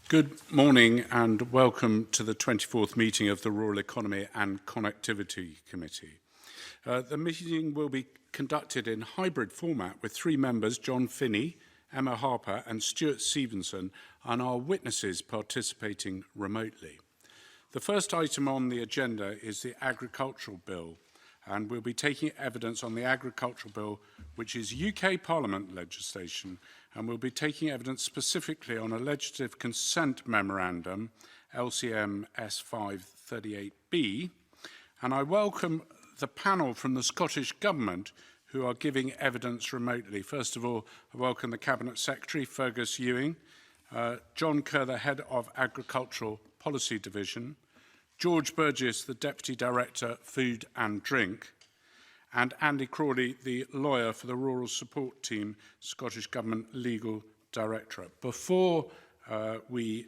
Good morning and welcome to the 24th meeting of the Rural Economy and Connectivity Committee. The meeting will be conducted in hybrid format with three members, John Finney, Emma Harper and Stuart Stevenson, and our witnesses participating remotely. The first item on the agenda is the Agricultural Bill, and we'll be taking evidence on the Agricultural Bill, which is UK Parliament legislation, and we'll be taking evidence specifically on a legislative consent memorandum, LCM S538B, and I welcome the panel from the Scottish Government who are giving evidence remotely. First of all, I welcome the Cabinet Secretary, Fergus Ewing, John Kerr, the Head of Agricultural Policy Division, George Burgess, the Deputy Director, Food and Drink, and Andy Crawley, the lawyer for the Rural Support Team, Scottish Government Legal Directorate. Before we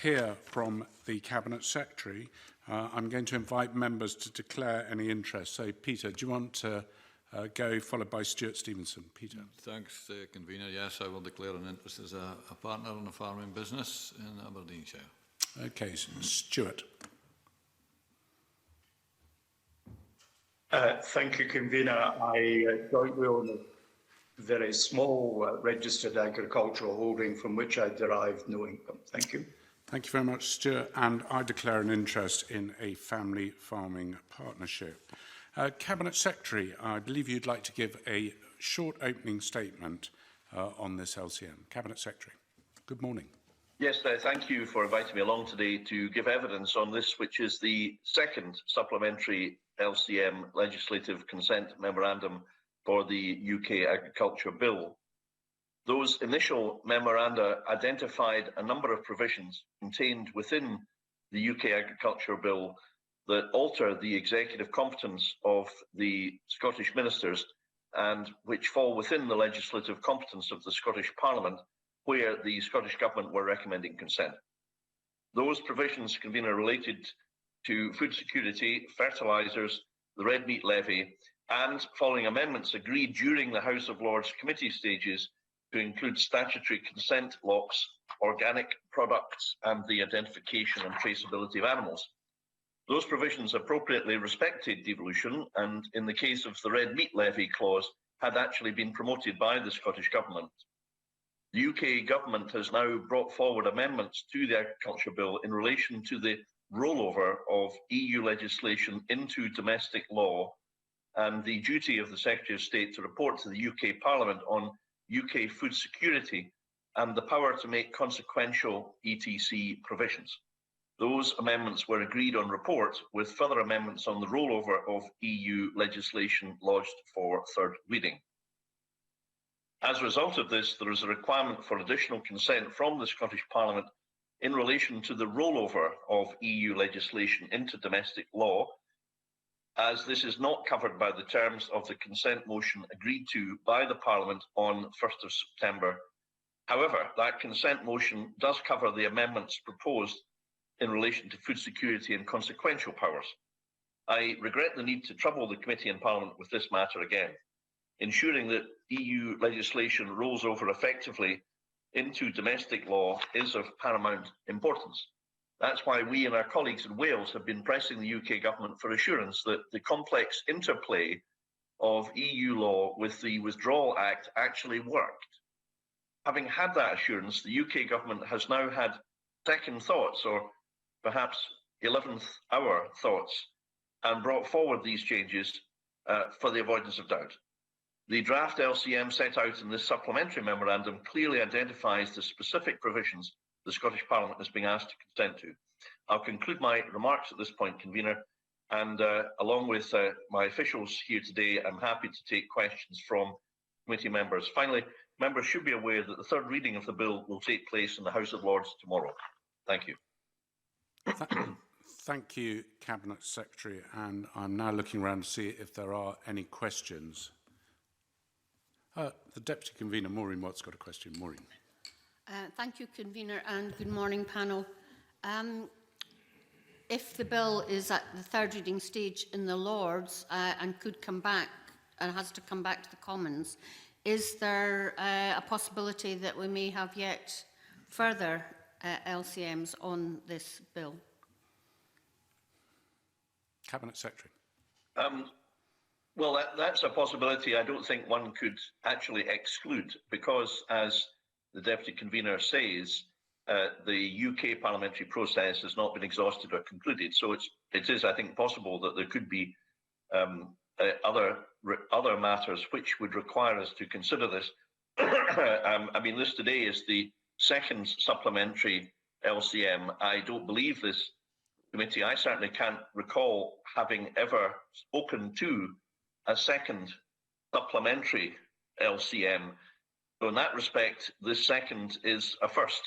hear from the Cabinet Secretary, I'm going to invite members to declare any interest. So, Peter, do you want to go, followed by Stuart Stevenson? Peter. Thanks, Convener. Yes, I will declare an interest as a partner in a farming business in Aberdeenshire. Okay, Stuart. Thank you, Convener. I jointly own a very small registered agricultural holding from which I derive no income. Thank you. Thank you very much, Stuart. And I declare an interest in a family farming partnership. Cabinet Secretary, I believe you'd like to give a short opening statement on this LCM. Cabinet Secretary, good morning. Yes, thank you for inviting me along today to give evidence on this, which is the second supplementary LCM legislative consent memorandum for the UK Agriculture Bill. Those initial memoranda identified a number of provisions contained within the UK Agriculture Bill that alter the executive competence of the Scottish ministers and which fall within the legislative competence of the Scottish Parliament, where the Scottish Government were recommending consent. Those provisions, Convener, related to food security, fertilisers, the red meat levy, and following amendments agreed during the House of Lords committee stages to include statutory consent locks, organic products, and the identification and traceability of animals. Those provisions appropriately respected devolution, and in the case of the red meat levy clause, had actually been promoted by the Scottish Government. The UK Government has now brought forward amendments to the Agriculture Bill in relation to the rollover of EU legislation into domestic law and the duty of the Secretary of State to report to the UK Parliament on UK food security and the power to make consequential ETC provisions. Those amendments were agreed on report, with further amendments on the rollover of EU legislation lodged for third reading. As a result of this, there is a requirement for additional consent from the Scottish Parliament in relation to the rollover of EU legislation into domestic law, as this is not covered by the terms of the consent motion agreed to by the Parliament on 1st of September. However, that consent motion does cover the amendments proposed in relation to food security and consequential powers. I regret the need to trouble the Committee and Parliament with this matter again. Ensuring that EU legislation rolls over effectively into domestic law is of paramount importance. That's why we and our colleagues in Wales have been pressing the UK Government for assurance that the complex interplay of EU law with the Withdrawal Act actually worked. Having had that assurance, the UK Government has now had second thoughts, or perhaps 11th hour thoughts, and brought forward these changes for the avoidance of doubt. The draft LCM set out in this supplementary memorandum clearly identifies the specific provisions the Scottish Parliament is being asked to consent to. I'll conclude my remarks at this point, Convener, and along with my officials here today, I'm happy to take questions from committee members. Finally, members should be aware that the third reading of the bill will take place in the House of Lords tomorrow. Thank you. Thank you, Cabinet Secretary, and I'm now looking around to see if there are any questions. The Deputy Convener, Maureen Watt's got a question. Maureen. Thank you, Convener, and good morning, panel. If the bill is at the third reading stage in the Lords and could come back and has to come back to the Commons, is there a possibility that we may have yet further LCMs on this bill? Cabinet Secretary. Well, that's a possibility I don't think one could actually exclude, because, as the Deputy Convener says, the UK parliamentary process has not been exhausted or concluded. So it is, I think, possible that there could be other matters which would require us to consider this. I mean, this today is the second supplementary LCM. I don't believe this committee, I certainly can't recall having ever spoken to a second supplementary LCM. So in that respect, this second is a first.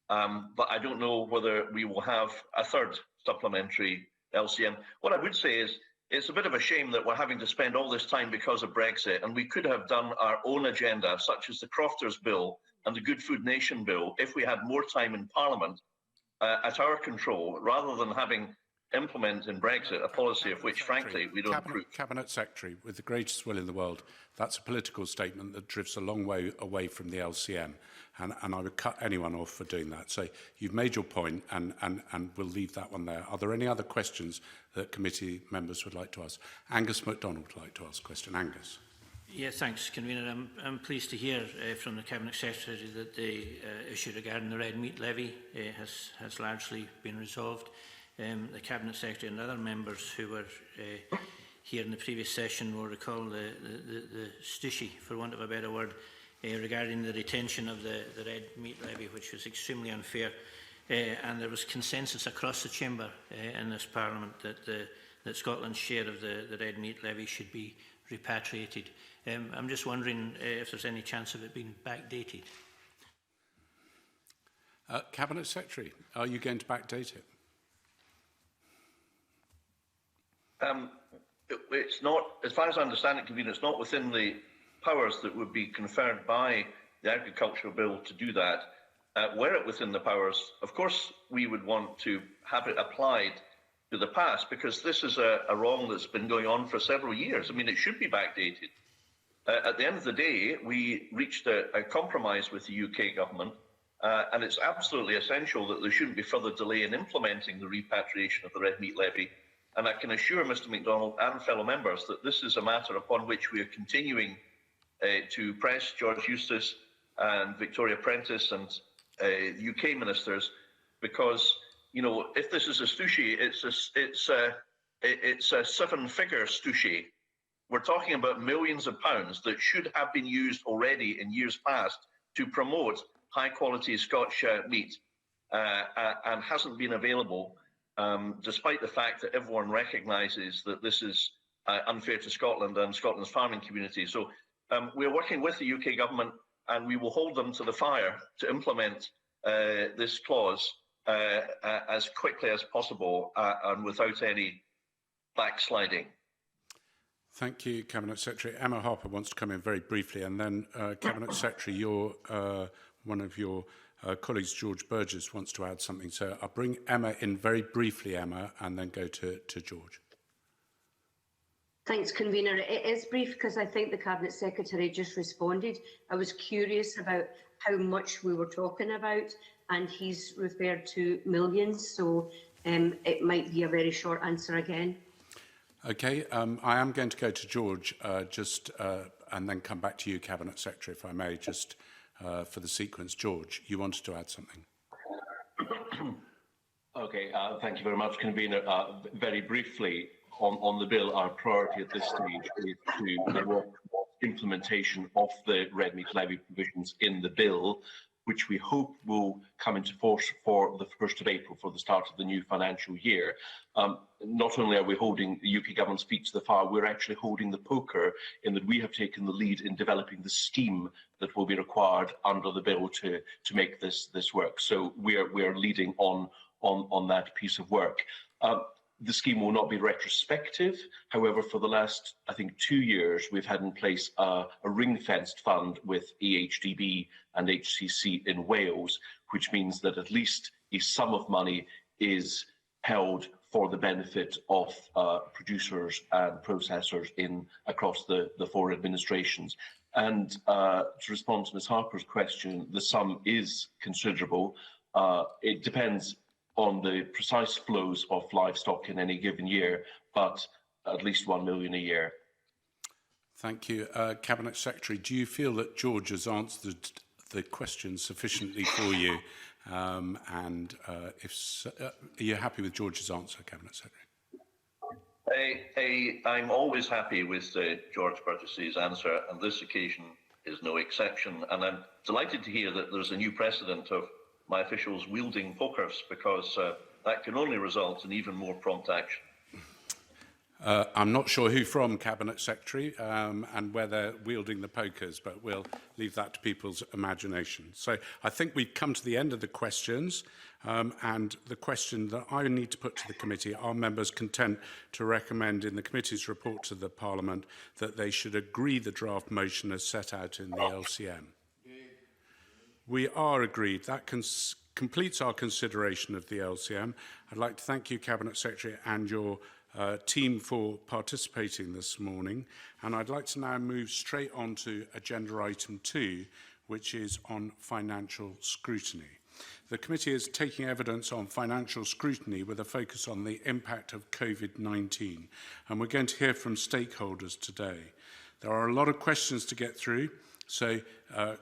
But I don't know whether we will have a third supplementary LCM. What I would say is, it's a bit of a shame that we're having to spend all this time because of Brexit, and we could have done our own agenda, such as the Crofters Bill and the Good Food Nation Bill, if we had more time in Parliament at our control, rather than having implement in Brexit a policy of which, frankly, we don't approve. Cabinet Secretary, with the greatest will in the world, that's a political statement that drifts a long way away from the LCM, and I would cut anyone off for doing that. So you've made your point, and we'll leave that one there. Are there any other questions that committee members would like to ask? Angus MacDonald would like to ask a question. Angus. Yeah, thanks, Convener. I'm pleased to hear from the Cabinet Secretary that the issue regarding the red meat levy has largely been resolved. The Cabinet Secretary and other members who were here in the previous session will recall the stushy, for want of a better word, regarding the retention of the red meat levy, which was extremely unfair. And there was consensus across the chamber in this Parliament that Scotland's share of the red meat levy should be repatriated. I'm just wondering if there's any chance of it being backdated. Cabinet Secretary, are you going to backdate it? It's not, as far as I understand it, Convener, it's not within the powers that would be conferred by the Agricultural Bill to do that. Were it within the powers, of course, we would want to have it applied to the past, because this is a wrong that's been going on for several years. I mean, it should be backdated. At the end of the day, we reached a compromise with the UK government, and it's absolutely essential that there shouldn't be further delay in implementing the repatriation of the red meat levy. And I can assure Mr MacDonald and fellow members that this is a matter upon which we are continuing to press George Eustace and Victoria Prentice and UK ministers, because, you know, if this is a stushy, it's a seven-figure stushy. We're talking about millions of pounds that should have been used already in years past to promote high-quality Scotch meat, and hasn't been available. Despite the fact that everyone recognises that this is unfair to Scotland and Scotland's farming community. So we're working with the UK government, and we will hold them to the fire to implement this clause as quickly as possible and without any backsliding. Thank you, Cabinet Secretary. Emma Harper wants to come in very briefly, and then Cabinet Secretary, one of your colleagues, George Burgess, wants to add something. So I'll bring Emma in very briefly, Emma, and then go to George. Thanks, Convener. It is brief because I think the Cabinet Secretary just responded. I was curious about how much we were talking about, and he's referred to millions, so it might be a very short answer again. Okay, I am going to go to George and then come back to you, Cabinet Secretary, if I may, just for the sequence. George, you wanted to add something. Okay, thank you very much, Convener. Very briefly, on the bill, our priority at this stage is to work implementation of the red meat levy provisions in the bill, which we hope will come into force for the 1st of April, for the start of the new financial year. Not only are we holding the UK government's feet to the fire, we're actually holding the poker in that we have taken the lead in developing the scheme that will be required under the bill to make this work. So we are leading on that piece of work. The scheme will not be retrospective. However, for the last, I think, 2 years, we've had in place a ring-fenced fund with EHDB and HCC in Wales, which means that at least a sum of money is held for the benefit of producers and processors across the 4 administrations. And to respond to Ms Harper's question, the sum is considerable. It depends on the precise flows of livestock in any given year, but at least 1 million a year. Thank you. Cabinet Secretary, do you feel that George has answered the question sufficiently for you? If so, are you happy with George's answer, Cabinet Secretary? I'm always happy with George Burgess's answer, and this occasion is no exception. And I'm delighted to hear that there's a new precedent of my officials wielding pokers, because that can only result in even more prompt action. I'm not sure who from, Cabinet Secretary, and where they're wielding the pokers, but we'll leave that to people's imagination. So I think we've come to the end of the questions, and the question that I need to put to the committee: are members content to recommend in the committee's report to the Parliament that they should agree the draft motion as set out in the LCM? We are agreed. That completes our consideration of the LCM. I'd like to thank you, Cabinet Secretary, and your team for participating this morning. And I'd like to now move straight on to agenda item 2, which is on financial scrutiny. The committee is taking evidence on financial scrutiny with a focus on the impact of COVID-19. And we're going to hear from stakeholders today. There are a lot of questions to get through. So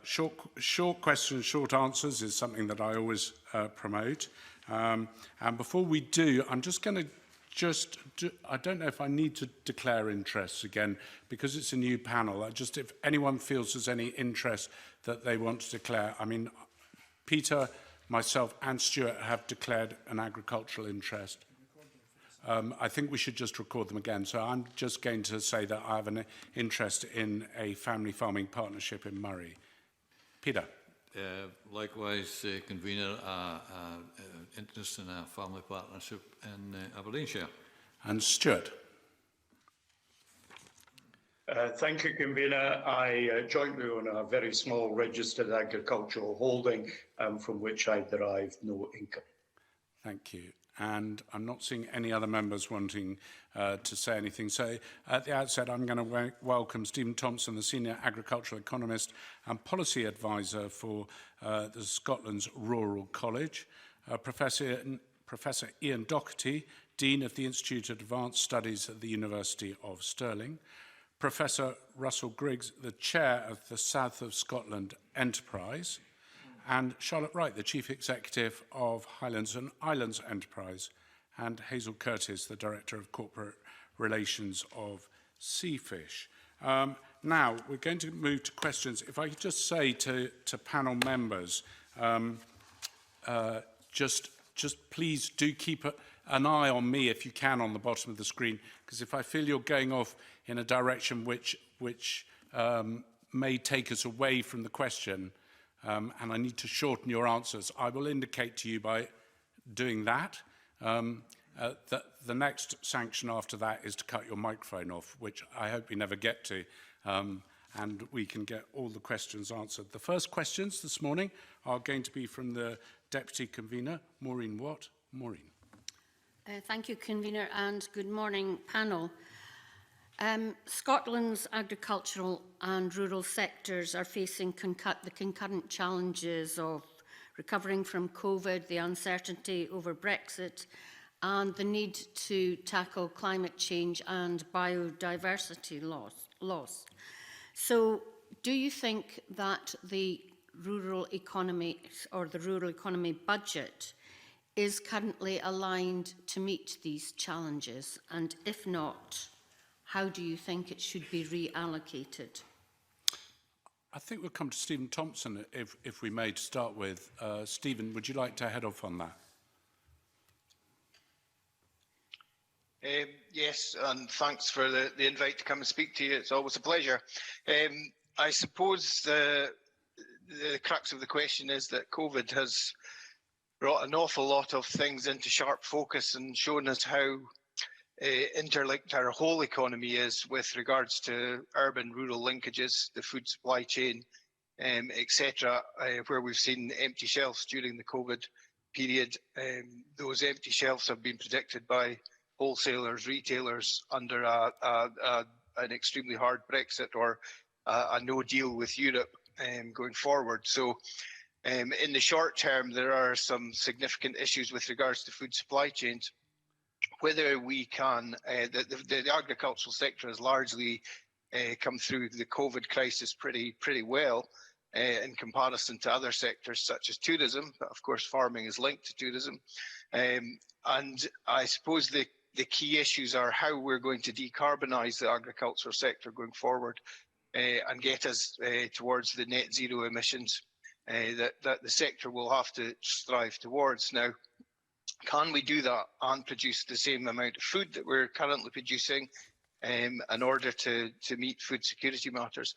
short questions, short answers is something that I always promote. And before we do, I'm just going to I don't know if I need to declare interests again, because it's a new panel. If anyone feels there's any interest that they want to declare. I mean, Peter, myself and Stuart have declared an agricultural interest. I think we should just record them again. So I'm just going to say that I have an interest in a family farming partnership in Murray. Peter. Likewise, Convener, interest in a family partnership in Aberdeenshire. And Stuart. Thank you, Convener. I jointly own a very small registered agricultural holding from which I derive no income. Thank you. And I'm not seeing any other members wanting to say anything. So at the outset, I'm going to welcome Stephen Thompson, the Senior Agricultural Economist and Policy Advisor for the Scotland's Rural College, Professor Ian Doherty, Dean of the Institute of Advanced Studies at the University of Stirling, Professor Russell Griggs, the Chair of the South of Scotland Enterprise, and Charlotte Wright, the Chief Executive of Highlands and Islands Enterprise, and Hazel Curtis, the Director of Corporate Relations of Seafish. Now, we're going to move to questions. If I could just say to panel members, just please do keep an eye on me, if you can, on the bottom of the screen, because if I feel you're going off in a direction which may take us away from the question, and I need to shorten your answers, I will indicate to you by doing that. The next sanction after that is to cut your microphone off, which I hope we never get to, and we can get all the questions answered. The first questions this morning are going to be from the Deputy Convener, Maureen Watt. Maureen. Thank you, Convener, and good morning, panel. Scotland's agricultural and rural sectors are facing the concurrent challenges of recovering from COVID, the uncertainty over Brexit, and the need to tackle climate change and biodiversity loss. So, do you think that the rural economy or the rural economy budget is currently aligned to meet these challenges? And if not, how do you think it should be reallocated? I think we'll come to Stephen Thompson, if we may, to start with. Stephen, would you like to head off on that? Yes, and thanks for the invite to come and speak to you. It's always a pleasure. I suppose the crux of the question is that COVID has brought an awful lot of things into sharp focus and shown us how interlinked our whole economy is with regards to urban-rural linkages, the food supply chain, etc., where we've seen empty shelves during the COVID period. Those empty shelves have been predicted by wholesalers, retailers under an extremely hard Brexit or a no deal with Europe going forward. So In the short term, there are some significant issues with regards to food supply chains. Whether we can, the agricultural sector has largely come through the COVID crisis pretty well in comparison to other sectors such as tourism, but of course farming is linked to tourism. And I suppose the key issues are how we're going to decarbonise the agricultural sector going forward and get us towards the net zero emissions that the sector will have to strive towards. Now, can we do that and produce the same amount of food that we're currently producing in order to meet food security matters?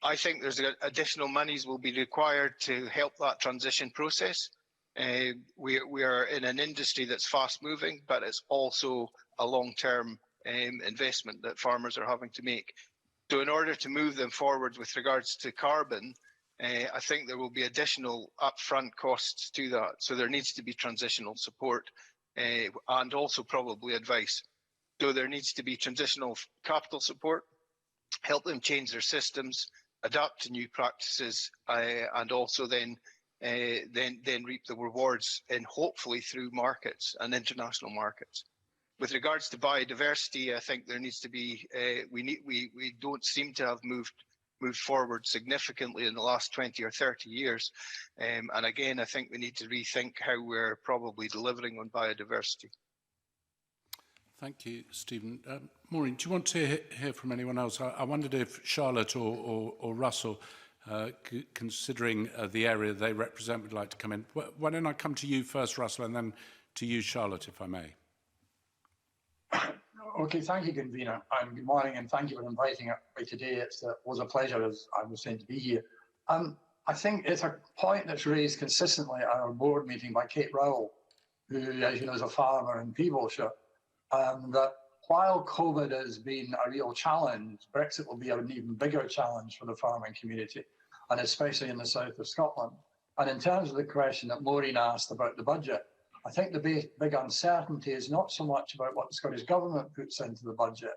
I think there's additional monies will be required to help that transition process. We are in an industry that's fast moving, but it's also a long-term investment that farmers are having to make. So in order to move them forward with regards to carbon, I think there will be additional upfront costs to that. So there needs to be transitional support and also probably advice. So there needs to be transitional capital support, help them change their systems, adapt to new practices, and also then reap the rewards in hopefully through markets and international markets. With regards to biodiversity, I think there needs to be we don't seem to have moved forward significantly in the last 20 or 30 years. And again, I think we need to rethink how we're probably delivering on biodiversity. Thank you, Stephen. Maureen, do you want to hear from anyone else? I wondered if Charlotte or Russell, considering the area they represent, would like to come in. Why don't I come to you first, Russell, and then to you, Charlotte, if I may. Okay, thank you, convener, and good morning, and thank you for inviting me today. It was a pleasure, as I was saying, to be here. I think it's a point that's raised consistently at our board meeting by Kate Rowell, who, as you know, is a farmer in Peeblesshire, that while COVID has been a real challenge, Brexit will be an even bigger challenge for the farming community, and especially in the south of Scotland. And in terms of the question that Maureen asked about the budget, I think the big uncertainty is not so much about what the Scottish Government puts into the budget,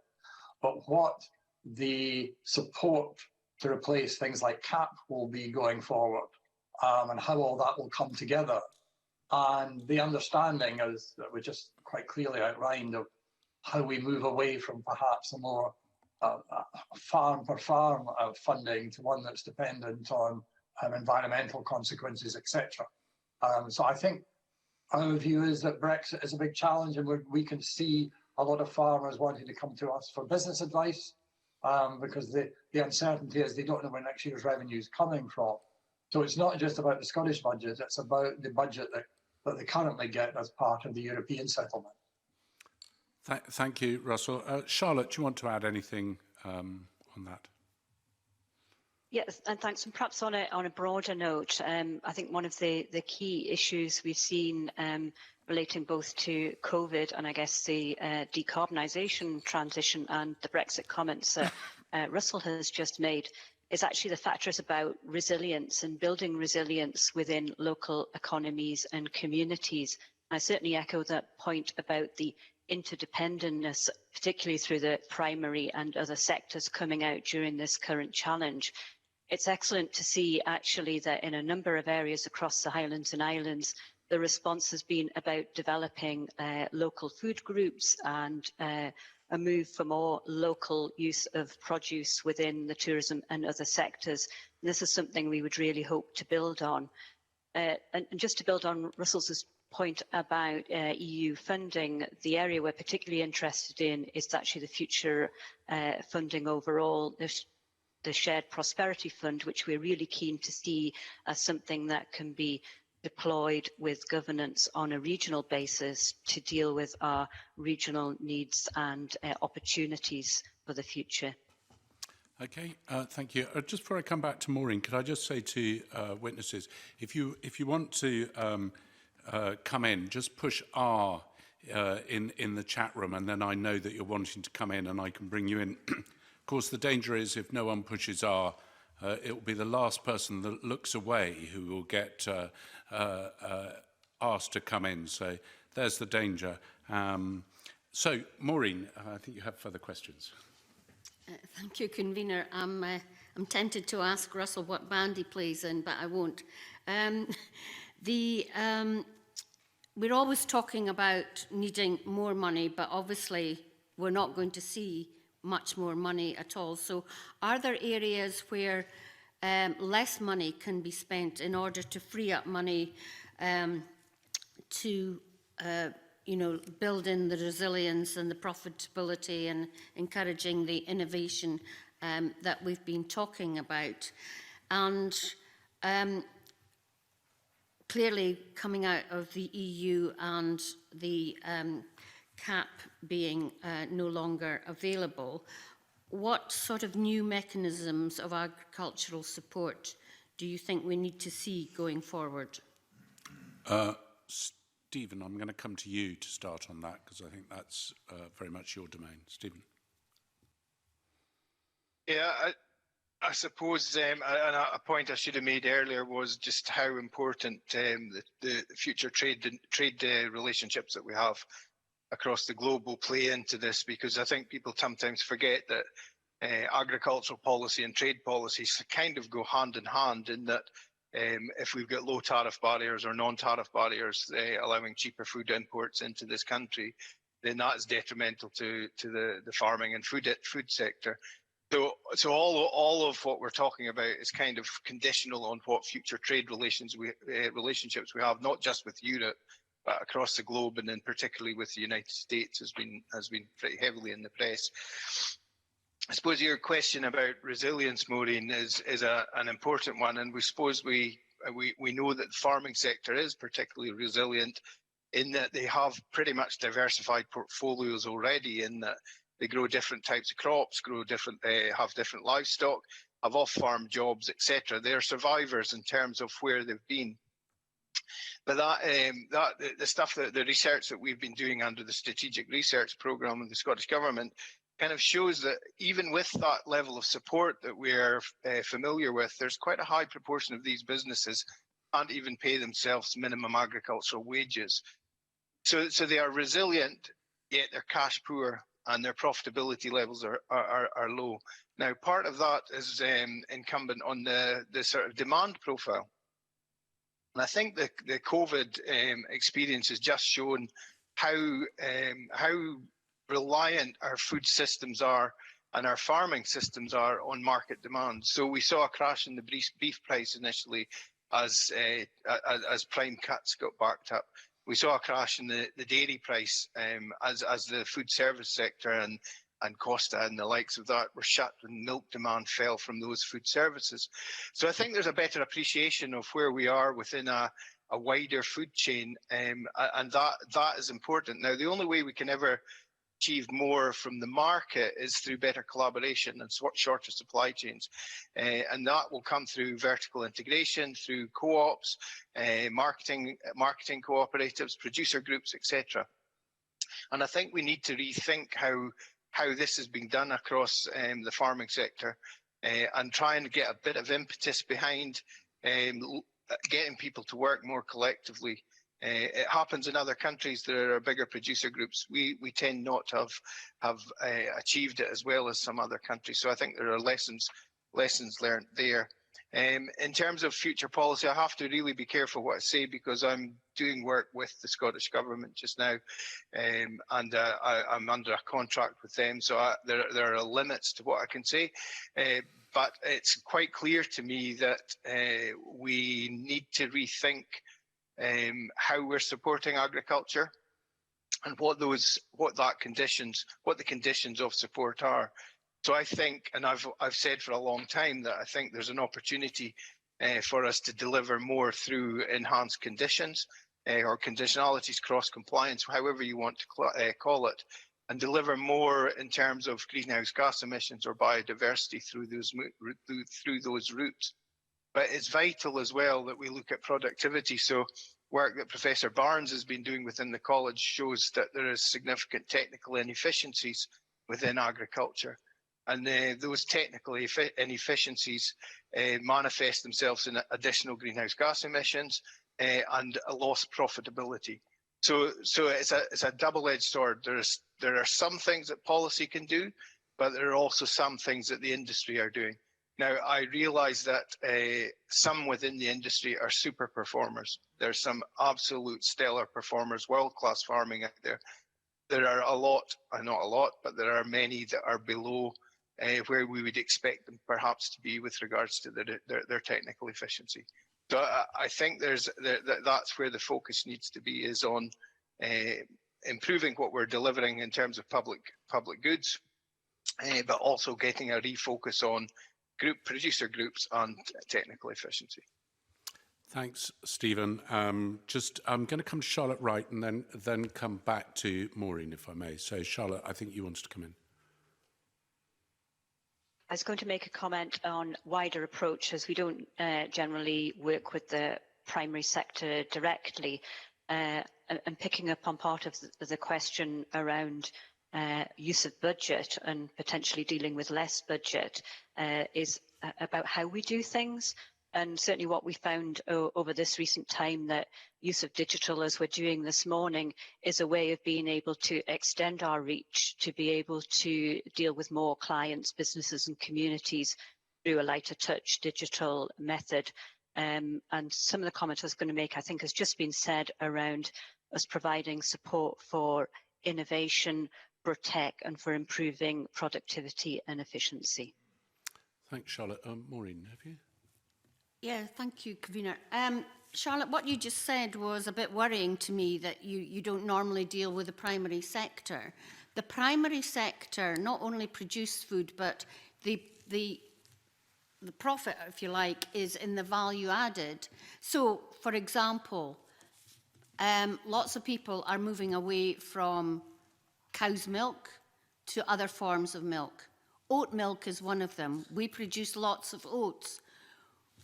but what the support to replace things like CAP will be going forward, and how all that will come together. And the understanding is that we just quite clearly outlined of how we move away from perhaps a more farm per farm funding to one that's dependent on environmental consequences, etc. So I think our view is that Brexit is a big challenge, and we can see a lot of farmers wanting to come to us for business advice because the uncertainty is they don't know where next year's revenue is coming from. So it's not just about the Scottish budget, it's about the budget that they currently get as part of the European settlement. Thank you, Russell. Charlotte, do you want to add anything on that? Yes, and thanks. And perhaps on a broader note, I think one of the key issues we've seen relating both to COVID and I guess the decarbonisation transition and the Brexit comments that Russell has just made is actually the factors about resilience and building resilience within local economies and communities. I certainly echo that point about the interdependentness, particularly through the primary and other sectors coming out during this current challenge. It's excellent to see actually that in a number of areas across the Highlands and Islands, the response has been about developing local food groups and a move for more local use of produce within the tourism and other sectors. And this is something we would really hope to build on. And just to build on Russell's point about EU funding, the area we're particularly interested in is actually the future funding overall. There's the Shared Prosperity Fund, which we're really keen to see as something that can be deployed with governance on a regional basis to deal with our regional needs and opportunities for the future. Okay, thank you. Just before I come back to Maureen, could I just say to witnesses, if you want to come in, just push R in the chat room, and then I know that you're wanting to come in and I can bring you in. Of course, the danger is if no one pushes R, it will be the last person that looks away who will get asked to come in. So there's the danger. So, Maureen, I think you have further questions. Thank you, convener. I'm tempted to ask Russell what band he plays in, but I won't. We're always talking about needing more money, but obviously we're not going to see much more money at all. So are there areas where less money can be spent in order to free up money to build in the resilience and the profitability and encouraging the innovation that we've been talking about? And clearly coming out of the EU and the CAP being no longer available, what sort of new mechanisms of agricultural support do you think we need to see going forward? Stephen, I'm going to come to you to start on that because I think that's very much your domain. Stephen. Yeah, I suppose a point I should have made earlier was just how important the future trade relationships that we have across the globe will play into this, because I think people sometimes forget that agricultural policy and trade policies kind of go hand in hand, in that if we've got low tariff barriers or non-tariff barriers allowing cheaper food imports into this country, then that is detrimental to the farming and food sector. So all of what we're talking about is kind of conditional on what future trade relationships we have, not just with Europe, but across the globe, and then particularly with the United States has been pretty heavily in the press. I suppose your question about resilience, Maureen, is an important one, and we suppose we know that the farming sector is particularly resilient in that they have pretty much diversified portfolios already, in that they grow different types of crops, have different livestock, have off-farm jobs, etc. They're survivors in terms of where they've been. But the stuff, the research that we've been doing under the Strategic Research Programme of the Scottish Government kind of shows that even with that level of support that we're familiar with, there's quite a high proportion of these businesses can't even pay themselves minimum agricultural wages. So they are resilient, yet they're cash poor, and their profitability levels are low. Now, part of that is incumbent on the sort of demand profile. And I think the COVID experience has just shown how reliant our food systems are and our farming systems are on market demand. So we saw a crash in the beef price initially as prime cuts got backed up. We saw a crash in the dairy price as the food service sector and Costa and the likes of that were shut and milk demand fell from those food services. So I think there's a better appreciation of where we are within a wider food chain, and that is important. Now, the only way we can ever achieve more from the market is through better collaboration and shorter supply chains, and that will come through vertical integration, through co-ops, marketing cooperatives, producer groups, etc. And I think we need to rethink how this is being done across the farming sector, and try and get a bit of impetus behind getting people to work more collectively. It happens in other countries. There are bigger producer groups. We tend not to have achieved it as well as some other countries. So I think there are lessons learned there. In terms of future policy, I have to really be careful what I say, because I'm doing work with the Scottish Government just now, and I'm under a contract with them. So there are limits to what I can say. But it's quite clear to me that we need to rethink how we're supporting agriculture and what the conditions of support are. So I think, and I've said for a long time, that I think there's an opportunity for us to deliver more through enhanced conditions or conditionalities, cross compliance, however you want to call it, and deliver more in terms of greenhouse gas emissions or biodiversity through those routes. But it's vital as well that we look at productivity. So work that Professor Barnes has been doing within the college shows that there is significant technical inefficiencies within agriculture. And those technical inefficiencies manifest themselves in additional greenhouse gas emissions and a lost profitability. So it's a double-edged sword. There are some things that policy can do, but there are also some things that the industry are doing. Now, I realise that some within the industry are super performers. There's some absolute stellar performers, world-class farming out there. There are a lot, not a lot, but there are many that are below where we would expect them perhaps to be with regards to their technical efficiency. So I think that's where the focus needs to be, is on improving what we're delivering in terms of public goods, but also getting a refocus on producer groups and technical efficiency. Thanks, Stephen. I'm going to come to Charlotte Wright and then come back to Maureen, if I may. So, Charlotte, I think you wanted to come in. I was going to make a comment on wider approach, as we don't generally work with the primary sector directly, and picking up on part of the question around use of budget and potentially dealing with less budget is about how we do things. And certainly what we found over this recent time, that use of digital, as we're doing this morning, is a way of being able to extend our reach, to be able to deal with more clients, businesses and communities through a lighter touch digital method. And some of the comments I was going to make, I think, has just been said around us providing support for innovation, for tech, and for improving productivity and efficiency. Thanks, Charlotte. Maureen, have you? Yeah, thank you, Convener. Charlotte, what you just said was a bit worrying to me, that you don't normally deal with the primary sector. The primary sector not only produce food, but the profit, if you like, is in the value added. So, for example, lots of people are moving away from cow's milk to other forms of milk. Oat milk is one of them. We produce lots of oats.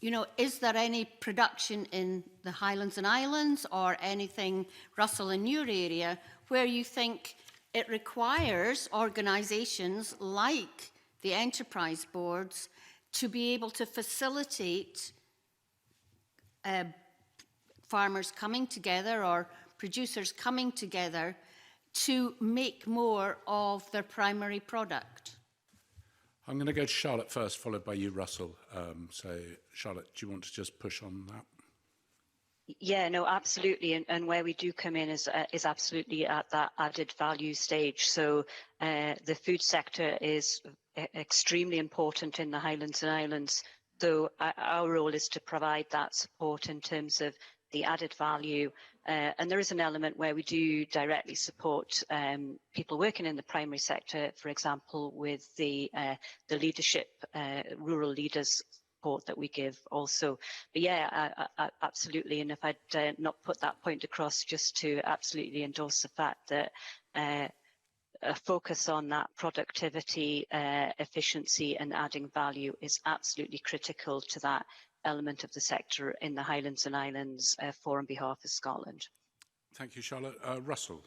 You know, is there any production in the Highlands and Islands or anything, Russell, in your area, where you think it requires organisations like the enterprise boards to be able to facilitate farmers coming together or producers coming together to make more of their primary product? I'm going to go to Charlotte first, followed by you, Russell. So, Charlotte, do you want to just push on that? Yeah, no, absolutely. And where we do come in is absolutely at that added value stage. So the food sector is extremely important in the Highlands and Islands. So our role is to provide that support in terms of the added value. And there is an element where we do directly support people working in the primary sector, for example, with the leadership, rural leaders support that we give also. But yeah, absolutely. And if I'd not put that point across, just to absolutely endorse the fact that a focus on that productivity, efficiency and adding value is absolutely critical to that element of the sector in the Highlands and Islands for and behalf of Scotland. Thank you, Charlotte. Russell.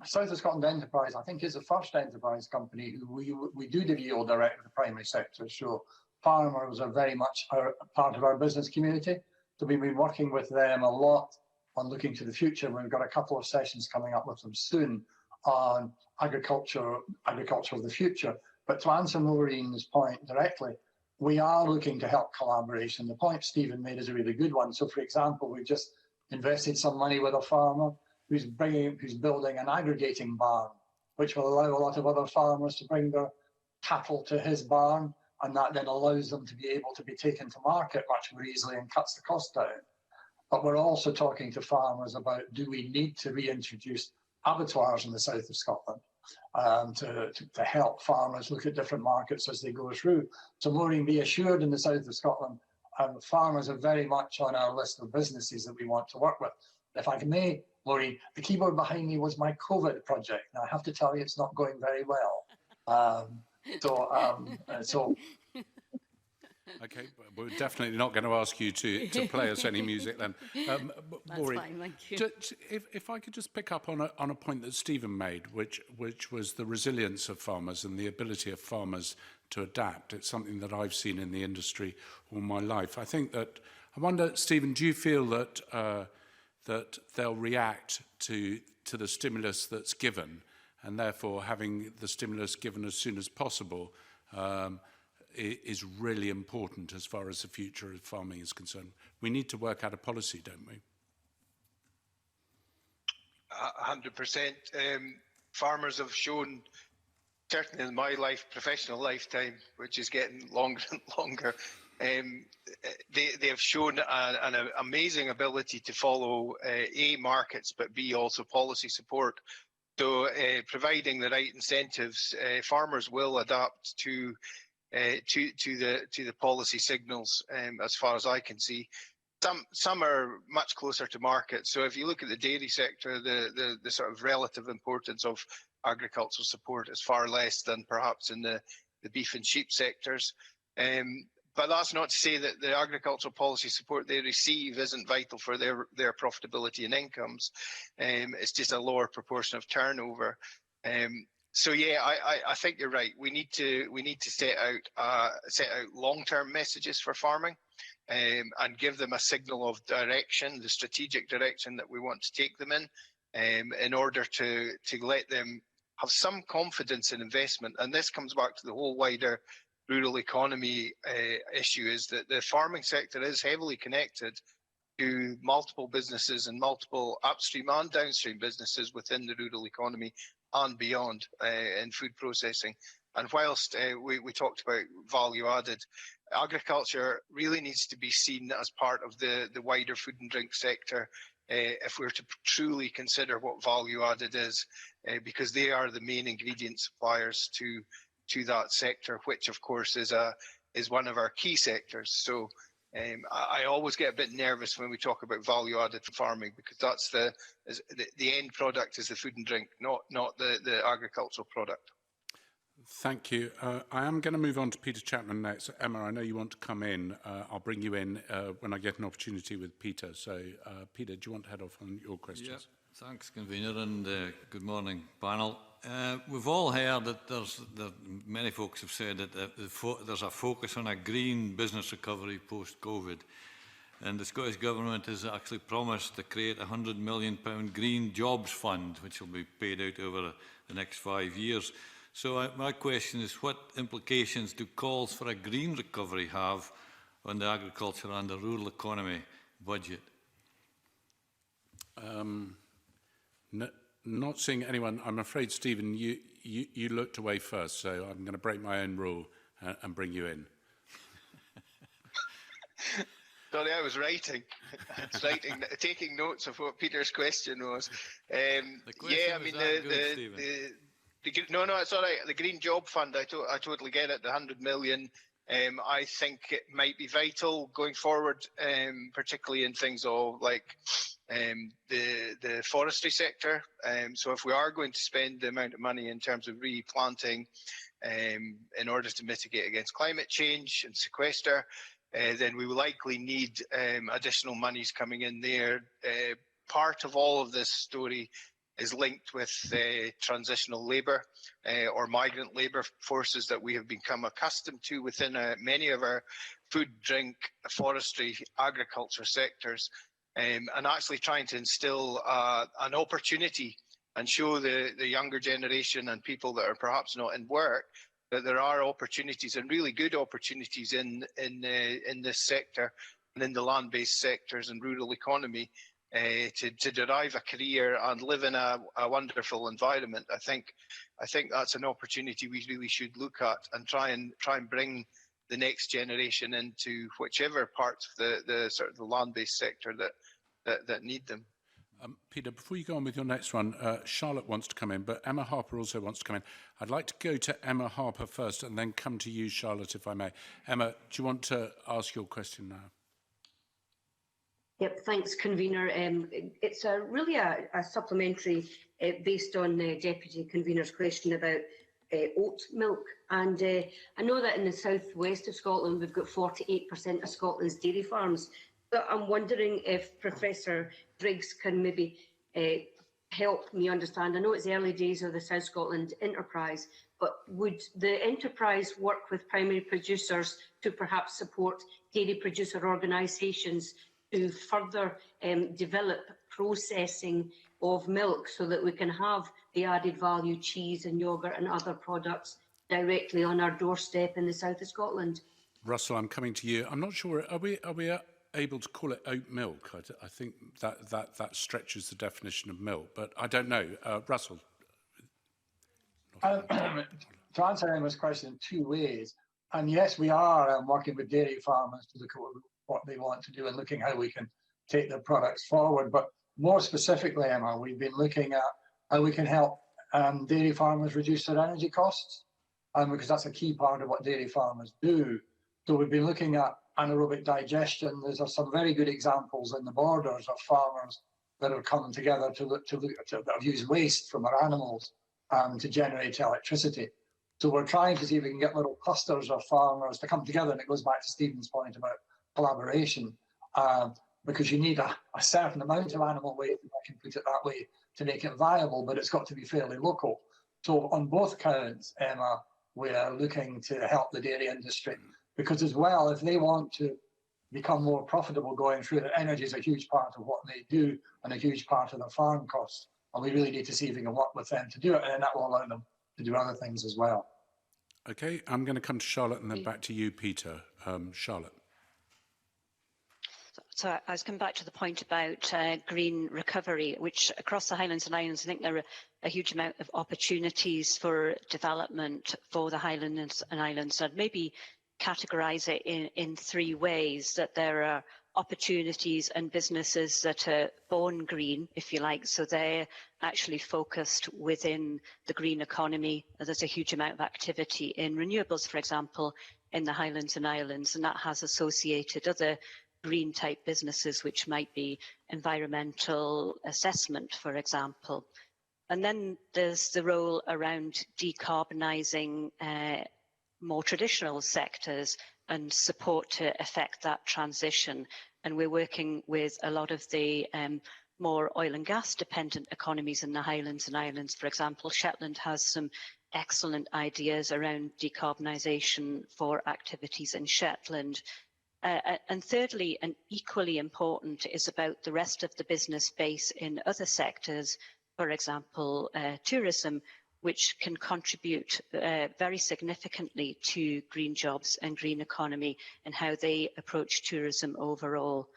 South of Scotland Enterprise, I think, is the first enterprise company who we do deal direct with the primary sector. So farmers are very much part of our business community. So we've been working with them a lot on looking to the future. We've got a couple of sessions coming up with them soon on agriculture of the future. But to answer Maureen's point directly, we are looking to help collaboration. The point Stephen made is a really good one. So, for example, we've just invested some money with a farmer who's building an aggregating barn, which will allow a lot of other farmers to bring their cattle to his barn, and that then allows them to be able to be taken to market much more easily and cuts the cost down. But we're also talking to farmers about, do we need to reintroduce abattoirs in the south of Scotland? To help farmers look at different markets as they go through. So Maureen, be assured, in the south of Scotland, farmers are very much on our list of businesses that we want to work with. If I may, Maureen, the keyboard behind me was my COVID project. Now, I have to tell you, it's not going very well. Okay, we're definitely not going to ask you to play us any music then. Maureen, fine, thank you. If I could just pick up on a point that Stephen made, which was the resilience of farmers and the ability of farmers to adapt. It's something that I've seen in the industry all my life. I wonder, Stephen, do you feel that that they'll react to the stimulus that's given and therefore having the stimulus given as soon as possible is really important as far as the future of farming is concerned. We need to work out a policy, don't we? 100%. Farmers have shown, certainly in my professional lifetime, which is getting longer and longer, they have shown an amazing ability to follow A, markets, but B, also policy support. So providing the right incentives, farmers will adapt to the policy signals, as far as I can see. Some are much closer to market. So if you look at the dairy sector, the sort of relative importance of agricultural support is far less than perhaps in the beef and sheep sectors. But that's not to say that the agricultural policy support they receive isn't vital for their profitability and incomes. It's just a lower proportion of turnover. So yeah, I think you're right. We need to set out long-term messages for farming, and give them a signal of direction, the strategic direction that we want to take them in order to let them have some confidence in investment. And this comes back to the whole wider rural economy issue, is that the farming sector is heavily connected to multiple businesses and multiple upstream and downstream businesses within the rural economy and beyond in food processing. And whilst we talked about value added, agriculture really needs to be seen as part of the wider food and drink sector if we're to truly consider what value added is, because they are the main ingredient suppliers to that sector, which of course is one of our key sectors. So I always get a bit nervous when we talk about value added farming, because that's the end product is the food and drink, not the agricultural product. Thank you. I am going to move on to Peter Chapman next. Emma, I know you want to come in. I'll bring you in when I get an opportunity with Peter. So, Peter, do you want to head off on your questions? Yeah, thanks, Convener, and good morning, panel. We've all heard that many folks have said that there's a focus on a green business recovery post-COVID. And the Scottish Government has actually promised to create a £100 million Green Jobs Fund, which will be paid out over the next 5 years. So my question is, what implications do calls for a green recovery have on the agriculture and the rural economy budget? Not seeing anyone. I'm afraid, Stephen, you looked away first, so I'm going to break my own rule and bring you in. Sorry, I was writing. Taking notes of what Peter's question was. Yeah, I mean, no, it's all right. The Green Job Fund, I totally get it. The 100 million, I think it might be vital going forward, particularly in things like the forestry sector. So if we are going to spend the amount of money in terms of replanting in order to mitigate against climate change and sequester, then we will likely need additional monies coming in there. Part of all of this story is linked with transitional labour or migrant labour forces that we have become accustomed to within many of our food, drink, forestry, agriculture sectors, and actually trying to instill an opportunity and show the younger generation and people that are perhaps not in work that there are opportunities, and really good opportunities in this sector and in the land-based sectors and rural economy, to derive a career and live in a wonderful environment. I think that's an opportunity we really should look at and try and bring the next generation into whichever parts of the sort of the land-based sector that need them. Peter, before you go on with your next one, Charlotte wants to come in, but Emma Harper also wants to come in. I'd like to go to Emma Harper first and then come to you, Charlotte, if I may. Emma, do you want to ask your question now? Yep, thanks, Convener. It's really a supplementary based on the Deputy Convener's question about oat milk. And I know that in the southwest of Scotland, we've got 48% of Scotland's dairy farms. But I'm wondering if Professor Briggs can maybe help me understand. I know it's early days of the South Scotland enterprise, but would the enterprise work with primary producers to perhaps support dairy producer organisations to further develop processing of milk so that we can have the added value cheese and yoghurt and other products directly on our doorstep in the south of Scotland. Russell, I'm coming to you. I'm not sure, are we able to call it oat milk? I think that stretches the definition of milk, but I don't know. Russell. To answer Emma's question in two ways, and yes, we are working with dairy farmers to look at what they want to do and looking how we can take their products forward. But more specifically, Emma, we've been looking at how we can help dairy farmers reduce their energy costs, because that's a key part of what dairy farmers do. So we've been looking at anaerobic digestion. There's some very good examples in the Borders of farmers that have come together that have used waste from our animals to generate electricity. So we're trying to see if we can get little clusters of farmers to come together, and it goes back to Stephen's point about collaboration, because you need a certain amount of animal waste, if I can put it that way, to make it viable, but it's got to be fairly local. So on both counts, Emma, we are looking to help the dairy industry, because as well, if they want to become more profitable going through it, energy is a huge part of what they do and a huge part of their farm costs. And we really need to see if we can work with them to do it, and then that will allow them to do other things as well. Okay, I'm going to come to Charlotte and then back to you, Peter. Charlotte. So I was coming back to the point about green recovery, which across the Highlands and Islands, I think there are a huge amount of opportunities for development for the Highlands and Islands. I'd maybe categorise it in three ways: that there are opportunities and businesses that are born green, if you like, so they're actually focused within the green economy. There's a huge amount of activity in renewables, for example, in the Highlands and Islands, and that has associated other green type businesses, which might be environmental assessment, for example. And then there's the role around decarbonising more traditional sectors and support to effect that transition. And we're working with a lot of the more oil and gas dependent economies in the Highlands and Islands. For example, Shetland has some excellent ideas around decarbonisation for activities in Shetland. And thirdly, and equally important, is about the rest of the business base in other sectors, for example, tourism, which can contribute very significantly to green jobs and green economy and how they approach tourism overall.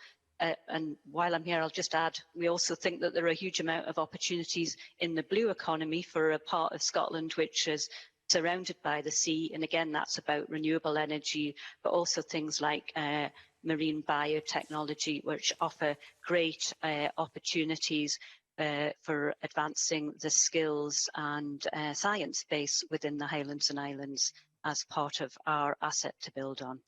And while I'm here, I'll just add, we also think that there are a huge amount of opportunities in the blue economy for a part of Scotland which is surrounded by the sea. And again, that's about renewable energy, but also things like marine biotechnology, which offer great opportunities for advancing the skills and science base within the Highlands and Islands as part of our asset to build on.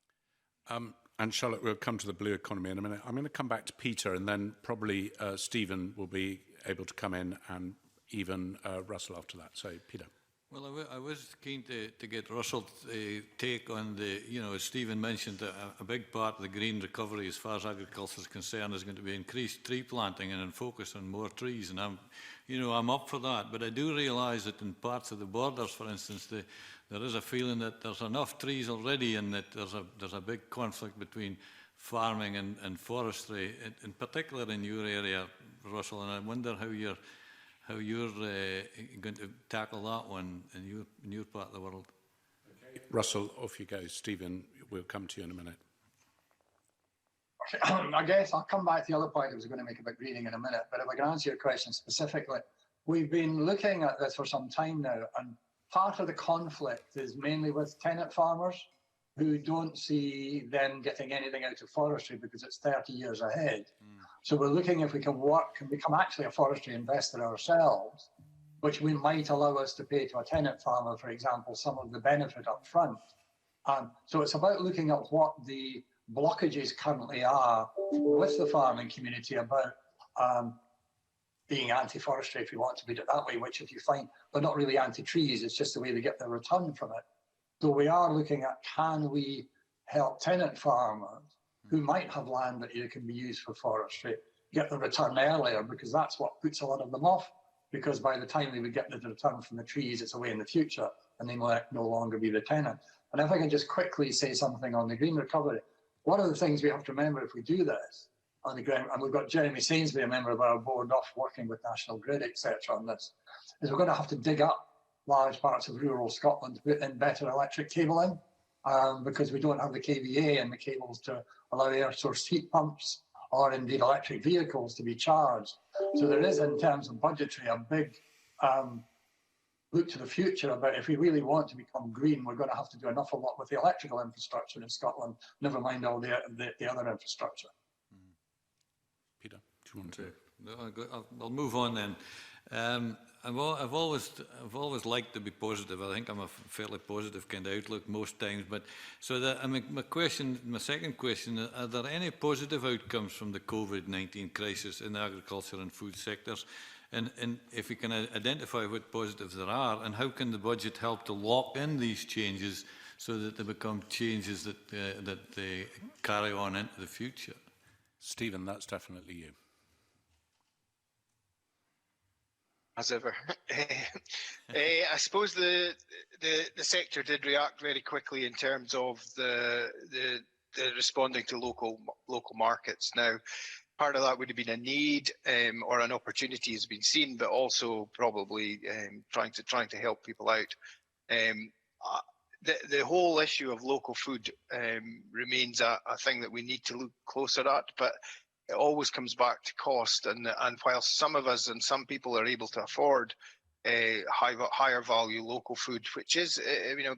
And Charlotte, we'll come to the blue economy in a minute. I'm going to come back to Peter, and then probably Stephen will be able to come in, and even Russell after that. So, Peter. Well, I was keen to get Russell's take on the, as Stephen mentioned, a big part of the green recovery as far as agriculture is concerned is going to be increased tree planting and a focus on more trees. And I'm up for that. But I do realise that in parts of the Borders, for instance, there is a feeling that there's enough trees already and that there's a big conflict between farming and forestry, in particular in your area, Russell. And I wonder how you're going to tackle that one in your part of the world. Okay. Russell, off you go. Stephen, we'll come to you in a minute. I guess I'll come back to the other point I was going to make about greening in a minute, but if I can answer your question specifically, we've been looking at this for some time now, and part of the conflict is mainly with tenant farmers who don't see them getting anything out of forestry because it's 30 years ahead. So we're looking if we can work and become actually a forestry investor ourselves, which we might allow us to pay to a tenant farmer, for example, some of the benefit up front. So it's about looking at what the blockages currently are with the farming community about being anti-forestry, if you want to put it that way, which if you find they're not really anti-trees, it's just the way they get their return from it. So we are looking at, can we help tenant farmers who might have land that can be used for forestry get the return earlier, because that's what puts a lot of them off, because by the time they would get the return from the trees, it's away in the future and they might no longer be the tenant. And if I can just quickly say something on the green recovery, one of the things we have to remember if we do this on the ground, and we've got Jeremy Sainsbury, a member of our board, off working with National Grid, etc. on this, is we're going to have to dig up large parts of rural Scotland to put in better electric cabling, because we don't have the KVA and the cables to allow air source heat pumps or indeed electric vehicles to be charged. So there is, in terms of budgetary, a big look to the future about if we really want to become green, we're going to have to do an awful lot with the electrical infrastructure in Scotland, never mind all the other infrastructure. Peter, do you want to? No, I'll move on then. I've always liked to be positive. I think I'm a fairly positive kind of outlook most times. But so that, I mean, my second question: are there any positive outcomes from the COVID-19 crisis in the agriculture and food sectors? And if you can identify what positives there are, and how can the budget help to lock in these changes so that they become changes that they carry on into the future? Stephen, that's definitely you. As ever. I suppose the sector did react very quickly in terms of the responding to local markets. Now, part of that would have been a need or an opportunity has been seen, but also probably trying to help people out. The whole issue of local food remains a thing that we need to look closer at, but it always comes back to cost. And while some of us and some people are able to afford higher value local food, which is,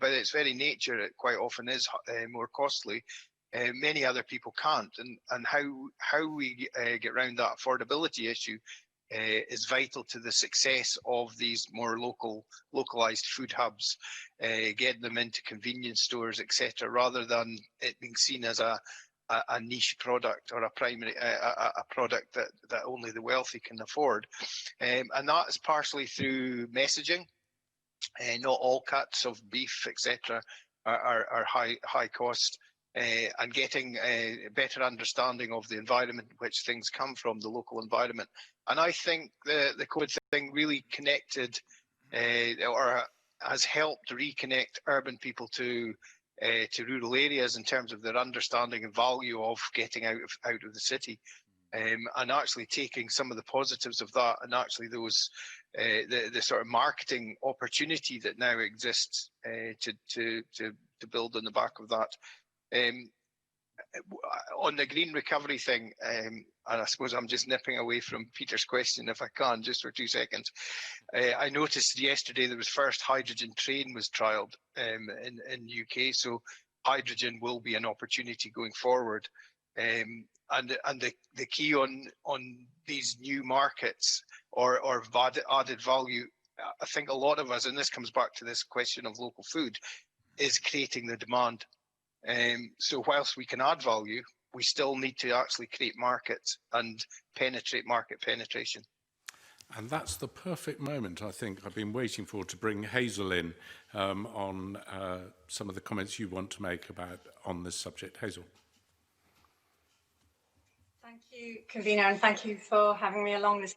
by its very nature, it quite often is more costly, many other people can't. And how we get around that affordability issue is vital to the success of these more localized food hubs, getting them into convenience stores, etc., rather than it being seen as a niche product or a product that only the wealthy can afford. And that is partially through messaging. Not all cuts of beef, etc., are high cost. And getting a better understanding of the environment in which things come from, the local environment. And I think the COVID thing really connected or has helped reconnect urban people to rural areas in terms of their understanding and value of getting out of the city. And actually taking some of the positives of that and actually those the sort of marketing opportunity that now exists to build on the back of that. On the green recovery thing, and I suppose I'm just nipping away from Peter's question if I can, just for 2 seconds. I noticed yesterday there was first hydrogen train was trialled in UK, so hydrogen will be an opportunity going forward. And the key on these new markets or added value, I think a lot of us, and this comes back to this question of local food, is creating the demand. So whilst we can add value, we still need to actually create markets and penetrate market penetration. And that's the perfect moment, I think, I've been waiting for, to bring Hazel in on some of the comments you want to make on this subject. Hazel. Thank you, convener, and thank you for having me along this.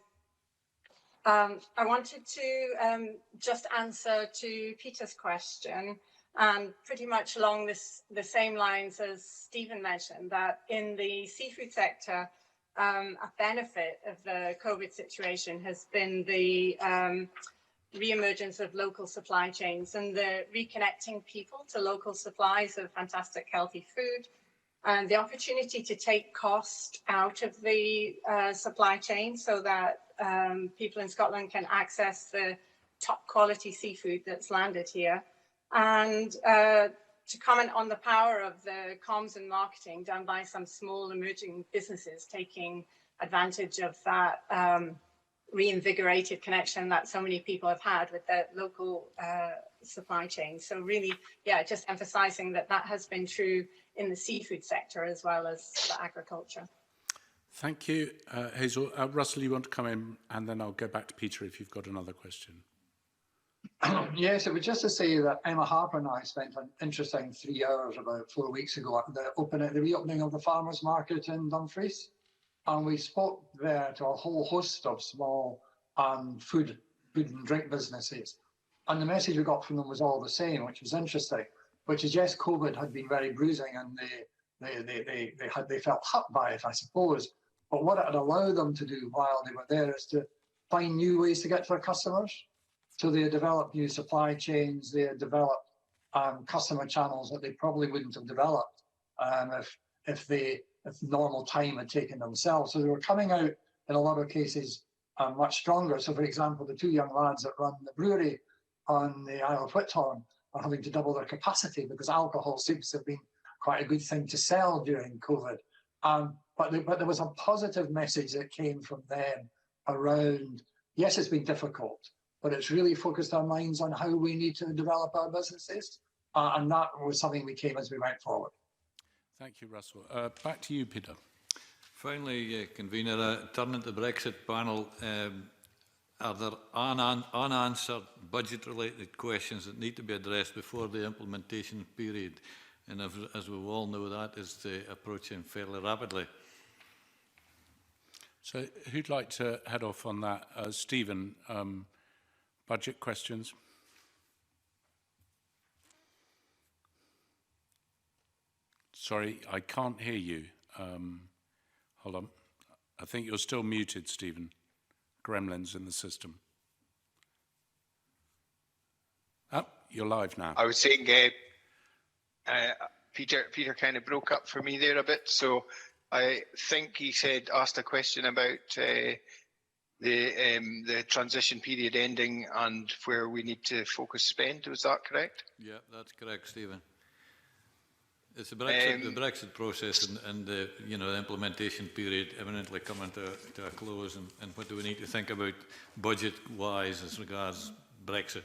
I wanted to just answer to Peter's question. And pretty much along the same lines as Stephen mentioned, that in the seafood sector, a benefit of the COVID situation has been the re-emergence of local supply chains and the reconnecting people to local supplies of fantastic healthy food, and the opportunity to take cost out of the supply chain so that people in Scotland can access the top quality seafood that's landed here. And to comment on the power of the comms and marketing done by some small emerging businesses taking advantage of that reinvigorated connection that so many people have had with their local supply chain. So really, yeah, just emphasizing that has been true in the seafood sector as well as the agriculture. Thank you, Hazel. Russell, you want to come in, and then I'll go back to Peter if you've got another question. Yes, it was just to say that Emma Harper and I spent an interesting 3 hours about 4 weeks ago at the reopening of the farmers market in Dumfries, and we spoke there to a whole host of small food and drink businesses, and the message we got from them was all the same, which was interesting, which is yes, COVID had been very bruising and they felt hurt by it, I suppose, But what it would allow them to do while they were there is to find new ways to get to their customers. So they had developed new supply chains, they had developed customer channels that they probably wouldn't have developed if normal time had taken themselves. So they were coming out in a lot of cases much stronger. So for example, the two young lads that run the brewery on the Isle of Whithorn are having to double their capacity because alcohol seems to have been quite a good thing to sell during COVID. But there was a positive message that came from them around, yes, it's been difficult, but it's really focused our minds on how we need to develop our businesses. And that was something we came as we went forward. Thank you, Russell. Back to you, Peter. Finally, Convener, turning to the Brexit panel, are there unanswered budget-related questions that need to be addressed before the implementation period? And as we all know, that is approaching fairly rapidly. So who'd like to head off on that? Stephen, budget questions? Sorry, I can't hear you. Hold on. I think you're still muted, Stephen. Gremlins in the system. You're live now. I was saying, Peter kind of broke up for me there a bit, so I think he asked a question about the transition period ending and where we need to focus spend. Was that correct? Yeah, that's correct, Stephen. It's the Brexit process and the the implementation period imminently coming to a close, and what do we need to think about budget-wise as regards Brexit?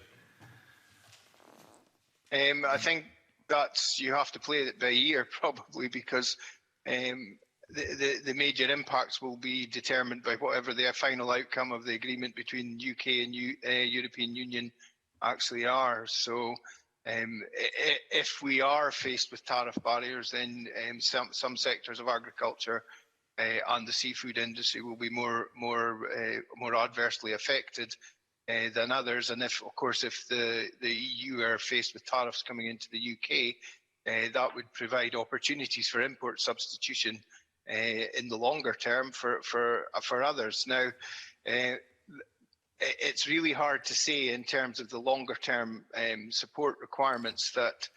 I think you have to play it by ear probably, because the major impacts will be determined by whatever the final outcome of the agreement between UK and European Union actually are. So if we are faced with tariff barriers, then some sectors of agriculture and the seafood industry will be more adversely affected than others. And if the EU are faced with tariffs coming into the UK, that would provide opportunities for import substitution in the longer term for others. Now, it's really hard to say in terms of the longer term support requirements that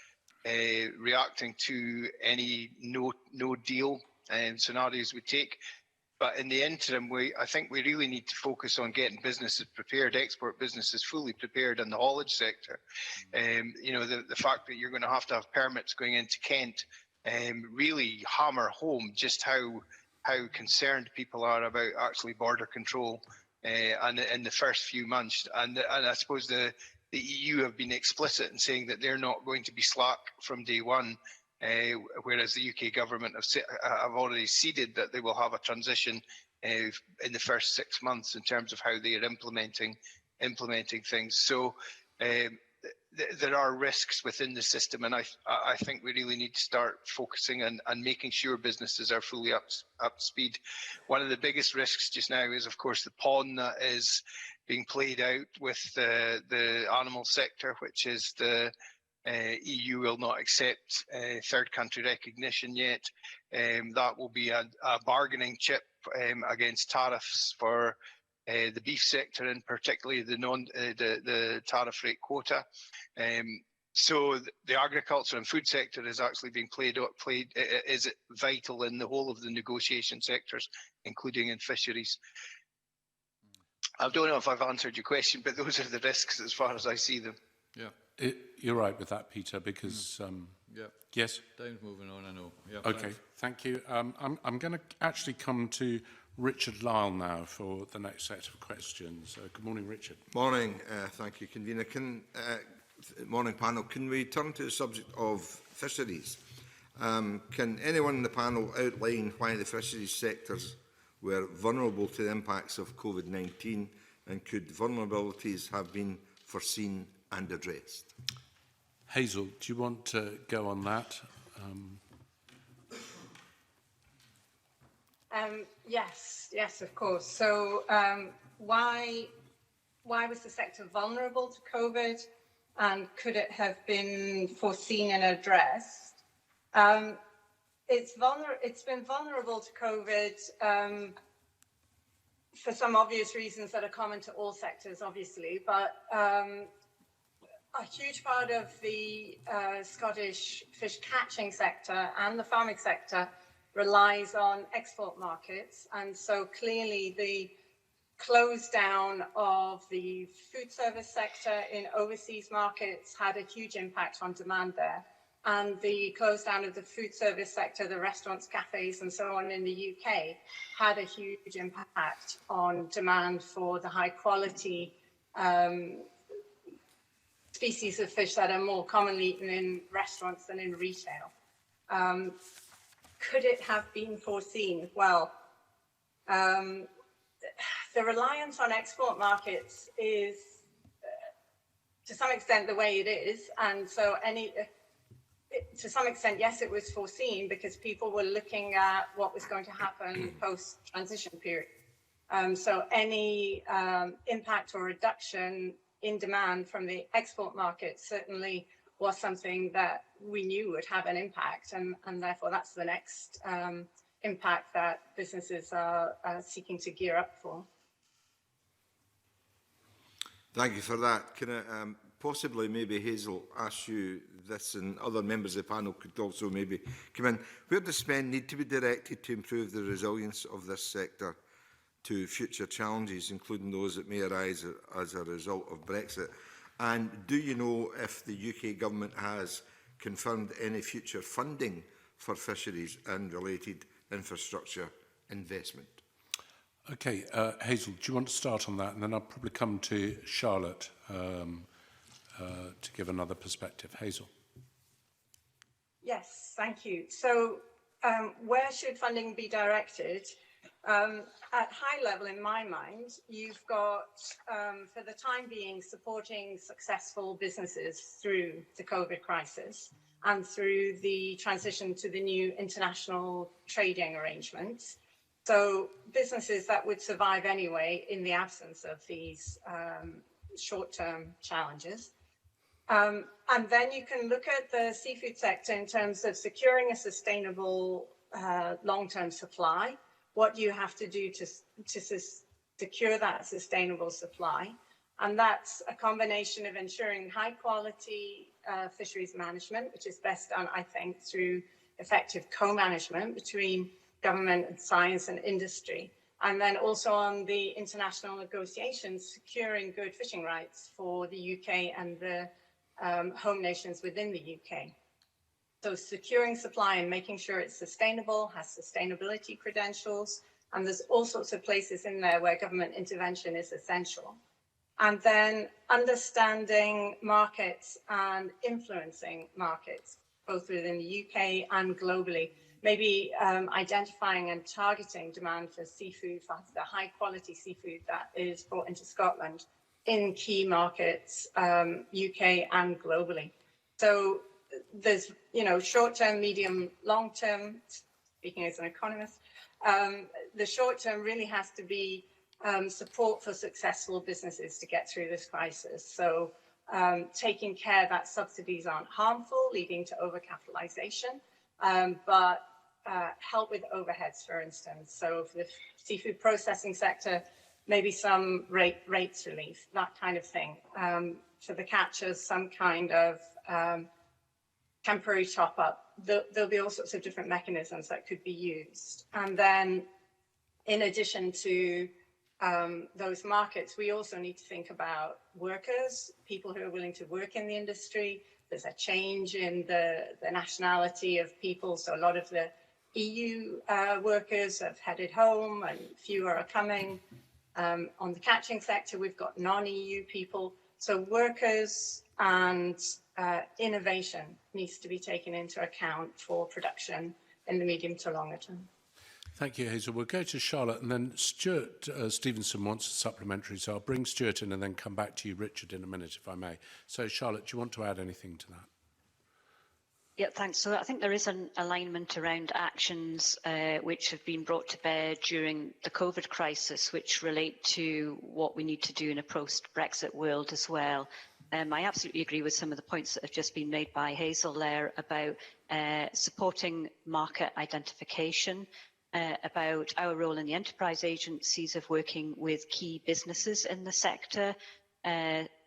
reacting to any no deal scenarios would take. But in the interim, I think we really need to focus on getting businesses prepared, export businesses fully prepared in the haulage sector. The fact that you're going to have permits going into Kent really hammer home just how concerned people are about actually border control and in the first few months. And I suppose the EU have been explicit in saying that they're not going to be slack from day one. Whereas the UK government have already ceded that they will have a transition in the first 6 months in terms of how they are implementing things. So there are risks within the system, and I think we really need to start focusing and making sure businesses are fully up to speed. One of the biggest risks just now is, of course, the pawn that is being played out with the animal sector, which is the EU will not accept third country recognition yet. That will be a bargaining chip against tariffs for the beef sector, and particularly the tariff rate quota. So the agriculture and food sector is actually being is vital in the whole of the negotiation sectors, including in fisheries. I don't know if I've answered your question, but those are the risks as far as I see them. Yeah. You're right with that, Peter, because... Yes? Time's moving on, I know. Yeah, okay, thank you. I'm going to actually come to Richard Lyle now for the next set of questions. Good morning, Richard. Morning. Thank you, Convener. Morning, panel. Can we turn to the subject of fisheries? Can anyone in the panel outline why the fisheries sectors were vulnerable to the impacts of COVID-19, and could vulnerabilities have been foreseen and addressed? Hazel, do you want to go on that? Yes, of course. So why was the sector vulnerable to COVID, and could it have been foreseen and addressed? it's been vulnerable to COVID for some obvious reasons that are common to all sectors, obviously, but a huge part of the Scottish fish catching sector and the farming sector relies on export markets. And so clearly the close down of the food service sector in overseas markets had a huge impact on demand there. And the close down of the food service sector, the restaurants, cafes and so on in the UK had a huge impact on demand for the high quality species of fish that are more commonly eaten in restaurants than in retail. Could it have been foreseen? Well, the reliance on export markets is to some extent the way it is. And so to some extent, yes, it was foreseen because people were looking at what was going to happen post-transition period. So any impact or reduction in demand from the export market certainly was something that we knew would have an impact, and therefore that's the next impact that businesses are seeking to gear up for. Thank you for that. Can I possibly maybe Hazel ask you this, and other members of the panel could also maybe come in. Where does spend need to be directed to improve the resilience of this sector to future challenges, including those that may arise as a result of Brexit? And do you know if the UK government has confirmed any future funding for fisheries and related infrastructure investment? Okay, Hazel, do you want to start on that? And then I'll probably come to Charlotte to give another perspective. Hazel. Yes, thank you. So where should funding be directed? At high level, in my mind, you've got, for the time being, supporting successful businesses through the COVID crisis and through the transition to the new international trading arrangements. So businesses that would survive anyway in the absence of these short-term challenges. And then you can look at the seafood sector in terms of securing a sustainable long-term supply. What do you have to do to secure that sustainable supply? And that's a combination of ensuring high quality fisheries management, which is best done, I think, through effective co-management between government and science and industry. And then also on the international negotiations, securing good fishing rights for the UK and the home nations within the UK. So securing supply and making sure it's sustainable, has sustainability credentials, and there's all sorts of places in there where government intervention is essential. And then understanding markets and influencing markets, both within the UK and globally. Maybe identifying and targeting demand for seafood, for the high quality seafood that is brought into Scotland in key markets, UK and globally. So there's, short-term, medium, long-term, speaking as an economist, the short-term really has to be support for successful businesses to get through this crisis. So taking care that subsidies aren't harmful, leading to overcapitalization, but help with overheads, for instance. So for the seafood processing sector, maybe some rates relief, that kind of thing. For the catchers, some kind of temporary top-up. There'll be all sorts of different mechanisms that could be used. And then in addition to those markets, we also need to think about workers, people who are willing to work in the industry. There's a change in the nationality of people. So a lot of the EU workers have headed home and fewer are coming. On the catching sector, we've got non-EU people. So workers and innovation needs to be taken into account for production in the medium to longer term. Thank you, Hazel. We'll go to Charlotte, and then Stuart Stevenson wants a supplementary, so I'll bring Stuart in and then come back to you, Richard, in a minute, if I may. So, Charlotte, do you want to add anything to that? Yeah, thanks. So I think there is an alignment around actions which have been brought to bear during the COVID crisis, which relate to what we need to do in a post-Brexit world as well. I absolutely agree with some of the points that have just been made by Hazel there about supporting market identification, about our role in the enterprise agencies of working with key businesses in the sector,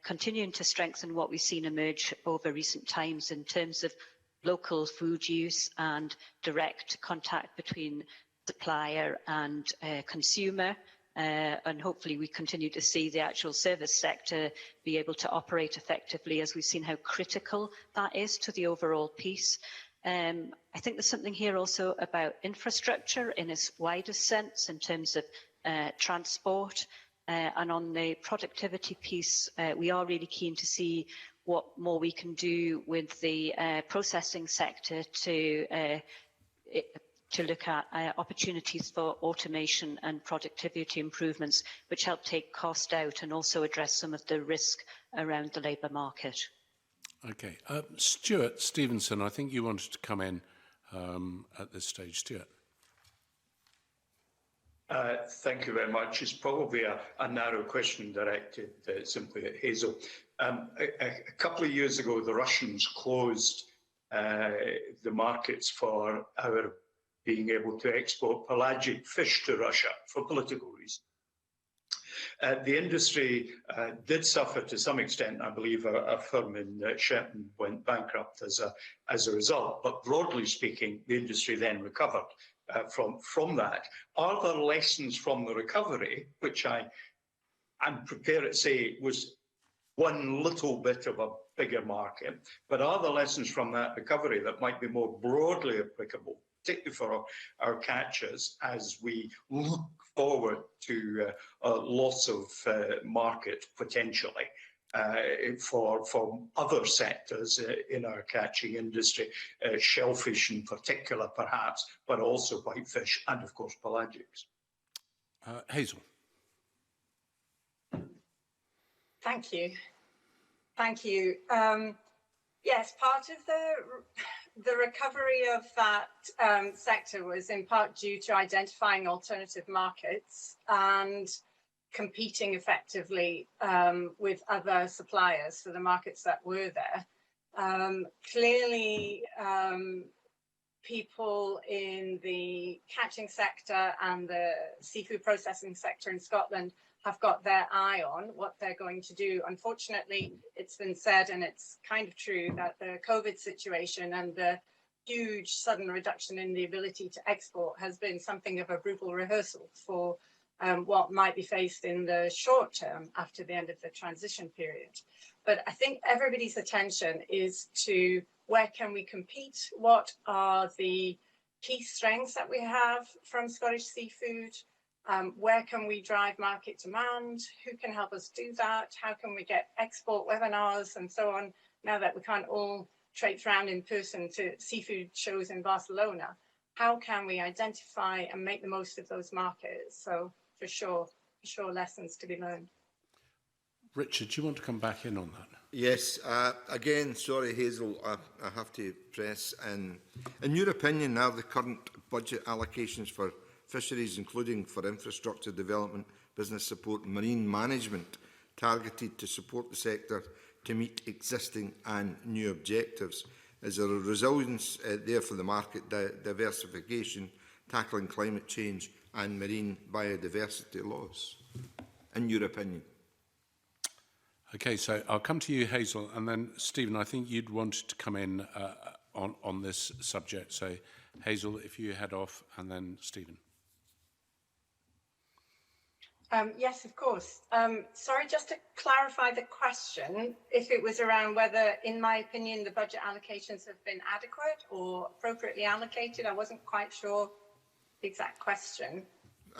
continuing to strengthen what we've seen emerge over recent times in terms of local food use and direct contact between supplier and consumer. And hopefully we continue to see the actual service sector be able to operate effectively, as we've seen how critical that is to the overall piece. I think there's something here also about infrastructure in its widest sense in terms of transport. And on the productivity piece, we are really keen to see what more we can do with the processing sector to look at opportunities for automation and productivity improvements, which help take cost out and also address some of the risk around the labour market. Okay. Stuart Stevenson, I think you wanted to come in at this stage. Stuart. Thank you very much. It's probably a narrow question directed simply at Hazel. A couple of years ago, the Russians closed the markets for our being able to export pelagic fish to Russia for political reasons. The industry did suffer to some extent. I believe a firm in Shetland went bankrupt as a result. But broadly speaking, the industry then recovered from that. Are there lessons from the recovery, which I'm prepared to say was one little bit of a bigger market, but are there lessons from that recovery that might be more broadly applicable, particularly for our catchers, as we look forward to a loss of market potentially for other sectors in our catching industry, shellfish in particular perhaps, but also whitefish and of course pelagics? Hazel. Thank you. Thank you. Yes, part of the recovery of that sector was in part due to identifying alternative markets and competing effectively with other suppliers for the markets that were there. Clearly, people in the catching sector and the seafood processing sector in Scotland have got their eye on what they're going to do. Unfortunately, it's been said, and it's kind of true, that the COVID situation and the huge sudden reduction in the ability to export has been something of a brutal rehearsal for what might be faced in the short term after the end of the transition period. But I think everybody's attention is to where can we compete? What are the key strengths that we have from Scottish seafood? Where can we drive market demand? Who can help us do that? How can we get export webinars and so on, now that we can't all traipse around in person to seafood shows in Barcelona? How can we identify and make the most of those markets? So for sure lessons to be learned. Richard, do you want to come back in on that? Yes. Again, sorry, Hazel, I have to press. In your opinion, are the current budget allocations for fisheries, including for infrastructure development, business support and marine management, targeted to support the sector to meet existing and new objectives? Is there a resilience there for the market diversification, tackling climate change and marine biodiversity loss, in your opinion? Okay, so I'll come to you, Hazel, and then Stephen, I think you'd wanted to come in on this subject. So Hazel, if you head off, and then Stephen. Yes, of course. Sorry, just to clarify the question, if it was around whether, in my opinion, the budget allocations have been adequate or appropriately allocated. I wasn't quite sure the exact question.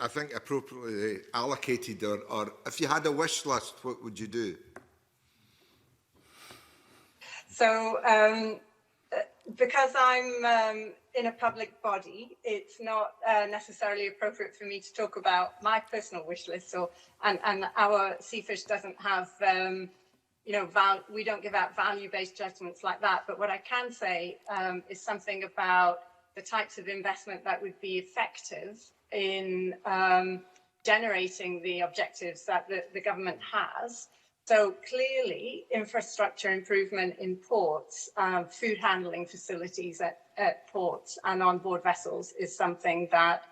I think appropriately allocated, or if you had a wish list, what would you do? So, because I'm in a public body, it's not necessarily appropriate for me to talk about my personal wish list. So, and our Seafish doesn't have, we don't give out value-based judgments like that. But what I can say is something about the types of investment that would be effective in generating the objectives that the government has. So clearly, infrastructure improvement in ports, food handling facilities, at ports and on board vessels is something that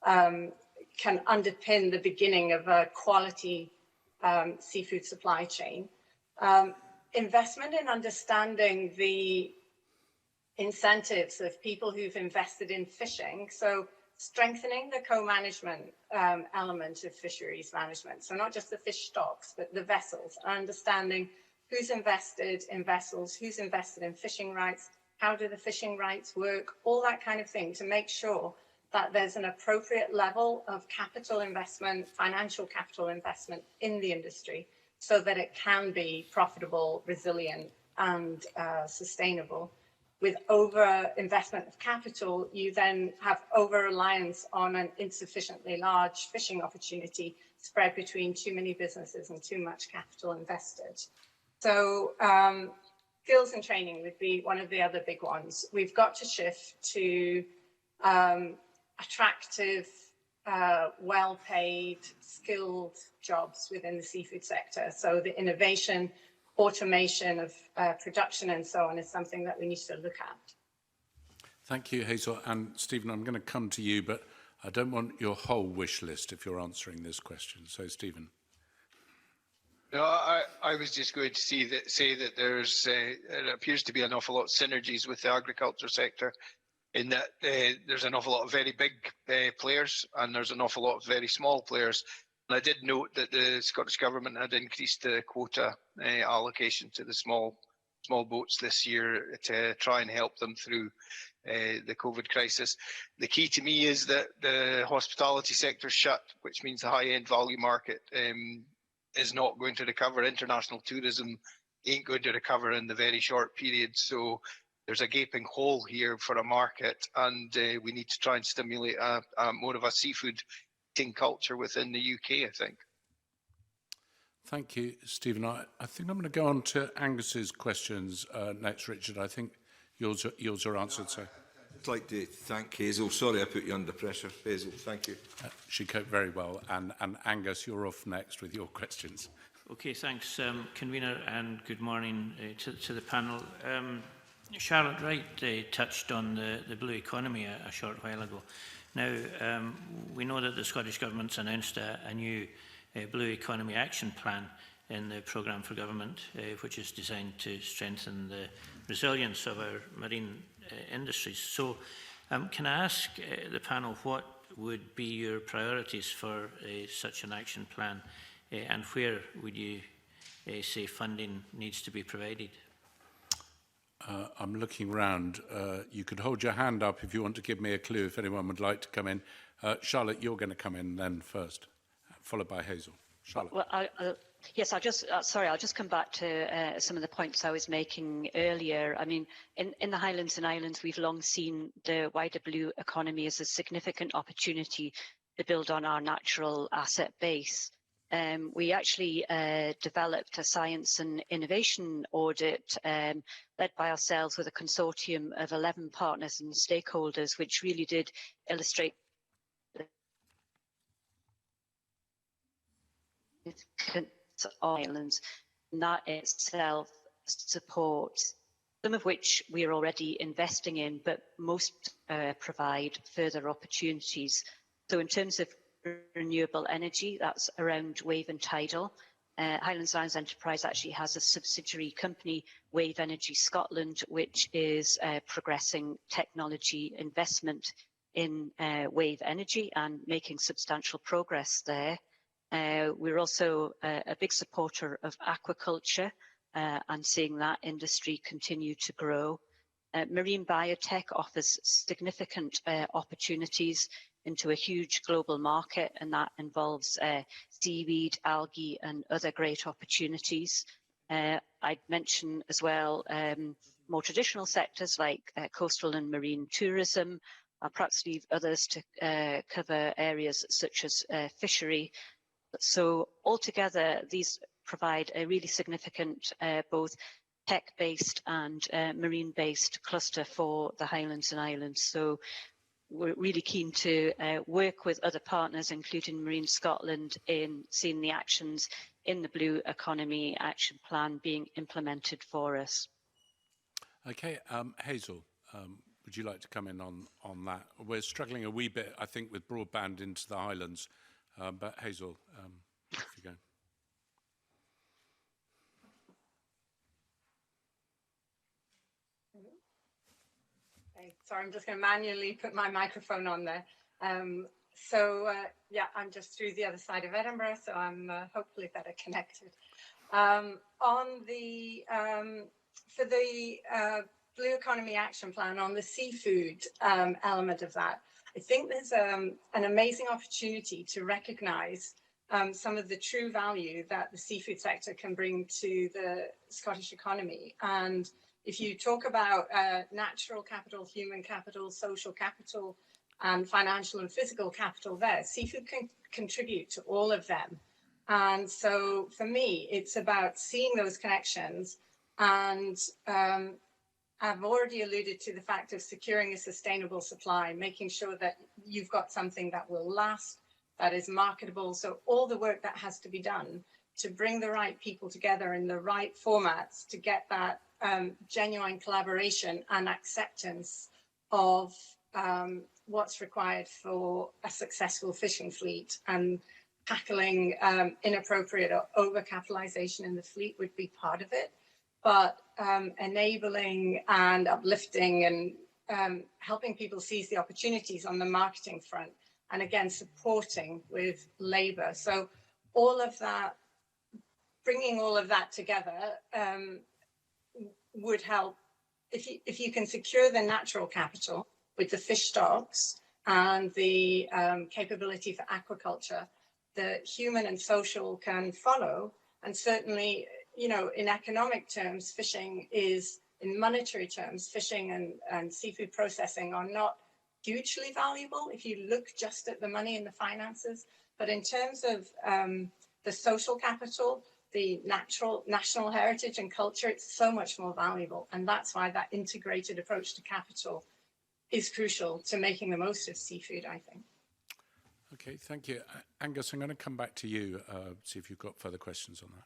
can underpin the beginning of a quality seafood supply chain. Investment in understanding the incentives of people who've invested in fishing. So strengthening the co-management element of fisheries management. So not just the fish stocks, but the vessels, understanding who's invested in vessels, who's invested in fishing rights, how do the fishing rights work, all that kind of thing, to make sure that there's an appropriate level of capital investment, financial capital investment in the industry, so that it can be profitable, resilient, and sustainable. With over investment of capital, you then have over reliance on an insufficiently large fishing opportunity spread between too many businesses and too much capital invested. So skills and training would be one of the other big ones. We've got to shift to attractive, well-paid, skilled jobs within the seafood sector. So the innovation, automation of production and so on is something that we need to look at. Thank you, Hazel. And Stephen, I'm going to come to you, but I don't want your whole wish list if you're answering this question. So, Stephen. No, I was just going to say that there's it appears to be an awful lot of synergies with the agriculture sector, in that there's an awful lot of very big players and there's an awful lot of very small players. And I did note that the Scottish Government had increased the quota allocation to the small boats this year to try and help them through the COVID crisis. The key to me is that the hospitality sector is shut, which means the high-end value market is not going to recover. International tourism ain't going to recover in the very short period. So there's a gaping hole here for a market, and we need to try and stimulate more of a seafood culture within the UK, I think. Thank you, Stephen. I think I'm going to go on to Angus's questions next, Richard. I think yours are answered, so. I'd like to thank Hazel. Sorry I put you under pressure, Hazel. Thank you. She coped very well. And Angus, you're off next with your questions. Okay, thanks, Convener, and good morning to the panel. Charlotte Wright touched on the blue economy a short while ago. Now, we know that the Scottish Government's announced a new Blue Economy Action Plan in the Programme for Government, which is designed to strengthen the resilience of our marine industries. So, can I ask the panel what would be your priorities for such an action plan, and where would you say funding needs to be provided? I'm looking round. You could hold your hand up if you want to give me a clue if anyone would like to come in. Charlotte, you're going to come in then first, followed by Hazel. Charlotte. Well, yes, I'll just come back to some of the points I was making earlier. I mean, in the Highlands and Islands, we've long seen the wider blue economy as a significant opportunity to build on our natural asset base. We actually developed a science and innovation audit led by ourselves with a consortium of 11 partners and stakeholders, which really did illustrate the islands, and that itself supports, some of which we are already investing in, but most provide further opportunities. So in terms of renewable energy, that's around wave and tidal. Highlands Islands Enterprise actually has a subsidiary company, Wave Energy Scotland, which is progressing technology investment in wave energy and making substantial progress there. We're also a big supporter of aquaculture and seeing that industry continue to grow. Marine biotech offers significant opportunities into a huge global market, and that involves seaweed, algae, and other great opportunities. I'd mention as well more traditional sectors like coastal and marine tourism. I'll perhaps leave others to cover areas such as fishery. So altogether, these provide a really significant both tech-based and marine-based cluster for the Highlands and Islands. So we're really keen to work with other partners, including Marine Scotland, in seeing the actions in the Blue Economy Action Plan being implemented for us. Okay, Hazel, would you like to come in on that? We're struggling a wee bit, I think, with broadband into the Highlands, but Hazel, off you go. Okay, sorry, I'm just going to manually put my microphone on there. Yeah, I'm just through the other side of Edinburgh, so I'm hopefully better connected. For the Blue Economy Action Plan, on the seafood element of that, I think there's an amazing opportunity to recognise some of the true value that the seafood sector can bring to the Scottish economy. And if you talk about natural capital, human capital, social capital, and financial and physical capital there, seafood can contribute to all of them. And so for me, it's about seeing those connections. And I've already alluded to the fact of securing a sustainable supply, making sure that you've got something that will last, that is marketable. So all the work that has to be done to bring the right people together in the right formats to get that genuine collaboration and acceptance of what's required for a successful fishing fleet, and tackling inappropriate or overcapitalization in the fleet would be part of it. But enabling and uplifting and helping people seize the opportunities on the marketing front, and again, supporting with labour. So all of that, bringing all of that together would help. If you can secure the natural capital with the fish stocks and the capability for aquaculture, the human and social can follow. And certainly, you know, in economic terms, fishing is, in monetary terms, fishing and seafood processing are not hugely valuable if you look just at the money and the finances. But in terms of the social capital, the national heritage and culture, it's so much more valuable. And that's why that integrated approach to capital is crucial to making the most of seafood, I think. Okay, thank you. Angus, I'm going to come back to you, see if you've got further questions on that.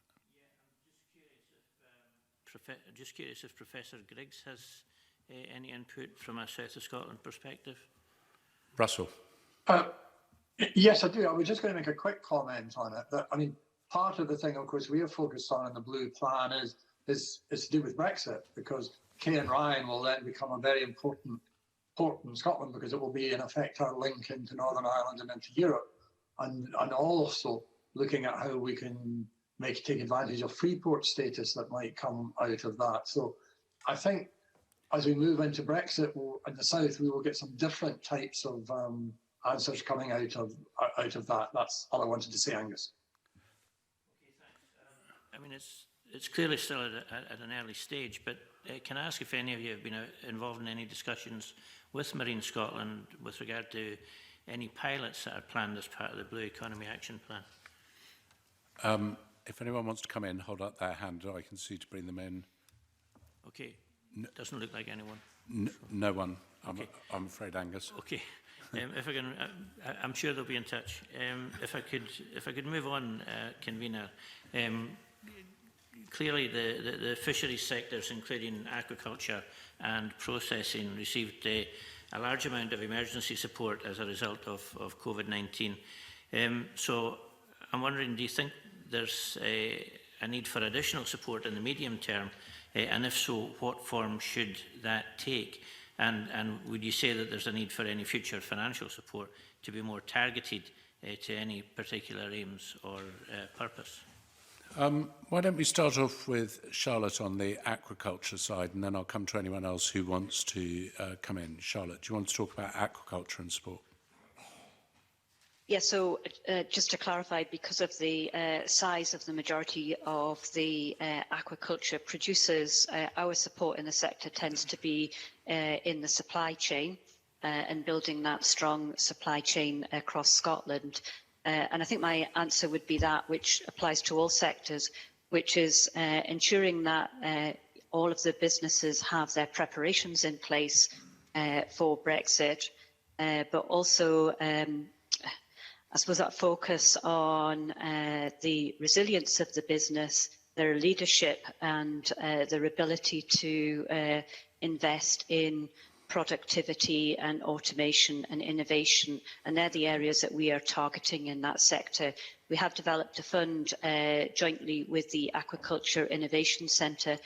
Yeah, I'm just curious if Professor Griggs has any input from a South of Scotland perspective. Russell. Yes, I do. I was just going to make a quick comment on it. That, I mean, part of the thing, of course, we are focused on in the Blue Plan is to do with Brexit, because Kay and Ryan will then become a very important port in Scotland, because it will be in effect our link into Northern Ireland and into Europe, and also looking at how we can take advantage of free port status that might come out of that. So I think as we move into Brexit in the south, we will get some different types of answers coming out of that. That's all I wanted to say, Angus. Okay, thanks. I mean, it's clearly still at an early stage, but can I ask if any of you have been involved in any discussions with Marine Scotland with regard to any pilots that are planned as part of the Blue Economy Action Plan? If anyone wants to come in, hold up their hand, I can see to bring them in. Okay, doesn't look like anyone. No one, Okay. I'm afraid, Angus. Okay, if I can, I'm sure they'll be in touch. If I could move on, convener. Clearly, the fisheries sectors, including aquaculture and processing, received a large amount of emergency support as a result of COVID-19. So I'm wondering, do you think there's a need for additional support in the medium term? And if so, what form should that take? And would you say that there's a need for any future financial support to be more targeted to any particular aims or purpose? Why don't we start off with Charlotte on the aquaculture side, and then I'll come to anyone else who wants to come in. Charlotte, do you want to talk about aquaculture and sport? Yeah, so just to clarify, because of the size of the majority of the aquaculture producers, our support in the sector tends to be in the supply chain and building that strong supply chain across Scotland. And I think my answer would be that which applies to all sectors, which is ensuring that all of the businesses have their preparations in place for Brexit, but also I suppose that focus on the resilience of the business, their leadership and their ability to invest in productivity and automation and innovation, and they're the areas that we are targeting in that sector. We have developed a fund jointly with the Aquaculture Innovation Centre,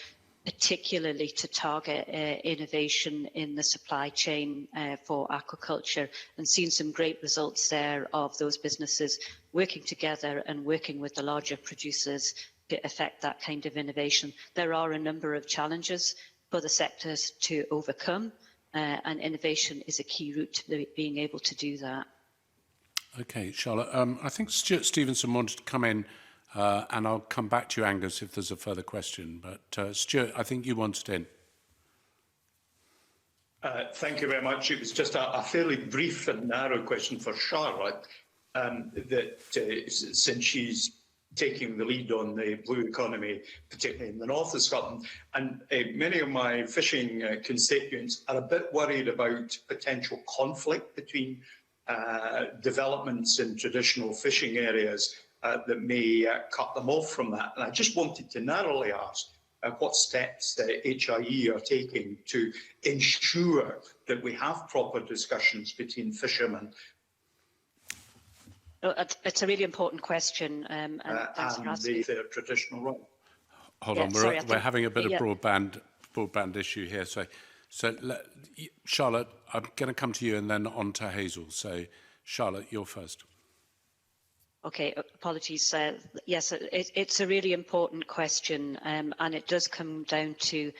particularly to target innovation in the supply chain for aquaculture, and seen some great results there of those businesses working together and working with the larger producers to affect that kind of innovation. There are a number of challenges for the sectors to overcome, and innovation is a key route to being able to do that. Okay, Charlotte. I think Stuart Stevenson wanted to come in, and I'll come back to you, Angus, if there's a further question. But Stuart, I think you wanted in. Thank you very much. It was just a fairly brief and narrow question for Charlotte, since she's taking the lead on the blue economy, particularly in the north of Scotland. And many of my fishing constituents are a bit worried about potential conflict between developments in traditional fishing areas that may cut them off from that. And I just wanted to narrowly ask what steps HIE are taking to ensure that we have proper discussions between fishermen. It's a really important question. And their traditional role. Hold on, we're having a bit of broadband issue here. So Charlotte, I'm going to come to you and then on to Hazel. So Charlotte, you're first. Okay, apologies. Yes, it's a really important question, and it does come down to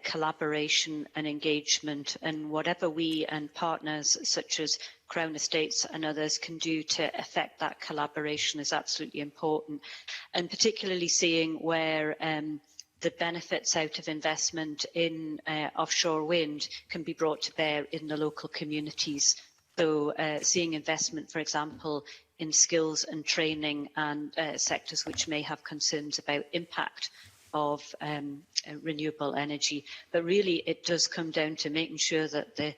collaboration and engagement, and whatever we and partners such as Crown Estates and others can do to affect that collaboration is absolutely important, and particularly seeing where the benefits out of investment in offshore wind can be brought to bear in the local communities. So seeing investment, for example, in skills and training and sectors which may have concerns about impact of renewable energy. But really, it does come down to making sure that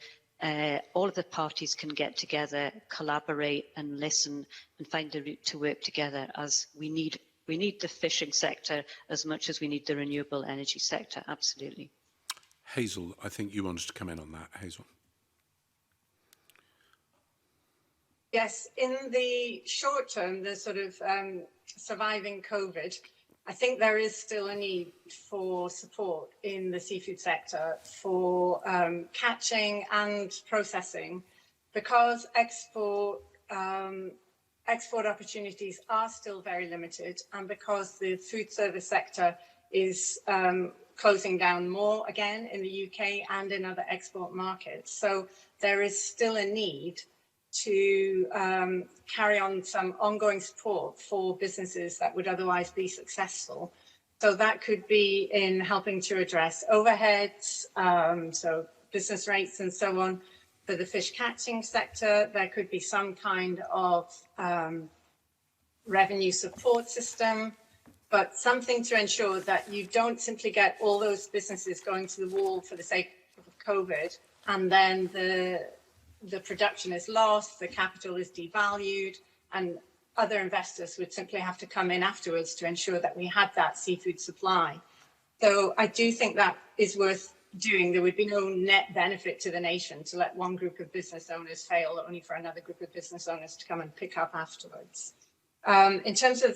all of the parties can get together, collaborate and listen and find a route to work together, as we need the fishing sector as much as we need the renewable energy sector, absolutely. Hazel, I think you wanted to come in on that, Hazel. Yes, in the short term, the sort of surviving COVID, I think there is still a need for support in the seafood sector for catching and processing, because export opportunities are still very limited, and because the food service sector is closing down more again in the UK and in other export markets. So there is still a need to carry on some ongoing support for businesses that would otherwise be successful. So that could be in helping to address overheads, so business rates and so on. For the fish catching sector, there could be some kind of revenue support system, but something to ensure that you don't simply get all those businesses going to the wall for the sake of COVID, and then the production is lost, the capital is devalued, and other investors would simply have to come in afterwards to ensure that we had that seafood supply. So I do think that is worth doing. There would be no net benefit to the nation to let one group of business owners fail only for another group of business owners to come and pick up afterwards. In terms of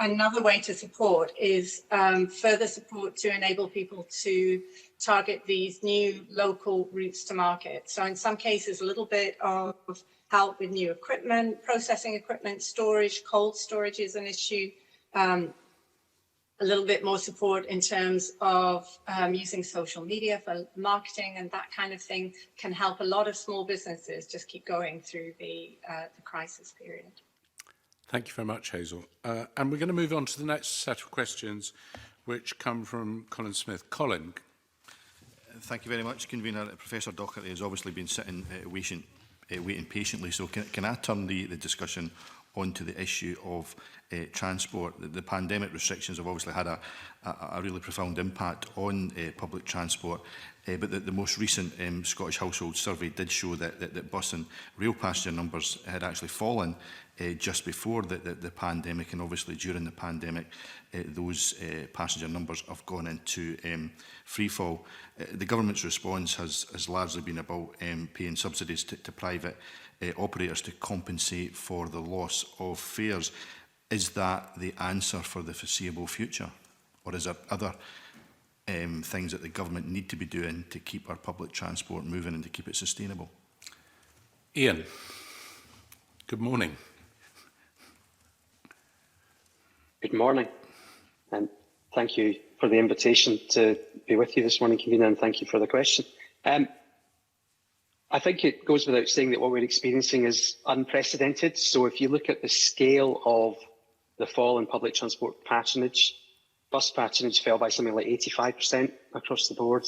another way to support is further support to enable people to target these new local routes to market. So in some cases, a little bit of help with new equipment, processing equipment, storage, cold storage is an issue. A little bit more support in terms of using social media for marketing and that kind of thing can help a lot of small businesses just keep going through the crisis period. Thank you very much, Hazel. And we're going to move on to the next set of questions, which come from Colin Smith. Colin. Thank you very much, Convener. Professor Docherty has obviously been sitting waiting patiently, so can I turn the discussion onto the issue of transport? The pandemic restrictions have obviously had a really profound impact on public transport. but the most recent Scottish Household Survey did show that bus and rail passenger numbers had actually fallen just before the pandemic, and obviously during the pandemic those passenger numbers have gone into free fall. The government's response has largely been about paying subsidies to private operators to compensate for the loss of fares. Is that the answer for the foreseeable future, or is there other things that the government need to be doing to keep our public transport moving and to keep it sustainable? Ian, good morning. Good morning, and thank you for the invitation to be with you this morning, Convener, and thank you for the question. I think it goes without saying that what we're experiencing is unprecedented. So if you look at the scale of the fall in public transport patronage, bus patronage fell by something like 85% across the board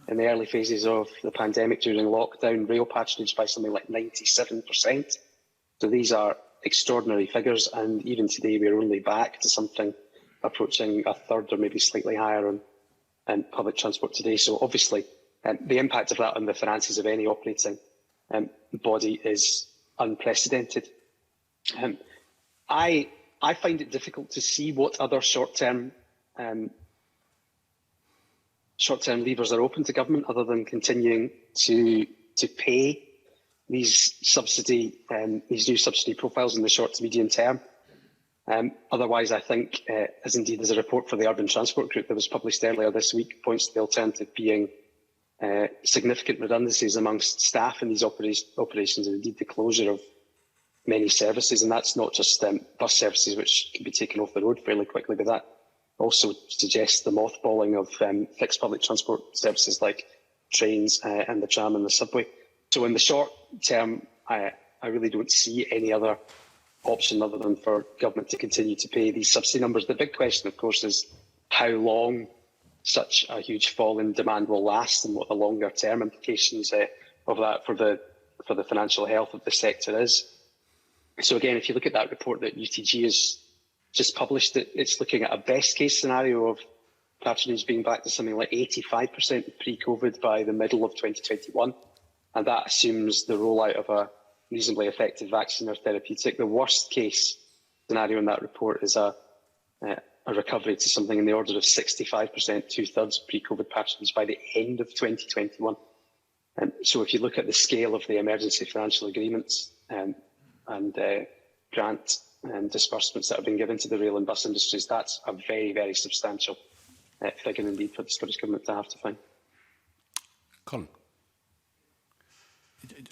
in the early phases of the pandemic during lockdown, rail patronage by something like 97%. So these are extraordinary figures, and even today we're only back to something approaching a third or maybe slightly higher on public transport today. So obviously the impact of that on the finances of any operating body is unprecedented. I find it difficult to see what other short-term levers are open to government other than continuing to pay these new subsidy profiles in the short to medium term. Otherwise, I think, as indeed as a report for the Urban Transport Group that was published earlier this week points to the alternative being significant redundancies amongst staff in these operations, and indeed the closure of many services. And that's not just bus services, which can be taken off the road fairly quickly, but that also suggests the mothballing of fixed public transport services like trains and the tram and the subway. So in the short term, I really don't see any other option other than for government to continue to pay these subsidy numbers. The big question, of course, is how long such a huge fall in demand will last and what the longer term implications of that for the financial health of the sector is. So again, if you look at that report that UTG has just published, it's looking at a best case scenario of patronage being back to something like 85% pre-COVID by the middle of 2021. And that assumes the rollout of a reasonably effective vaccine or therapeutic. The worst case scenario in that report is a recovery to something in the order of 65%, two-thirds pre-COVID patronage by the end of 2021. So if you look at the scale of the emergency financial agreements and grant disbursements that have been given to the rail and bus industries, that's a very, very substantial figure indeed for the Scottish Government to have to find. Colin.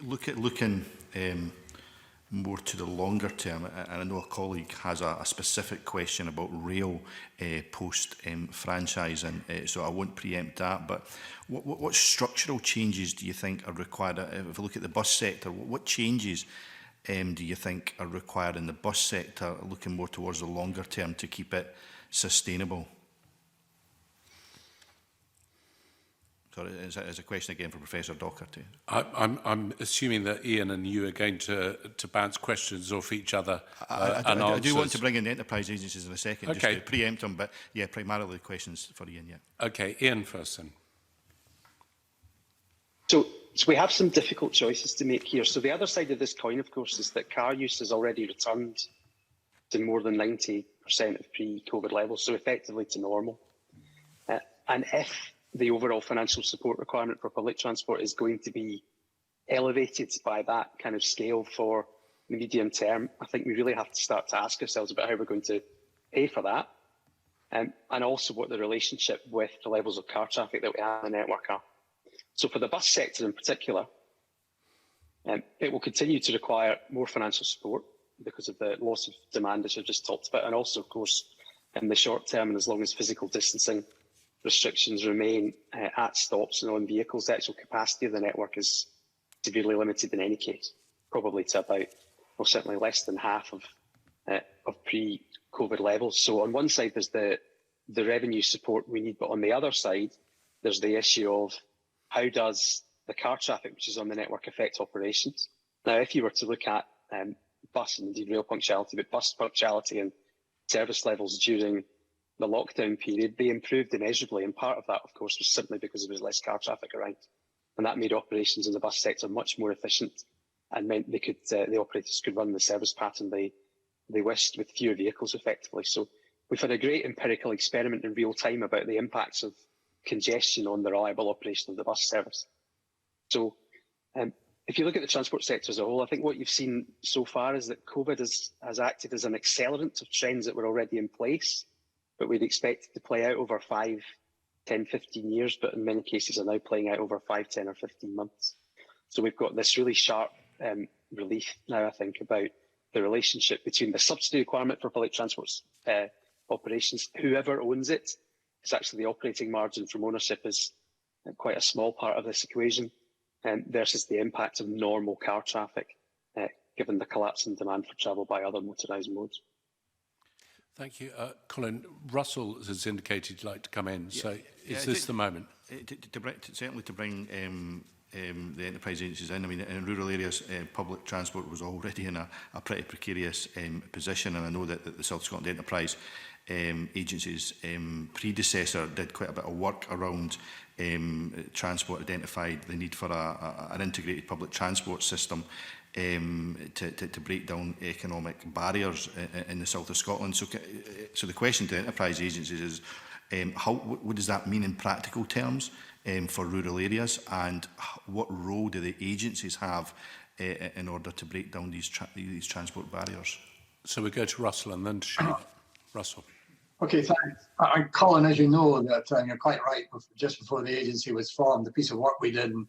Looking more to the longer term, and I know a colleague has a specific question about rail post-franchising, so I won't preempt that, but what structural changes do you think are required? If we look at the bus sector, what changes do you think are required in the bus sector, looking more towards the longer term to keep it sustainable? Sorry, is a question again for Professor Docherty. I'm assuming that Ian and you are going to bounce questions off each other. I do want to bring in the enterprise agencies in a second, okay, just to preempt them, but yeah, primarily questions for Ian, yeah. Okay, Ian first then. So we have some difficult choices to make here. So the other side of this coin, of course, is that car use has already returned to more than 90% of pre-COVID levels, so effectively to normal. And if the overall financial support requirement for public transport is going to be elevated by that kind of scale for the medium term, I think we really have to start to ask ourselves about how we're going to pay for that, and also what the relationship with the levels of car traffic that we have in the network are. So for the bus sector in particular, it will continue to require more financial support because of the loss of demand, as I've just talked about, and also, of course, in the short term, and as long as physical distancing restrictions remain at stops and on vehicles, the actual capacity of the network is severely limited in any case, probably to about, well, certainly less than half of pre-COVID levels. So on one side, there's the revenue support we need, but on the other side, there's the issue of how does the car traffic which is on the network affect operations? Now, if you were to look at bus and indeed rail punctuality, but bus punctuality and service levels during the lockdown period, they improved immeasurably, and part of that, of course, was simply because there was less car traffic around, and that made operations in the bus sector much more efficient, and meant they could the operators could run the service pattern they wished with fewer vehicles effectively. So we've had a great empirical experiment in real time about the impacts of congestion on the reliable operation of the bus service. So if you look at the transport sector as a whole, I think what you've seen so far is that COVID has acted as an accelerant of trends that were already in place, but we'd expect it to play out over 5, 10, 15 years, but in many cases are now playing out over 5, 10 or 15 months. So we've got this really sharp relief now, I think, about the relationship between the subsidy requirement for public transport operations, whoever owns it, because actually the operating margin from ownership is quite a small part of this equation, versus the impact of normal car traffic, given the collapse in demand for travel by other motorised modes. Thank you. Colin, Russell has indicated you'd like to come in, so is this the moment? Certainly to bring the enterprise agencies in. I mean, in rural areas, public transport was already in a pretty precarious position, and I know that the South Scotland Enterprise Agency's predecessor did quite a bit of work around transport, identified the need for an integrated public transport system to break down economic barriers in the south of Scotland. So the question to enterprise agencies is, what does that mean in practical terms for rural areas, and what role do the agencies have in order to break down these transport barriers? So we go to Russell and then to Charlotte. Russell. Okay, thanks. Colin, as you know, that you're quite right. Just before the agency was formed, the piece of work we did in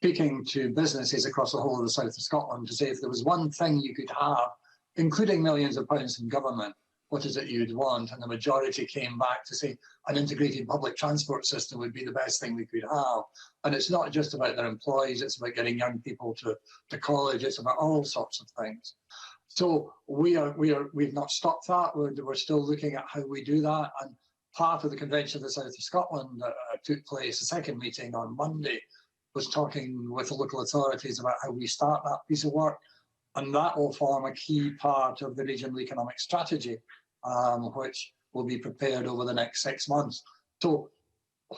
speaking to businesses across the whole of the south of Scotland to say if there was one thing you could have, including millions of pounds in government, what is it you'd want? And the majority came back to say an integrated public transport system would be the best thing we could have. And it's not just about their employees, it's about getting young people to college, it's about all sorts of things. So we've not stopped that. We're still looking at how we do that. And part of the Convention of the South of Scotland took place, the second meeting on Monday, was talking with the local authorities about how we start that piece of work. And that will form a key part of the regional economic strategy, which will be prepared over the next 6 months. So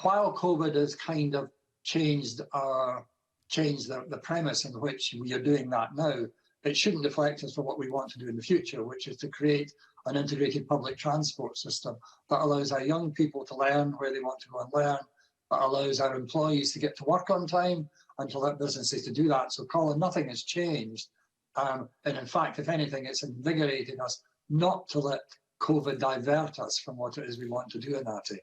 while COVID has kind of changed the premise in which we are doing that now, it shouldn't deflect us from what we want to do in the future, which is to create an integrated public transport system that allows our young people to learn where they want to go and learn, that allows our employees to get to work on time and to let businesses to do that. So, Colin, nothing has changed. And in fact, if anything, it's invigorated us not to let COVID divert us from what it is we want to do in that area.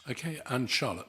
Okay, and Charlotte.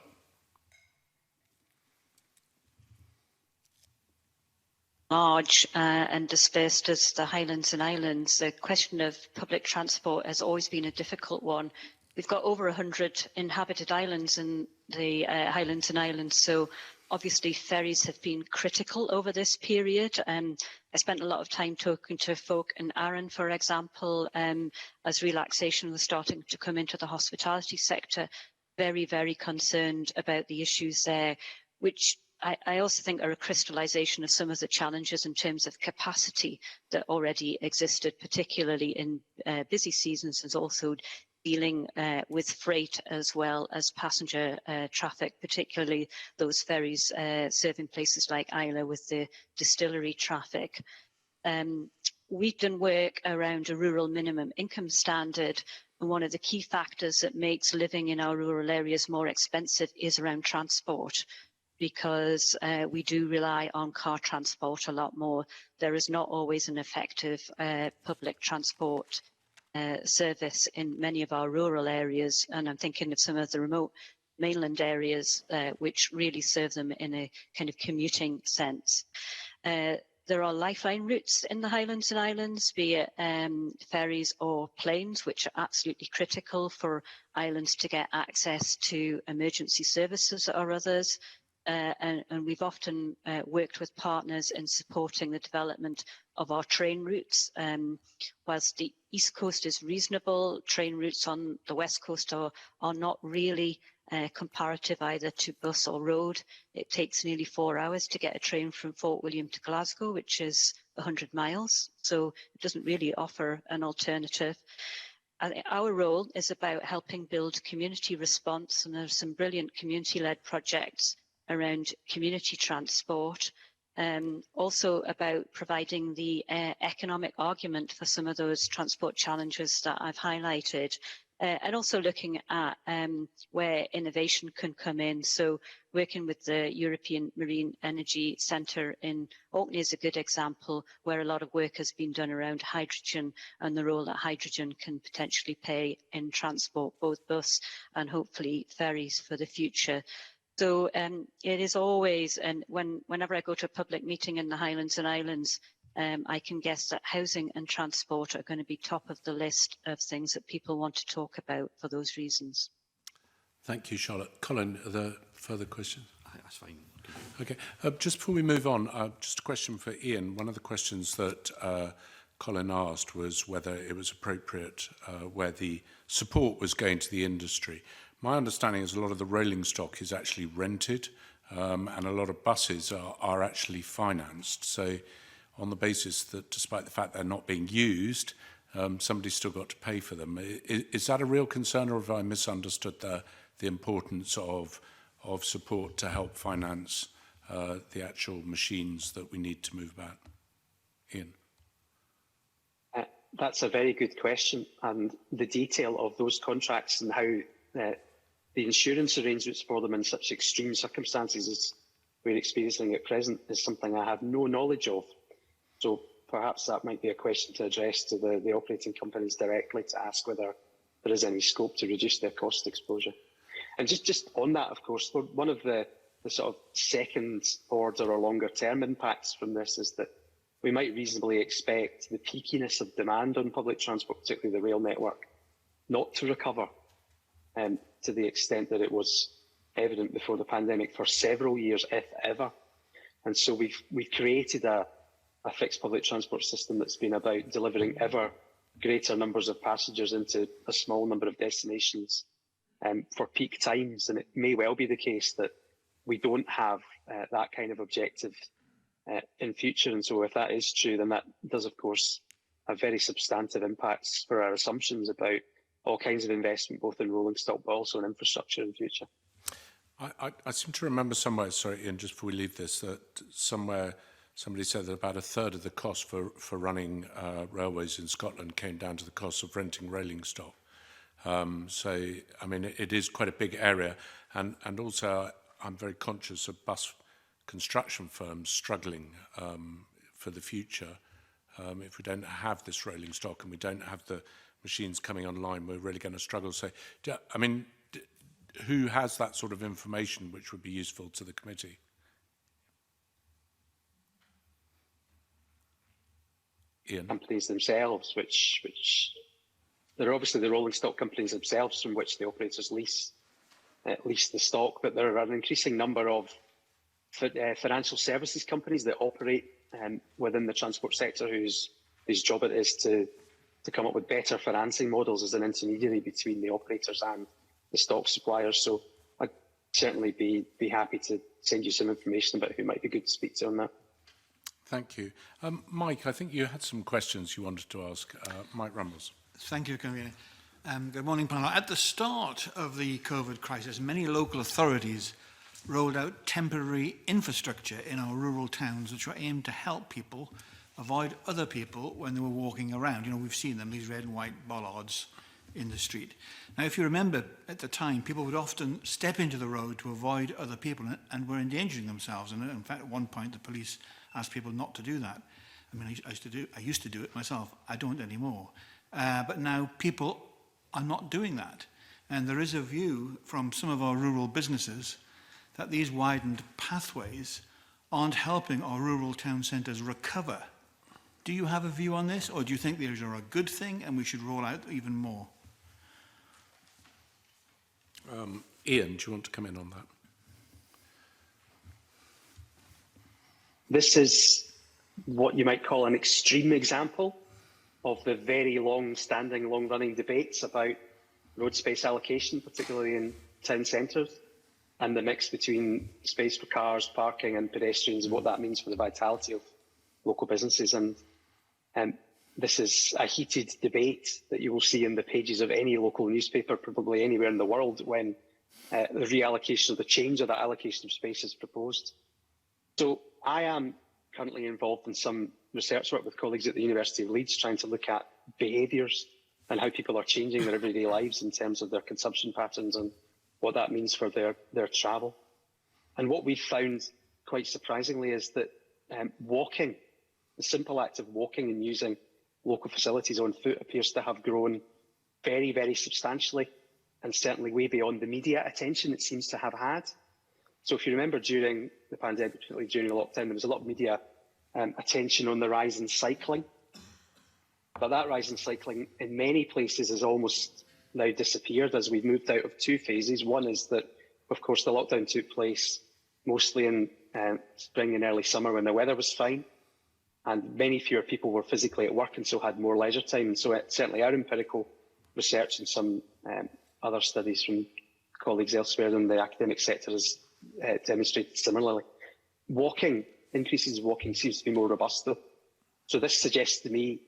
Large and dispersed as the Highlands and Islands, the question of public transport has always been a difficult one. We've got over 100 inhabited islands in the Highlands and Islands, so obviously ferries have been critical over this period. I spent a lot of time talking to folk in Arran, for example, as relaxation was starting to come into the hospitality sector, very, very concerned about the issues there, which I also think are a crystallisation of some of the challenges in terms of capacity that already existed, particularly in busy seasons, and also dealing with freight as well as passenger traffic, particularly those ferries serving places like Islay with the distillery traffic. We've done work around a rural minimum income standard, and one of the key factors that makes living in our rural areas more expensive is around transport, because we do rely on car transport a lot more. There is not always an effective public transport service in many of our rural areas, and I'm thinking of some of the remote mainland areas which really serve them in a kind of commuting sense. There are lifeline routes in the Highlands and Islands, be it ferries or planes, which are absolutely critical for islands to get access to emergency services or others. And we've often worked with partners in supporting the development of our train routes. Whilst the East Coast is reasonable, train routes on the West Coast are not really comparative either to bus or road. It takes nearly 4 hours to get a train from Fort William to Glasgow, which is 100 miles. So it doesn't really offer an alternative. our role is about helping build community response, and there's some brilliant community-led projects around community transport. Also about providing the economic argument for some of those transport challenges that I've highlighted. And also looking at where innovation can come in. So working with the European Marine Energy Centre in Orkney is a good example, where a lot of work has been done around hydrogen and the role that hydrogen can potentially play in transport, both bus and hopefully ferries for the future. So it is always, and whenever I go to a public meeting in the Highlands and Islands, I can guess that housing and transport are going to be top of the list of things that people want to talk about for those reasons. Thank you, Charlotte. Colin, are there further questions? That's fine. Okay. Just before we move on, just a question for Ian. One of the questions that Colin asked was whether it was appropriate where the support was going to the industry. My understanding is a lot of the rolling stock is actually rented, and a lot of buses are actually financed. So on the basis that despite the fact they're not being used, somebody's still got to pay for them. Is that a real concern, or have I misunderstood the importance of support to help finance the actual machines that we need to move about? Ian? That's a very good question, and the detail of those contracts and how the insurance arrangements for them in such extreme circumstances as we're experiencing at present is something I have no knowledge of. So perhaps that might be a question to address to the operating companies directly, to ask whether there is any scope to reduce their cost exposure. And just on that, of course, one of the sort of second order or longer term impacts from this is that we might reasonably expect the peakiness of demand on public transport, particularly the rail network, not to recover to the extent that it was evident before the pandemic for several years, if ever. And so we've created a fixed public transport system that's been about delivering ever greater numbers of passengers into a small number of destinations for peak times. And it may well be the case that we don't have that kind of objective in future. And so if that is true, then that does, of course, have very substantive impacts for our assumptions about all kinds of investment, both in rolling stock, but also in infrastructure in future. I seem to remember somewhere, sorry, Ian, just before we leave this, that somewhere somebody said that about a third of the cost for running railways in Scotland came down to the cost of renting rolling stock. So, I mean, it is quite a big area. And also, I'm very conscious of bus construction firms struggling for the future. If we don't have this rolling stock and we don't have the machines coming online, we're really going to struggle. So, I mean, who has that sort of information which would be useful to the committee? Ian? Companies themselves, which they're obviously the rolling stock companies themselves from which the operators lease the stock, but there are an increasing number of financial services companies that operate within the transport sector whose job it is to come up with better financing models as an intermediary between the operators and the stock suppliers. So I'd certainly be happy to send you some information about who might be good to speak to on that. Thank you. Mike, I think you had some questions you wanted to ask. Mike Rumbles. Thank you, Convener. Good morning, panel. At the start of the COVID crisis, many local authorities rolled out temporary infrastructure in our rural towns which were aimed to help people avoid other people when they were walking around. You know, we've seen them, these red and white bollards in the street. Now, if you remember, at the time, people would often step into the road to avoid other people and were endangering themselves. And in fact, at one point, the police asked people not to do that. I mean, I used to do it myself. I don't anymore. But now people are not doing that. And there is a view from some of our rural businesses that these widened pathways aren't helping our rural town centres recover. Do you have a view on this, or do you think these are a good thing and we should roll out even more? Ian, do you want to come in on that? This is what you might call an extreme example of the very long-standing, long-running debates about road space allocation, particularly in town centres, and the mix between space for cars, parking and pedestrians, and what that means for the vitality of local businesses. And this is a heated debate that you will see in the pages of any local newspaper, probably anywhere in the world, when the reallocation or the change of that allocation of space is proposed. So I am currently involved in some research work with colleagues at the University of Leeds, trying to look at behaviours and how people are changing their everyday lives in terms of their consumption patterns and what that means for their travel. And what we've found, quite surprisingly, is that walking, the simple act of walking and using local facilities on foot appears to have grown very, very substantially, and certainly way beyond the media attention it seems to have had. So if you remember during the pandemic, particularly during the lockdown, there was a lot of media attention on the rise in cycling. But that rise in cycling in many places has almost now disappeared as we've moved out of two phases. One is that, of course, the lockdown took place mostly in spring and early summer when the weather was fine, and many fewer people were physically at work and so had more leisure time. And so certainly our empirical research and some other studies from colleagues elsewhere in the academic sector has demonstrated similarly. Increases in walking seems to be more robust though. So this suggests to me,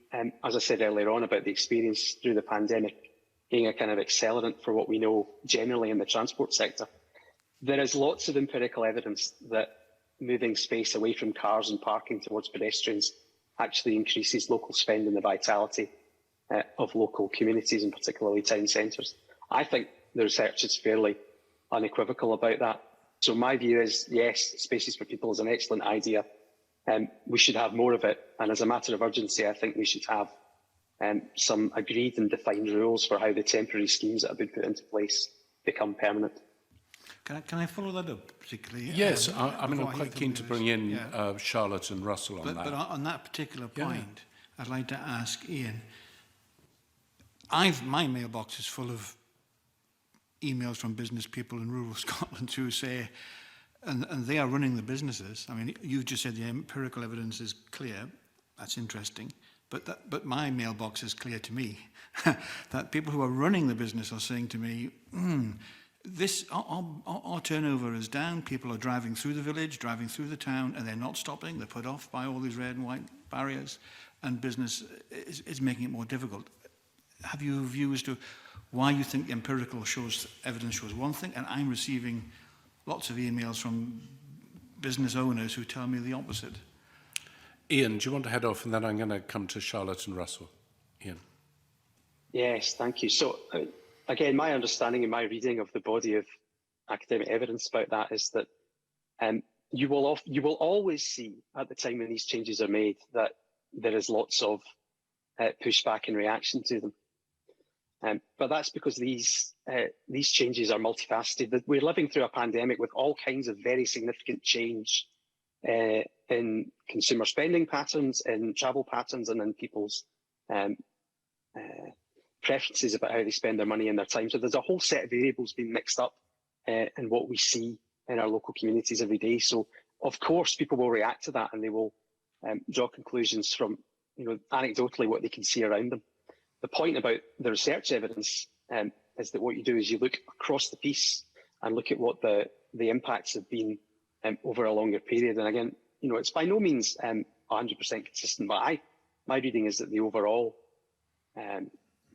as I said earlier on about the experience through the pandemic being a kind of accelerant for what we know generally in the transport sector. There is lots of empirical evidence that moving space away from cars and parking towards pedestrians actually increases local spend and the vitality of local communities, and particularly town centres. I think the research is fairly unequivocal about that. So my view is, yes, spaces for people is an excellent idea. We should have more of it. And as a matter of urgency, I think we should have some agreed and defined rules for how the temporary schemes that have been put into place become permanent. Can I follow that up particularly? Yes, I'm quite keen to bring in Charlotte and Russell on that. But on that particular point, I'd like to ask Ian. My mailbox is full of emails from business people in rural Scotland who say, and they are running the businesses. I mean, you just said the empirical evidence is clear. That's interesting. But my mailbox is clear to me that people who are running the business are saying to me, our turnover is down. People are driving through the village, driving through the town, and they're not stopping. They're put off by all these red and white barriers, and business is making it more difficult. Have you a view as to why you think empirical evidence shows one thing, and I'm receiving lots of emails from business owners who tell me the opposite? Ian, do you want to head off, and then I'm going to come to Charlotte and Russell. Ian. Yes, thank you. So, again, my understanding and my reading of the body of academic evidence about that is that you will always see at the time when these changes are made that there is lots of pushback and reaction to them. But that's because these changes are multifaceted. We're living through a pandemic with all kinds of very significant change in consumer spending patterns, in travel patterns, and in people's preferences about how they spend their money and their time. So there's a whole set of variables being mixed up in what we see in our local communities every day. So of course people will react to that, and they will draw conclusions from, anecdotally what they can see around them. The point about the research evidence is that what you do is you look across the piece and look at what the impacts have been over a longer period. And again, it's by no means 100% consistent, but my reading is that the overall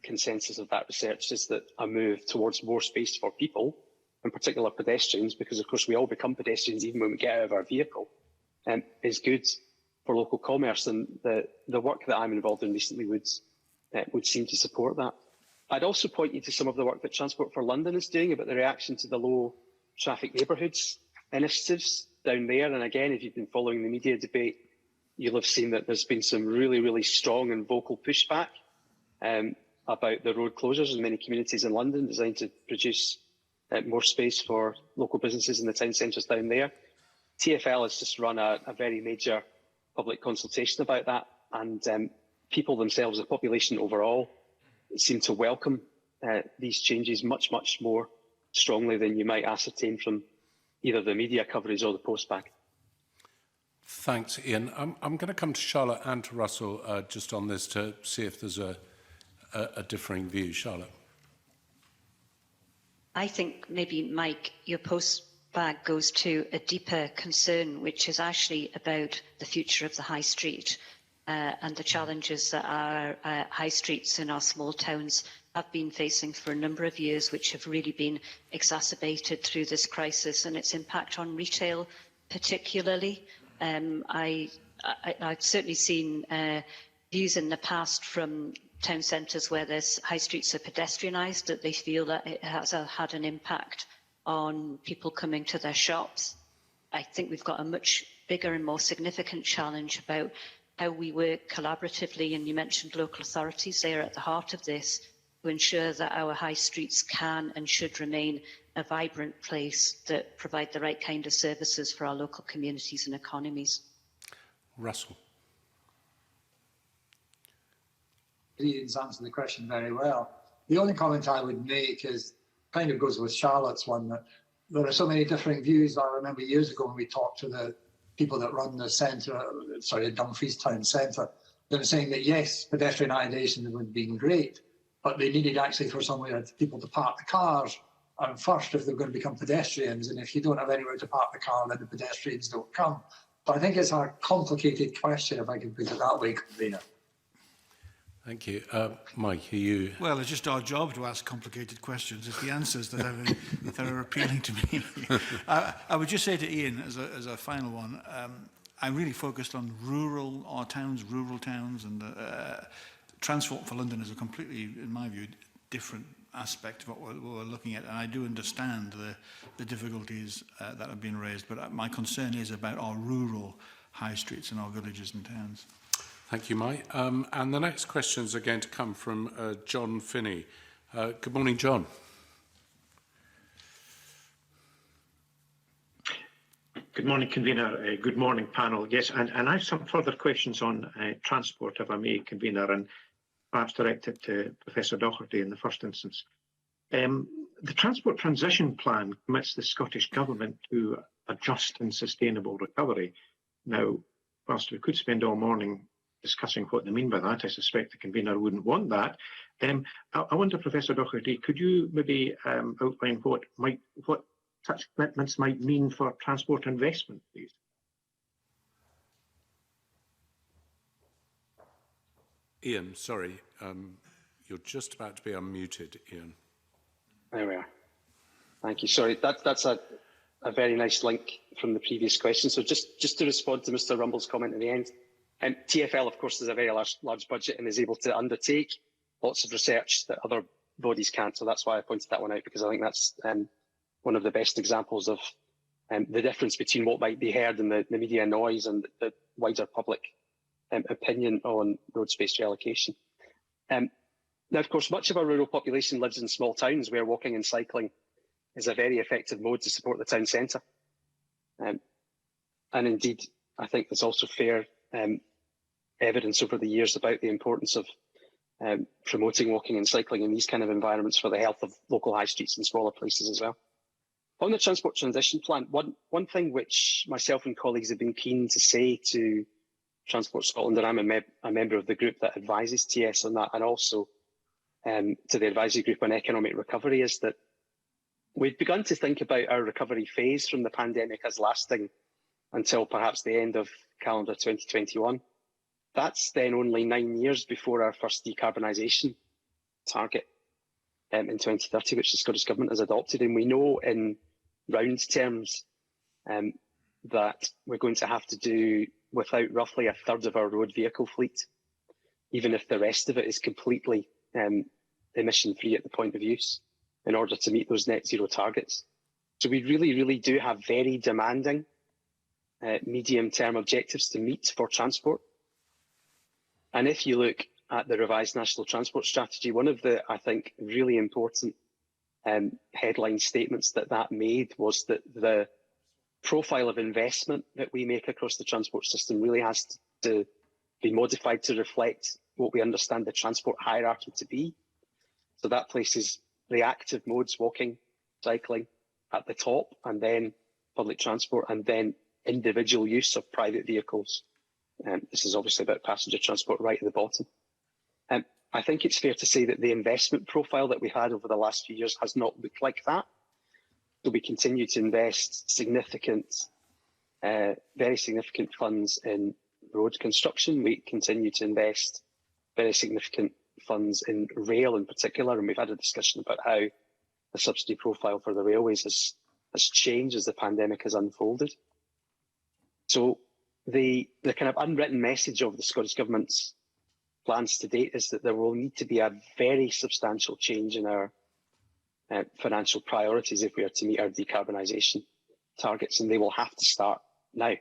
consensus of that research is that a move towards more space for people, in particular pedestrians, because of course we all become pedestrians even when we get out of our vehicle, is good for local commerce. And the work that I'm involved in recently would seem to support that. I'd also point you to some of the work that Transport for London is doing about the reaction to the low traffic neighbourhoods initiatives down there. And again, if you've been following the media debate, you'll have seen that there's been some really, really strong and vocal pushback about the road closures in many communities in London designed to produce more space for local businesses in the town centres down there. TfL has just run a very major public consultation about that, and people themselves, the population overall, seem to welcome these changes much, much more strongly than you might ascertain from either the media coverage or the postback. Thanks, Ian. I'm going to come to Charlotte and to Russell just on this to see if there's a differing view. Charlotte. I think maybe, Mike, your postback goes to a deeper concern, which is actually about the future of the high street. and the challenges that our high streets in our small towns have been facing for a number of years, which have really been exacerbated through this crisis and its impact on retail particularly. I've certainly seen views in the past from town centres where there's high streets are pedestrianised, that they feel that it has had an impact on people coming to their shops. I think we've got a much bigger and more significant challenge about how we work collaboratively, and you mentioned local authorities, they are at the heart of this, to ensure that our high streets can and should remain a vibrant place that provide the right kind of services for our local communities and economies. Russell. Ian's answered the question very well. The only comment I would make is kind of goes with Charlotte's one, that there are so many differing views. I remember years ago when we talked to the people that run the centre, sorry, Dumfries Town Centre, they were saying that yes, pedestrianisation would have been great, but they needed actually for somewhere for people to park the cars first if they're going to become pedestrians. And if you don't have anywhere to park the car, then the pedestrians don't come. But I think it's a complicated question, if I can put it that way, Convener. Thank you. Mike, are you... Well, it's just our job to ask complicated questions. It's the answers that are appealing to me. I would just say to Ian, as a final one, I'm really focused on rural towns, and Transport for London is a completely, in my view, different aspect of what we're looking at. And I do understand the difficulties that have been raised, but my concern is about our rural high streets and our villages and towns. Thank you, Mike. And the next questions are going to come from John Finney. Good morning, John. Good morning, Convener. Good morning, panel. Yes, and I have some further questions on transport, if I may, Convener, and perhaps directed to Professor Doherty in the first instance. The Transport Transition Plan commits the Scottish Government to a just and sustainable recovery. Now, whilst we could spend all morning discussing what they mean by that, I suspect the convener wouldn't want that. I wonder, Professor Doherty, could you maybe outline what such commitments might mean for transport investment, please? Ian, sorry, you're just about to be unmuted, Ian. There we are. Thank you. Sorry, that's a very nice link from the previous question. So just to respond to Mr. Rumble's comment at the end, TfL, of course, has a very large budget and is able to undertake lots of research that other bodies can't. So that's why I pointed that one out, because I think that's one of the best examples of the difference between what might be heard in the media noise and the wider public opinion on road space reallocation. Now, of course, much of our rural population lives in small towns where walking and cycling is a very effective mode to support the town centre. And indeed, I think there's also fair evidence over the years about the importance of promoting walking and cycling in these kind of environments for the health of local high streets and smaller places as well. On the Transport Transition Plan, one thing which myself and colleagues have been keen to say to Transport Scotland, and I'm a member of the group that advises TS on that, and also to the advisory group on economic recovery, is that we've begun to think about our recovery phase from the pandemic as lasting until perhaps the end of calendar 2021. That's then only 9 years before our first decarbonisation target in 2030, which the Scottish Government has adopted. And we know in round terms that we're going to have to do without roughly a third of our road vehicle fleet, even if the rest of it is completely emission-free at the point of use, in order to meet those net zero targets. So we really do have very demanding medium-term objectives to meet for transport. And if you look at the revised National Transport Strategy, one of the, I think, really important headline statements that made was that the profile of investment that we make across the transport system really has to be modified to reflect what we understand the transport hierarchy to be. So that places the active modes, walking, cycling, at the top, and then public transport, and then individual use of private vehicles. This is obviously about passenger transport right at the bottom. I think it's fair to say that the investment profile that we've had over the last few years has not looked like that. So we continue to invest significant, very significant funds in road construction. We continue to invest very significant funds in rail in particular, and we've had a discussion about how the subsidy profile for the railways has changed as the pandemic has unfolded. So the kind of unwritten message of the Scottish Government's plans to date is that there will need to be a very substantial change in our financial priorities if we are to meet our decarbonisation targets, and they will have to start now.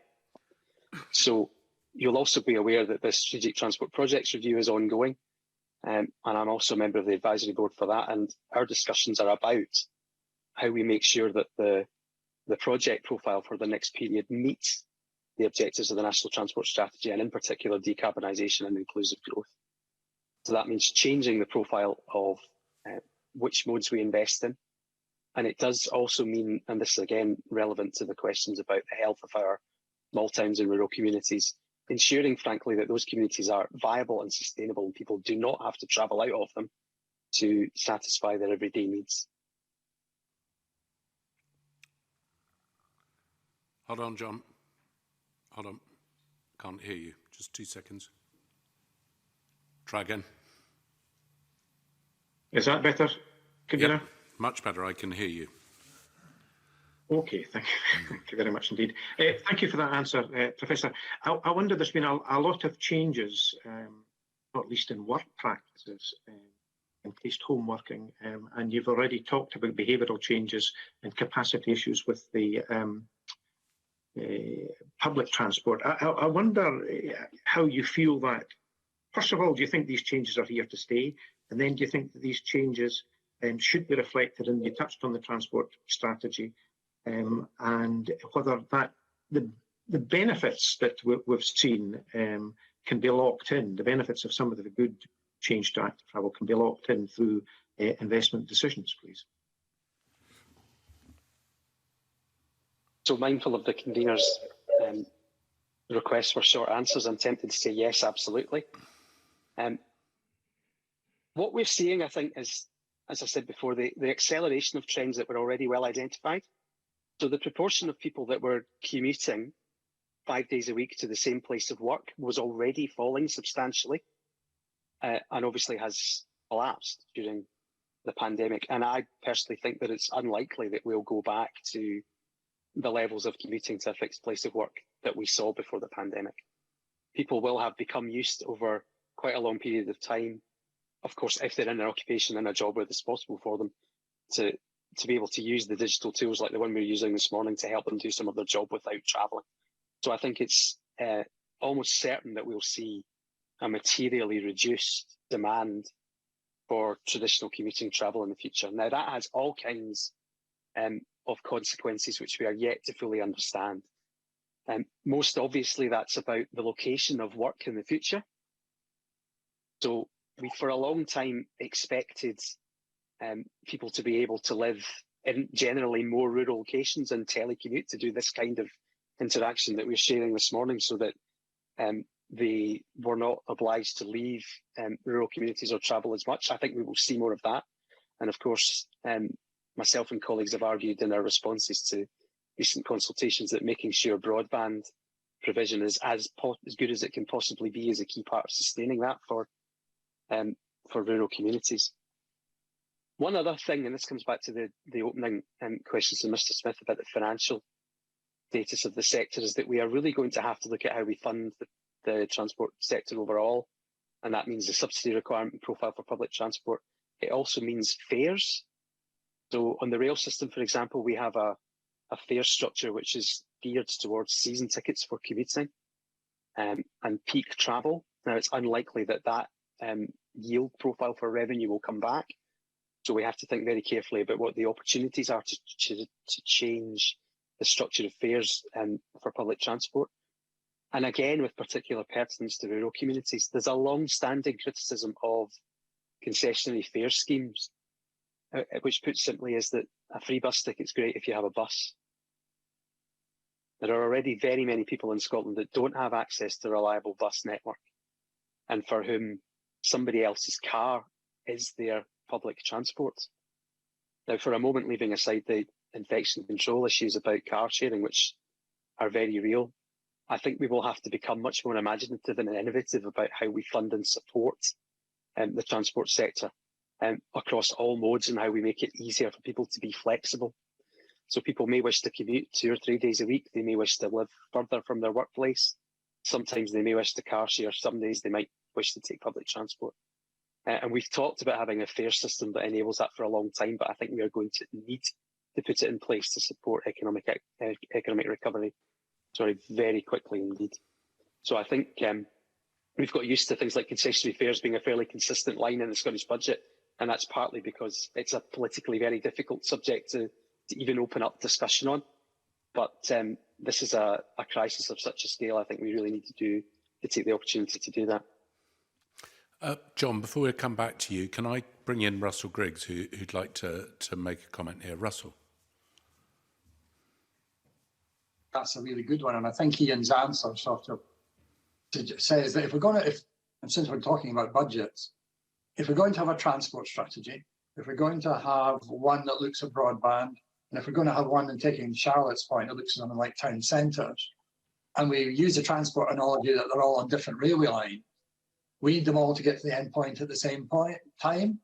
So you'll also be aware that the Strategic Transport Projects Review is ongoing, and I'm also a member of the advisory board for that, and our discussions are about how we make sure that the project profile for the next period meets the objectives of the National Transport Strategy, and in particular decarbonisation and inclusive growth. So that means changing the profile of which modes we invest in. And it does also mean, and this is again relevant to the questions about the health of our small towns and rural communities, ensuring frankly that those communities are viable and sustainable and people do not have to travel out of them to satisfy their everyday needs. Hold on, John. Hold on. Can't hear you. Just 2 seconds. Try again. Is that better, Convener? Yep, much better. I can hear you. Okay, thank you very much indeed. Thank you for that answer, Professor. I wonder, there's been a lot of changes, not least in work practices, increased home working, and you've already talked about behavioural changes and capacity issues with the public transport. I wonder how you feel that. First of all, do you think these changes are here to stay? And then do you think that these changes should be reflected in, you touched on the transport strategy, and whether that the benefits that we've seen can be locked in, the benefits of some of the good change to active travel can be locked in through investment decisions, please? So mindful of the convener's request for short answers, I'm tempted to say yes, absolutely. What we're seeing, I think, is, as I said before, the acceleration of trends that were already well identified. So the proportion of people that were commuting 5 days a week to the same place of work was already falling substantially, and obviously has collapsed during the pandemic. And I personally think that it's unlikely that we'll go back to the levels of commuting to a fixed place of work that we saw before the pandemic. People will have become used over quite a long period of time, of course, if they're in an occupation and a job where it's possible for them to be able to use the digital tools like the one we're using this morning to help them do some of their job without travelling. So I think it's almost certain that we'll see a materially reduced demand for traditional commuting travel in the future. Now, that has all kinds of consequences which we are yet to fully understand. Most obviously, that's about the location of work in the future. So we, for a long time, expected people to be able to live in generally more rural locations and telecommute to do this kind of interaction that we're sharing this morning, so that they were not obliged to leave rural communities or travel as much. I think we will see more of that. And of course, myself and colleagues have argued in our responses to recent consultations that making sure broadband provision is as good as it can possibly be is a key part of sustaining that for rural communities. One other thing, and this comes back to the opening questions to Mr. Smith about the financial status of the sector, is that we are really going to have to look at how we fund the transport sector overall, and that means the subsidy requirement profile for public transport. It also means fares. So on the rail system, for example, we have a fare structure which is geared towards season tickets for commuting and peak travel. Now, it's unlikely that yield profile for revenue will come back. So we have to think very carefully about what the opportunities are to change the structure of fares for public transport. And again, with particular pertinence to rural communities, there's a long-standing criticism of concessionary fare schemes, which put simply is that a free bus ticket's great if you have a bus. There are already very many people in Scotland that don't have access to a reliable bus network, and for whom somebody else's car is their public transport. Now, for a moment, leaving aside the infection control issues about car sharing, which are very real, I think we will have to become much more imaginative and innovative about how we fund and support the transport sector across all modes, and how we make it easier for people to be flexible. So people may wish to commute 2 or 3 days a week. They may wish to live further from their workplace. Sometimes they may wish to car share. Some days they might wish to take public transport. And we've talked about having a fare system that enables that for a long time, but I think we are going to need to put it in place to support economic recovery, very quickly indeed. So I think we've got used to things like concessionary fares being a fairly consistent line in the Scottish budget, and that's partly because it's a politically very difficult subject to even open up discussion on. But this is a crisis of such a scale. I think we really need to take the opportunity to do that. John, before we come back to you, can I bring in Russell Griggs, who'd like to make a comment here? Russell. That's a really good one, and I think Ian's answer sort of says that if we're going to, and since we're talking about budgets, if we're going to have a transport strategy, if we're going to have one that looks at broadband, and if we're going to have one, and taking Charlotte's point, that looks at something like town centres, and we use the transport analogy that they're all on different railway lines, we need them all to get to the end point at the same time.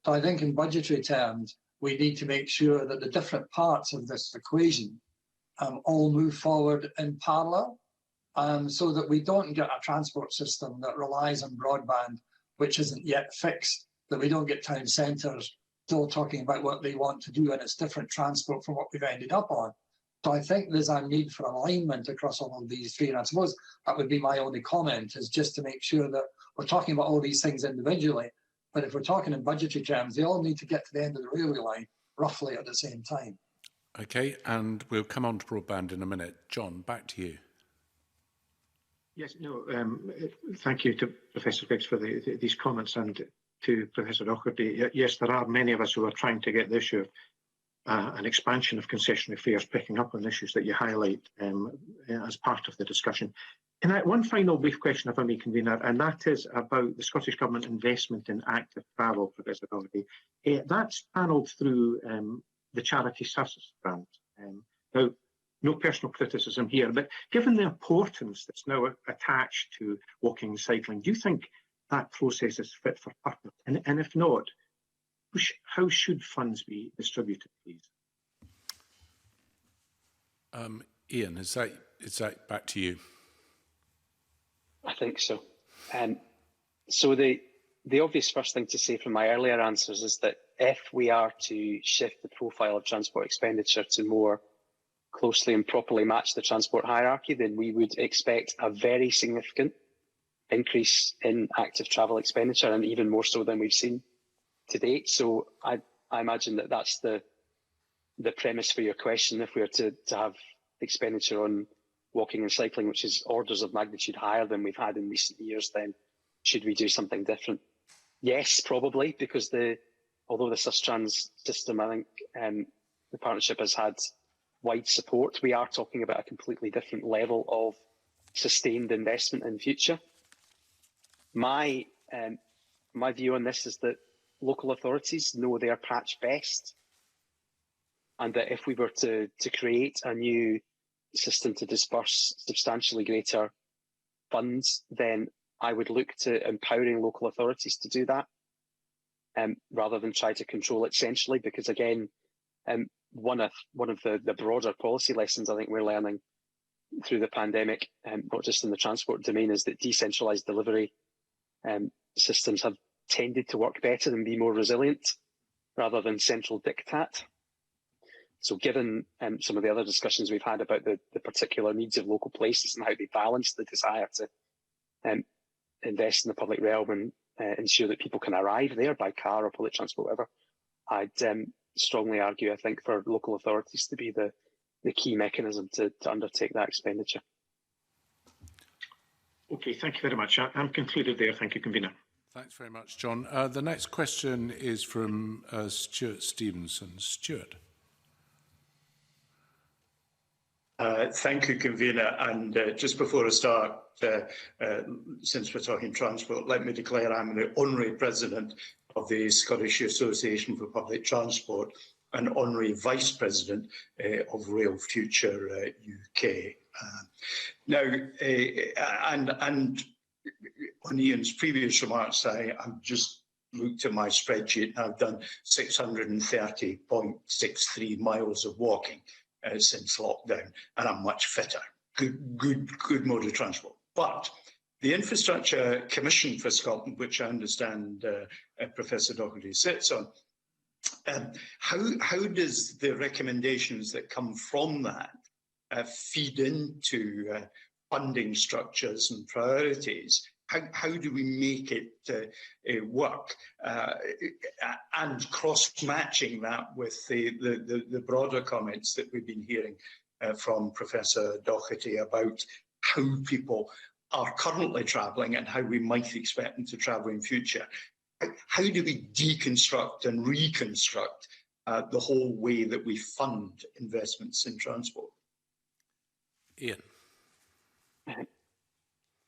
So I think in budgetary terms, we need to make sure that the different parts of this equation all move forward in parallel, so that we don't get a transport system that relies on broadband, which isn't yet fixed, that we don't get town centres still talking about what they want to do, and it's different transport from what we've ended up on. So I think there's a need for alignment across all of these three, and I suppose that would be my only comment, is just to make sure that we're talking about all these things individually, but if we're talking in budgetary terms, they all need to get to the end of the railway line roughly at the same time. Okay, and we'll come on to broadband in a minute. John, back to you. Yes, no, thank you to Professor Griggs for these comments, and to Professor Doherty. Yes, there are many of us who are trying to get the issue of an expansion of concessionary fares picking up on issues that you highlight as part of the discussion. And one final brief question, if I may, Convener, and that is about the Scottish Government investment in active travel, Professor Doherty. That's channeled through the Charity Services Grant. Now, no personal criticism here, but given the importance that's now attached to walking and cycling, do you think that process is fit for purpose? And if not, how should funds be distributed, please? Ian, is that back to you? I think so. So the obvious first thing to say from my earlier answers is that if we are to shift the profile of transport expenditure to more closely and properly match the transport hierarchy, then we would expect a very significant increase in active travel expenditure, and even more so than we've seen to date. So I imagine that that's the premise for your question. If we are to have expenditure on walking and cycling, which is orders of magnitude higher than we've had in recent years, then should we do something different? Yes, probably, because although the Sustrans system, I think the partnership has had wide support, we are talking about a completely different level of sustained investment in future. My view on this is that local authorities know their patch best, and that if we were to create a new system to disburse substantially greater funds, then I would look to empowering local authorities to do that, rather than try to control it centrally, because again, one of the broader policy lessons I think we're learning through the pandemic, not just in the transport domain, is that decentralised delivery systems have tended to work better and be more resilient rather than central diktat. So given some of the other discussions we've had about the particular needs of local places and how they balance the desire to invest in the public realm and ensure that people can arrive there by car or public transport, whatever, I'd strongly argue, I think, for local authorities to be the key mechanism to undertake that expenditure. Okay, thank you very much. I'm concluded there. Thank you, Convener. Thanks very much, John. The next question is from Stuart Stevenson. Stuart. Thank you, Convener. And just before I start, since we're talking transport, let me declare I'm the honorary president of the Scottish Association for Public Transport, an honorary vice president of Rail Future UK. Now, and on Ian's previous remarks, I'm just looked at my spreadsheet and I've done 630.63 miles of walking since lockdown, and I'm much fitter. Good mode of transport. But the Infrastructure Commission for Scotland, which I understand Professor Doherty sits on, how does the recommendations that come from that feed into funding structures and priorities? How do we make it work? And cross-matching that with the broader comments that we've been hearing from Professor Doherty about how people are currently travelling and how we might expect them to travel in future. How do we deconstruct and reconstruct the whole way that we fund investments in transport? Ian.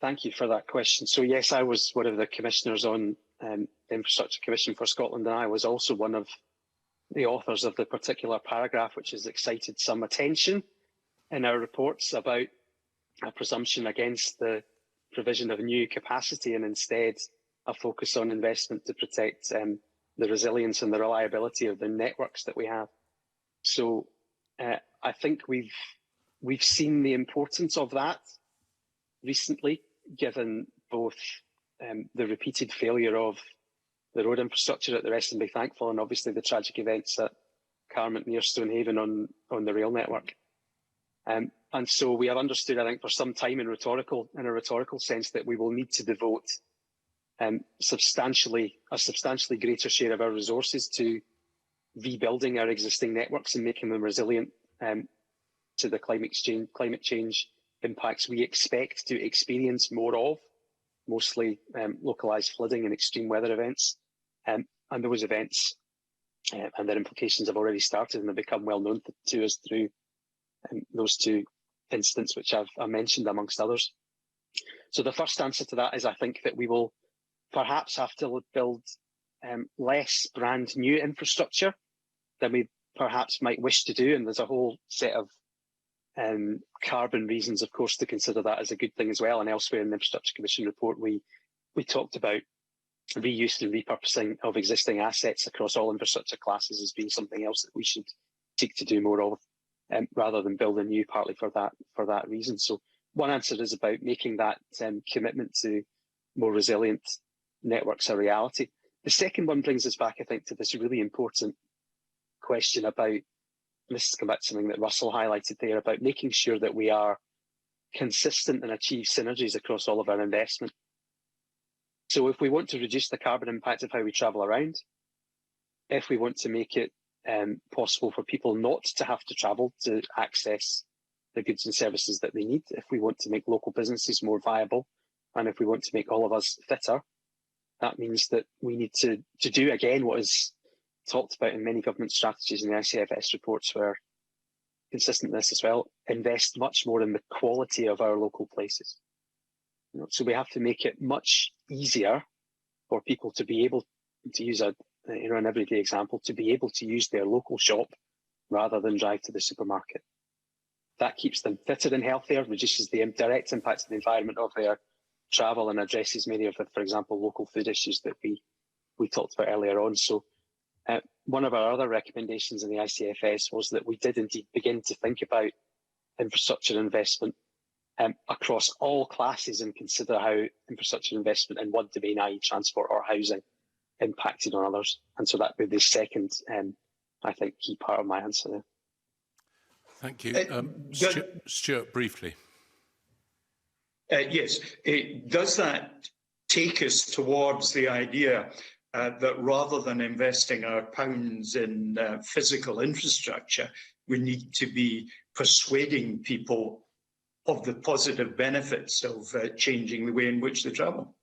Thank you for that question. So yes, I was one of the commissioners on the Infrastructure Commission for Scotland, and I was also one of the authors of the particular paragraph which has excited some attention in our reports about a presumption against the provision of new capacity and instead a focus on investment to protect the resilience and the reliability of the networks that we have. So I think we've seen the importance of that recently, given both the repeated failure of the road infrastructure at the Western Bay Thankful and obviously the tragic events at Carmont near Stonehaven on the rail network. And so we have understood, I think, for some time in a rhetorical sense that we will need to devote a substantially greater share of our resources to rebuilding our existing networks and making them resilient to the climate change impacts we expect to experience more of, mostly localised flooding and extreme weather events. And those events and their implications have already started and have become well known to us through those two incidents which I mentioned, amongst others. So the first answer to that is I think that we will perhaps have to build less brand new infrastructure than we perhaps might wish to do. And there's a whole set of carbon reasons, of course, to consider that as a good thing as well. And elsewhere in the Infrastructure Commission report, we talked about reuse and repurposing of existing assets across all infrastructure classes as being something else that we should seek to do more of, rather than build a new, partly for that reason. So one answer is about making that commitment to more resilient networks a reality. The second one brings us back, I think, to this really important question about, and this is come back to something that Russell highlighted there, about making sure that we are consistent and achieve synergies across all of our investment. So if we want to reduce the carbon impact of how we travel around, if we want to make it possible for people not to have to travel to access the goods and services that they need, if we want to make local businesses more viable, and if we want to make all of us fitter, that means that we need to do again what is talked about in many government strategies and the ICFS reports were consistent with this as well, invest much more in the quality of our local places. So we have to make it much easier for people to be able to use an everyday example, to be able to use their local shop rather than drive to the supermarket. That keeps them fitter and healthier, reduces the direct impact of the environment of their travel, and addresses many of the, for example, local food issues that we talked about earlier on. So one of our other recommendations in the ICFS was that we did indeed begin to think about infrastructure investment across all classes and consider how infrastructure investment in one domain, i.e. transport or housing, impacted on others. And so that would be the second, I think, key part of my answer there. Thank you. Stuart, briefly. Yes. Does that take us towards the idea that rather than investing our pounds in physical infrastructure, we need to be persuading people of the positive benefits of changing the way in which they travel?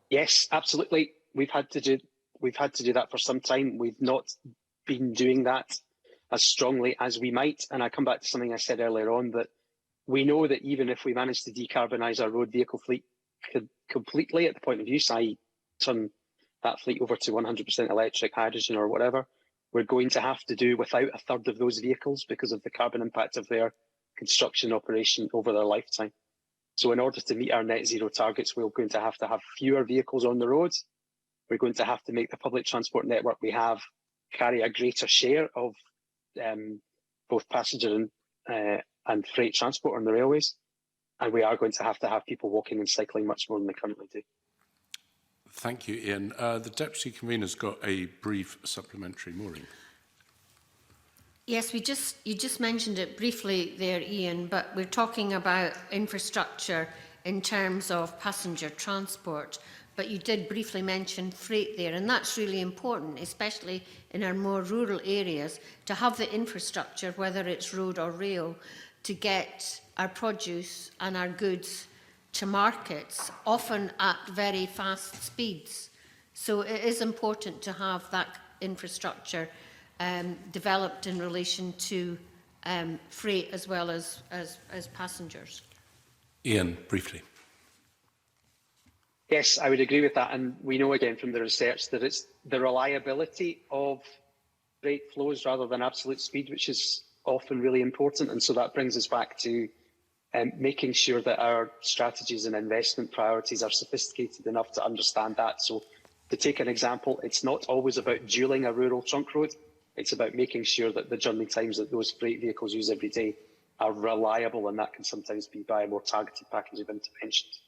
Yes, absolutely. We've had to do that for some time. We've not been doing that as strongly as we might. And I come back to something I said earlier on, that we know that even if we manage to decarbonise our road vehicle fleet completely at the point of use, i.e. turn that fleet over to 100% electric, hydrogen or whatever, we're going to have to do without a third of those vehicles because of the carbon impact of their construction operation over their lifetime. So in order to meet our net zero targets, we're going to have fewer vehicles on the roads. We're going to have to make the public transport network we have carry a greater share of both passenger and freight transport on the railways. And we are going to have people walking and cycling much more than they currently do. Thank you, Ian. The Deputy Convener's got a brief supplementary. Maureen. Yes, you just mentioned it briefly there, Ian, but we're talking about infrastructure in terms of passenger transport. But you did briefly mention freight there, and that's really important, especially in our more rural areas, to have the infrastructure, whether it's road or rail, to get our produce and our goods to markets, often at very fast speeds. So it is important to have that infrastructure developed in relation to freight as well as passengers. Ian, briefly. Yes, I would agree with that. And we know again from the research that it's the reliability of freight flows rather than absolute speed, which is often really important. And so that brings us back to making sure that our strategies and investment priorities are sophisticated enough to understand that. So to take an example, it's not always about dualling a rural trunk road. It's about making sure that the journey times that those freight vehicles use every day are reliable, and that can sometimes be by a more targeted package of interventions.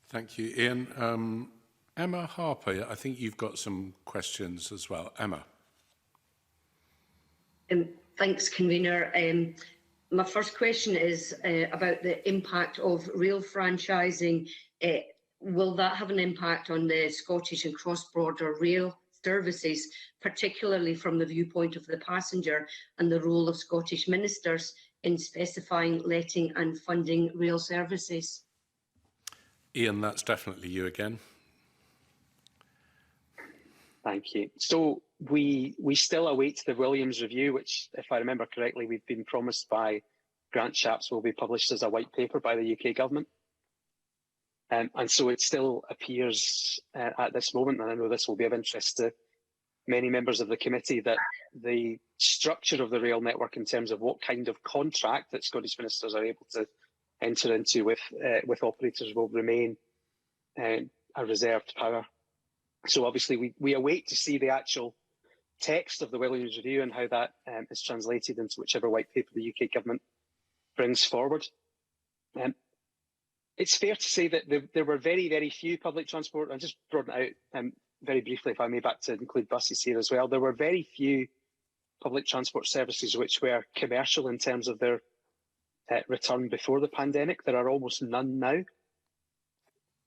Thank you, Ian. Emma Harper, I think you've got some questions as well. Emma. Thanks, Convener. My first question is about the impact of rail franchising. Will that have an impact on the Scottish and cross-border rail services, particularly from the viewpoint of the passenger and the role of Scottish ministers in specifying, letting and funding rail services? Ian, that's definitely you again. Thank you. So we still await the Williams review, which, if I remember correctly, we've been promised by Grant Shapps will be published as a white paper by the UK government. And so it still appears at this moment, and I know this will be of interest to many members of the committee, that the structure of the rail network in terms of what kind of contract that Scottish ministers are able to enter into with operators will remain a reserved power. So obviously we await to see the actual text of the Williams Review and how that is translated into whichever white paper the UK government brings forward. It's fair to say that there were very, very few public transport. I just brought it out very briefly, if I may, back to include buses here as well. There were very few public transport services which were commercial in terms of their return before the pandemic. There are almost none now.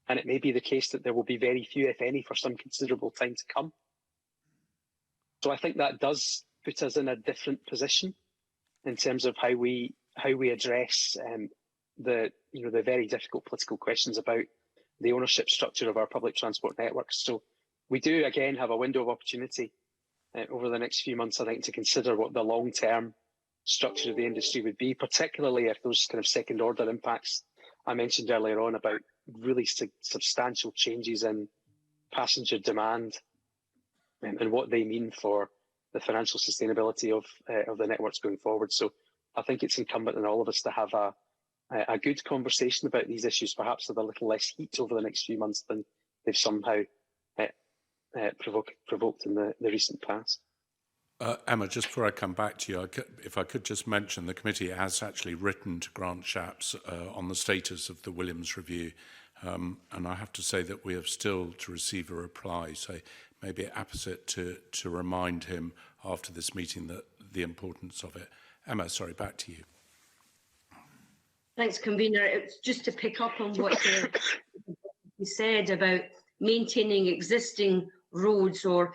And it may be the case that there will be very few, if any, for some considerable time to come. So I think that does put us in a different position in terms of how we address the very difficult political questions about the ownership structure of our public transport networks. So we do again have a window of opportunity over the next few months, I think, to consider what the long-term structure of the industry would be, particularly if those kind of second-order impacts I mentioned earlier on about really substantial changes in passenger demand and what they mean for the financial sustainability of the networks going forward. So I think it's incumbent on all of us to have a good conversation about these issues, perhaps with a little less heat over the next few months than they've somehow provoked in the recent past. Emma, just before I come back to you, if I could just mention the committee has actually written to Grant Shapps on the status of the Williams Review, and I have to say that we have still to receive a reply, so maybe apposite to remind him after this meeting that the importance of it. Emma, sorry, back to you. Thanks, Convener. It's just to pick up on what you said about maintaining existing roads or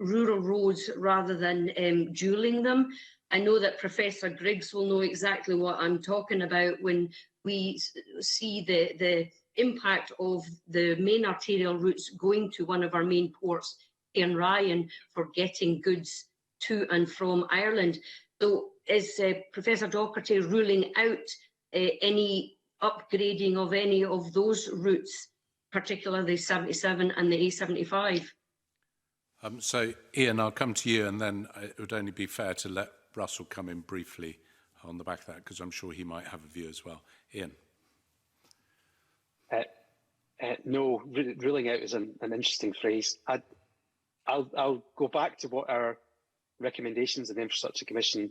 rural roads rather than dualling them. I know that Professor Griggs will know exactly what I'm talking about when we see the impact of the main arterial routes going to one of our main ports in Ryan for getting goods to and from Ireland. So is Professor Docherty ruling out any upgrading of any of those routes, particularly the 77 and the A75? So, Ian, I'll come to you, and then it would only be fair to let Russell come in briefly on the back of that, because I'm sure he might have a view as well. Ian. No, ruling out is an interesting phrase. I'll go back to what our recommendations of the Infrastructure Commission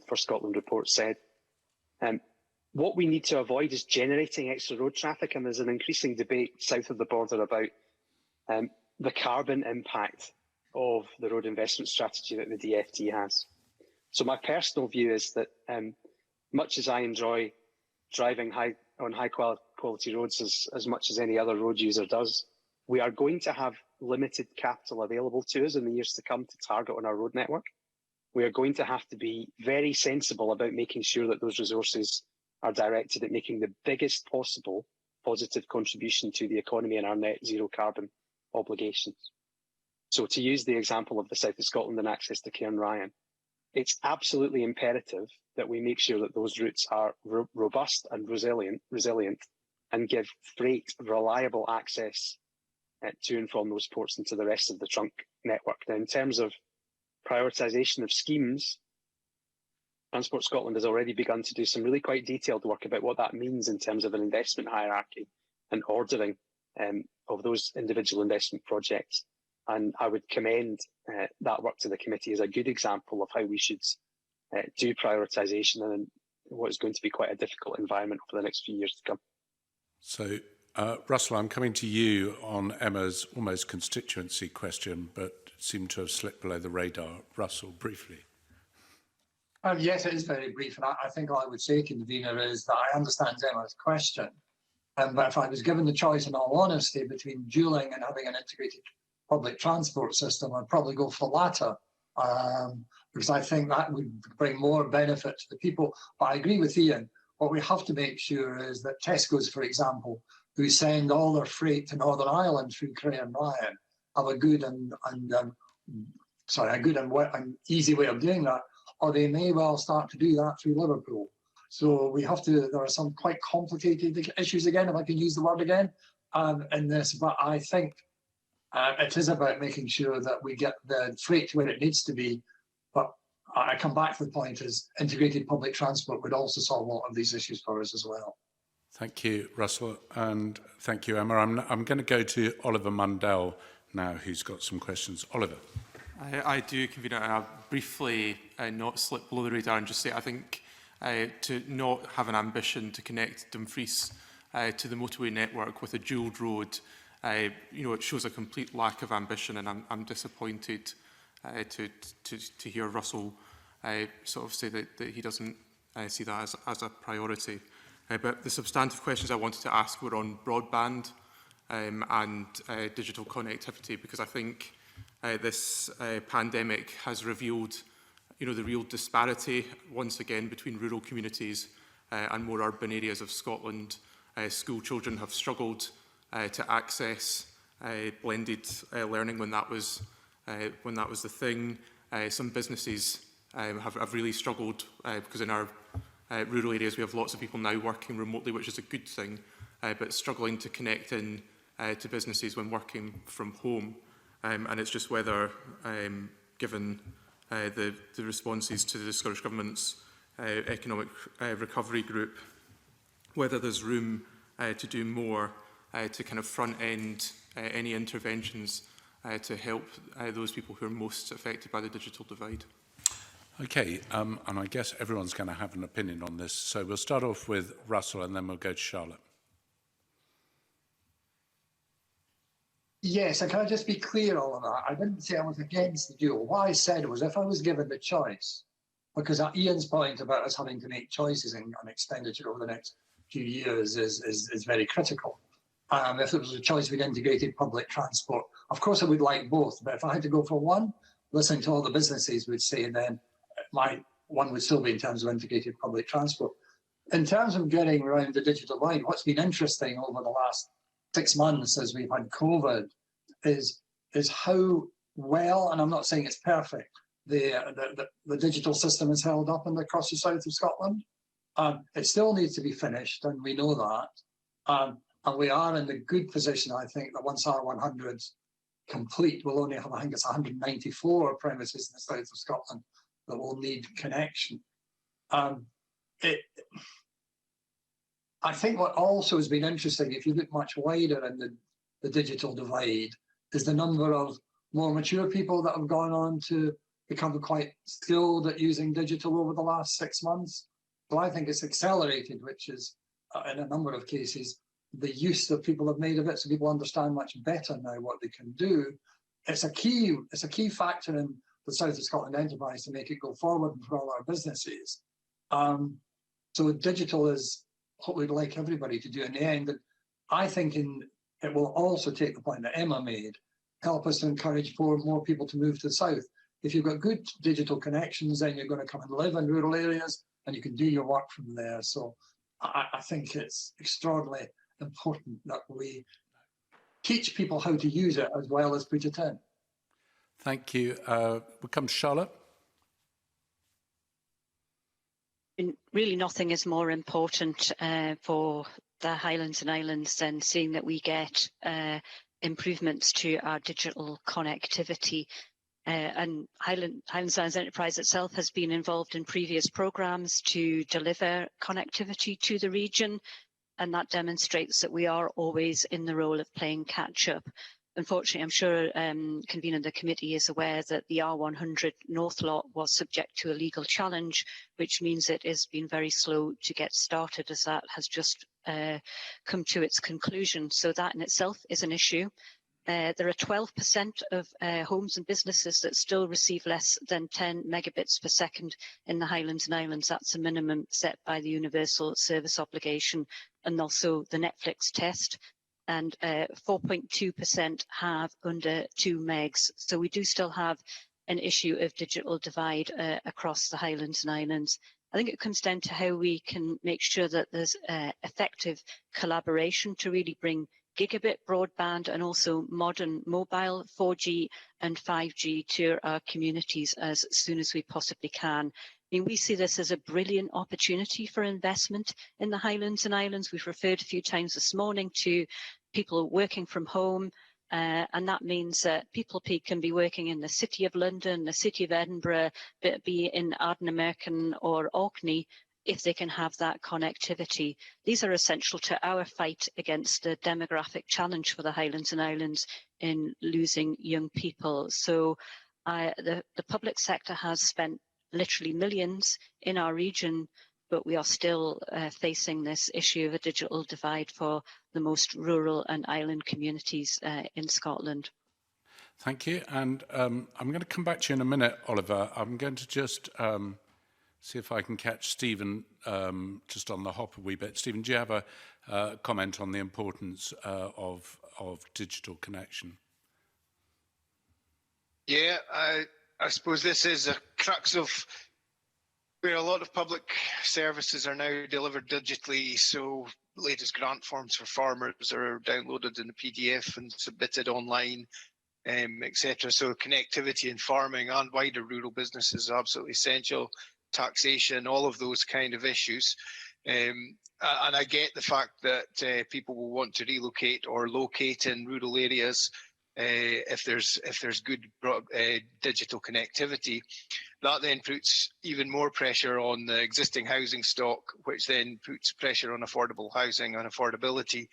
for Scotland report said. What we need to avoid is generating extra road traffic, and there's an increasing debate south of the border about the carbon impact of the road investment strategy that the DFT has. So my personal view is that much as I enjoy driving on high quality roads as much as any other road user does, we are going to have limited capital available to us in the years to come to target on our road network. We are going to have to be very sensible about making sure that those resources are directed at making the biggest possible positive contribution to the economy and our net zero carbon obligations. So to use the example of the south of Scotland and access to Cairnryan, it's absolutely imperative that we make sure that those routes are robust and resilient and give freight reliable access to and from those ports and to the rest of the trunk network. Now, in terms of prioritisation of schemes, Transport Scotland has already begun to do some really quite detailed work about what that means in terms of an investment hierarchy and ordering of those individual investment projects. And I would commend that work to the committee as a good example of how we should do prioritisation in what is going to be quite a difficult environment for the next few years to come. So, Russell, I'm coming to you on Emma's almost constituency question, but seemed to have slipped below the radar. Russell, briefly. Yes, it is very brief, and I think all I would say, Convener, is that I understand Emma's question. But if I was given the choice, in all honesty, between dualling and having an integrated public transport system, I'd probably go for the latter, because I think that would bring more benefit to the people. But I agree with Ian. What we have to make sure is that Tesco's, for example, who send all their freight to Northern Ireland through Cairnryan, have a good and easy way of doing that, or they may well start to do that through Liverpool. So we have to, there are some quite complicated issues again, if I can use the word again, in this, but I think it is about making sure that we get the freight to where it needs to be. But I come back to the point is integrated public transport would also solve a lot of these issues for us as well. Thank you, Russell, and thank you, Emma. I'm going to go to Oliver Mundell now, who's got some questions. Oliver. I do, Convener, and I'll briefly not slip below the radar and just say I think to not have an ambition to connect Dumfries to the motorway network with a dual road, it shows a complete lack of ambition, and I'm disappointed to hear Russell sort of say that he doesn't see that as a priority. But the substantive questions I wanted to ask were on broadband and digital connectivity, because I think this pandemic has revealed, the real disparity once again between rural communities and more urban areas of Scotland. School children have struggled to access blended learning when that was the thing. Some businesses have really struggled because in our rural areas we have lots of people now working remotely, which is a good thing, but struggling to connect in to businesses when working from home. And it's just whether, given the responses to the Scottish Government's economic recovery group, whether there's room to do more to kind of front-end any interventions to help those people who are most affected by the digital divide. Okay, and I guess everyone's going to have an opinion on this. So we'll start off with Russell and then we'll go to Charlotte. Yes, and can I just be clear on that? I didn't say I was against the dual. What I said was if I was given the choice, because Ian's point about us having to make choices on expenditure over the next few years is very critical. If there was a choice with integrated public transport, of course I would like both, but if I had to go for one, listening to all the businesses would say, then my one would still be in terms of integrated public transport. In terms of getting around the digital line, what's been interesting over the last 6 months as we've had COVID is how well, and I'm not saying it's perfect, the digital system is held up across the south of Scotland. It still needs to be finished, and we know that. And we are in the good position, I think, that once R100 complete, we'll only have, I think it's 194 premises in the south of Scotland that will need connection. I think what also has been interesting, if you look much wider in the digital divide, is the number of more mature people that have gone on to become quite skilled at using digital over the last 6 months. So I think it's accelerated, which is, in a number of cases, the use that people have made of it, so people understand much better now what they can do. It's a key factor in the South of Scotland enterprise to make it go forward for all our businesses. So digital is what we'd like everybody to do in the end. And I think it will also take the point that Emma made, help us to encourage more people to move to the south. If you've got good digital connections, then you're going to come and live in rural areas and you can do your work from there. So I think it's extraordinarily important that we teach people how to use it as well as put it in. Thank you. We'll come to Charlotte. Really nothing is more important for the Highlands and Islands than seeing that we get improvements to our digital connectivity. And Highlands Islands Enterprise itself has been involved in previous programmes to deliver connectivity to the region, and that demonstrates that we are always in the role of playing catch-up. Unfortunately, I'm sure convener the committee is aware that the R100 North lot was subject to a legal challenge, which means it has been very slow to get started, as that has just come to its conclusion. So that in itself is an issue. There are 12% of homes and businesses that still receive less than 10 megabits per second in the Highlands and Islands. That's a minimum set by the Universal Service Obligation and also the Netflix test. And 4.2% have under 2 megs. So we do still have an issue of digital divide across the Highlands and Islands. I think it comes down to how we can make sure that there's effective collaboration to really bring gigabit broadband and also modern mobile 4G and 5G to our communities as soon as we possibly can. I mean, we see this as a brilliant opportunity for investment in the Highlands and Islands. We've referred a few times this morning to people working from home, and that means that people can be working in the City of London, the City of Edinburgh, be in Ardnamurchan or Orkney, if they can have that connectivity. These are essential to our fight against the demographic challenge for the Highlands and Islands in losing young people. So the public sector has spent literally millions in our region, but we are still facing this issue of a digital divide for the most rural and island communities in Scotland. Thank you. And I'm going to come back to you in a minute, Oliver. I'm going to just see if I can catch Stephen just on the hop a wee bit. Stephen, do you have a comment on the importance of digital connection? Yeah, I suppose this is a crux of where a lot of public services are now delivered digitally. So latest grant forms for farmers are downloaded in the PDF and submitted online, etc. So connectivity in farming and wider rural businesses is absolutely essential. Taxation, all of those kind of issues. And I get the fact that people will want to relocate or locate in rural areas if there's good digital connectivity. That then puts even more pressure on the existing housing stock, which then puts pressure on affordable housing and affordability.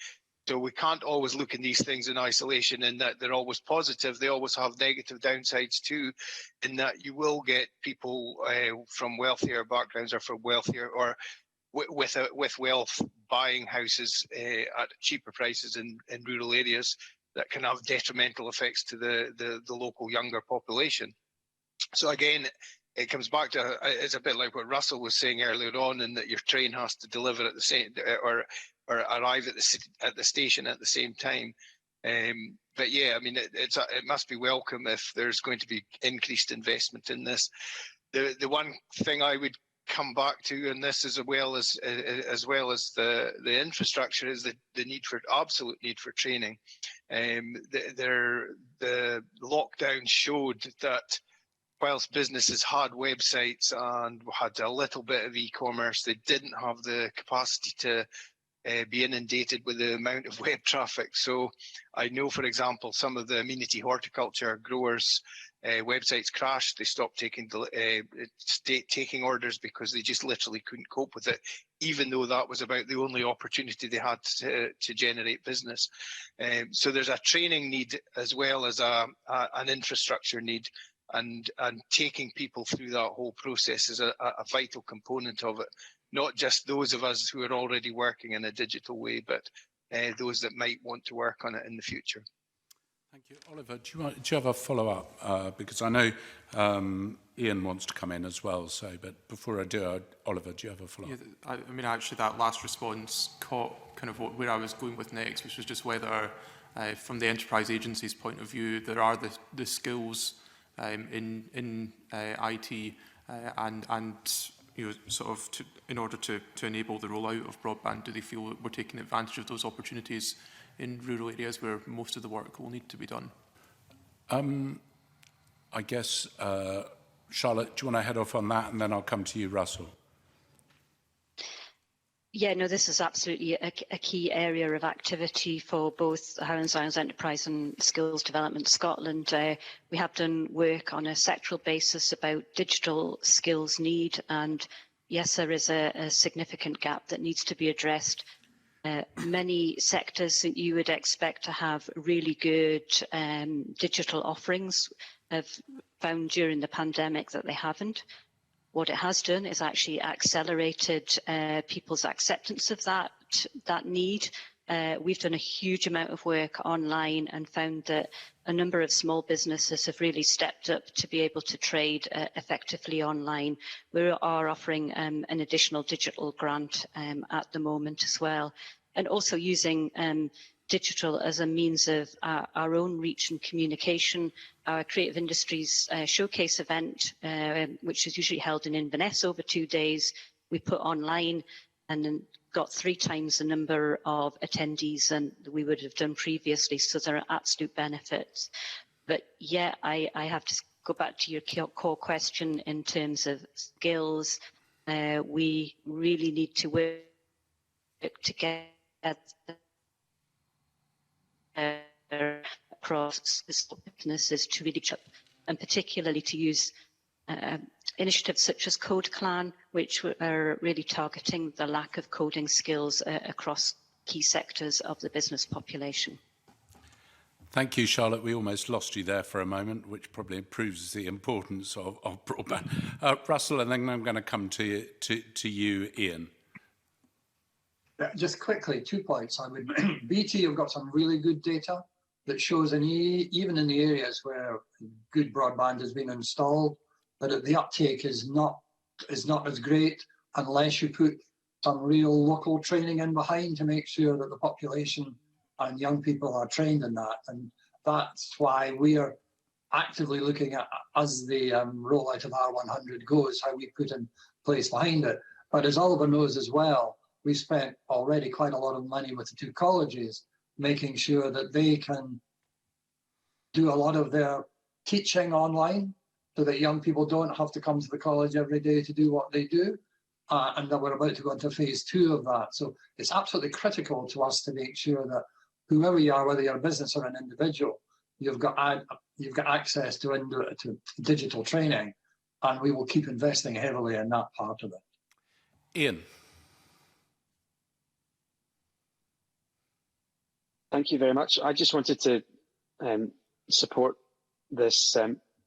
So we can't always look at these things in isolation in that they're always positive. They always have negative downsides too, in that you will get people from wealthier backgrounds or from wealthier or with wealth buying houses at cheaper prices in rural areas that can have detrimental effects to the local younger population. So again, it comes back to, it's a bit like what Russell was saying earlier on, in that your train has to deliver at the same, or arrive at the station at the same time. But yeah, I mean, it must be welcome if there's going to be increased investment in this. The one thing I would come back to, and this as well as the infrastructure, is the absolute need for training. The lockdown showed that whilst businesses had websites and had a little bit of e-commerce, they didn't have the capacity to be inundated with the amount of web traffic. So I know, for example, some of the amenity horticulture growers' websites crashed. They stopped taking orders because they just literally couldn't cope with it, even though that was about the only opportunity they had to generate business. So there's a training need as well as an infrastructure need, and taking people through that whole process is a vital component of it. Not just those of us who are already working in a digital way, but those that might want to work on it in the future. Thank you. Oliver, do you have a follow-up? Because I know Ian wants to come in as well. So, but before I do, Oliver, do you have a follow-up? Yeah, I mean, actually, that last response caught kind of where I was going with next, which was just whether, from the enterprise agency's point of view, there are the skills in IT and you know, sort of in order to enable the rollout of broadband. Do they feel that we're taking advantage of those opportunities in rural areas where most of the work will need to be done? I guess, Charlotte, do you want to head off on that, and then I'll come to you, Russell? Yeah, no, this is absolutely a key area of activity for both Highlands Islands Enterprise and Skills Development Scotland. We have done work on a sectoral basis about digital skills need, and yes, there is a significant gap that needs to be addressed. Many sectors that you would expect to have really good digital offerings have found during the pandemic that they haven't. What it has done is actually accelerated people's acceptance of that need. We've done a huge amount of work online and found that a number of small businesses have really stepped up to be able to trade effectively online. We are offering an additional digital grant at the moment as well, and also using digital as a means of our own reach and communication. Our Creative Industries Showcase event, which is usually held in Inverness over 2 days, we put online and then got 3 times the number of attendees than we would have done previously. So there are absolute benefits. But yeah, I have to go back to your core question in terms of skills. We really need to work together across businesses to reach up, and particularly to use initiatives such as Code Clan, which are really targeting the lack of coding skills across key sectors of the business population. Thank you, Charlotte. We almost lost you there for a moment, which probably proves the importance of broadband. Russell, and then I'm going to come to you, Ian. Just quickly, 2 points. BT have got some really good data that shows even in the areas where good broadband has been installed, that the uptake is not as great unless you put some real local training in behind to make sure that the population and young people are trained in that. And that's why we are actively looking at, as the rollout of R100 goes, how we put in place behind it. But as Oliver knows as well, we spent already quite a lot of money with the 2 colleges, making sure that they can do a lot of their teaching online so that young people don't have to come to the college every day to do what they do. And that we're about to go into phase 2 of that. So it's absolutely critical to us to make sure that whoever you are, whether you're a business or an individual, you've got access to digital training, and we will keep investing heavily in that part of it. Ian. Thank you very much. I just wanted to support this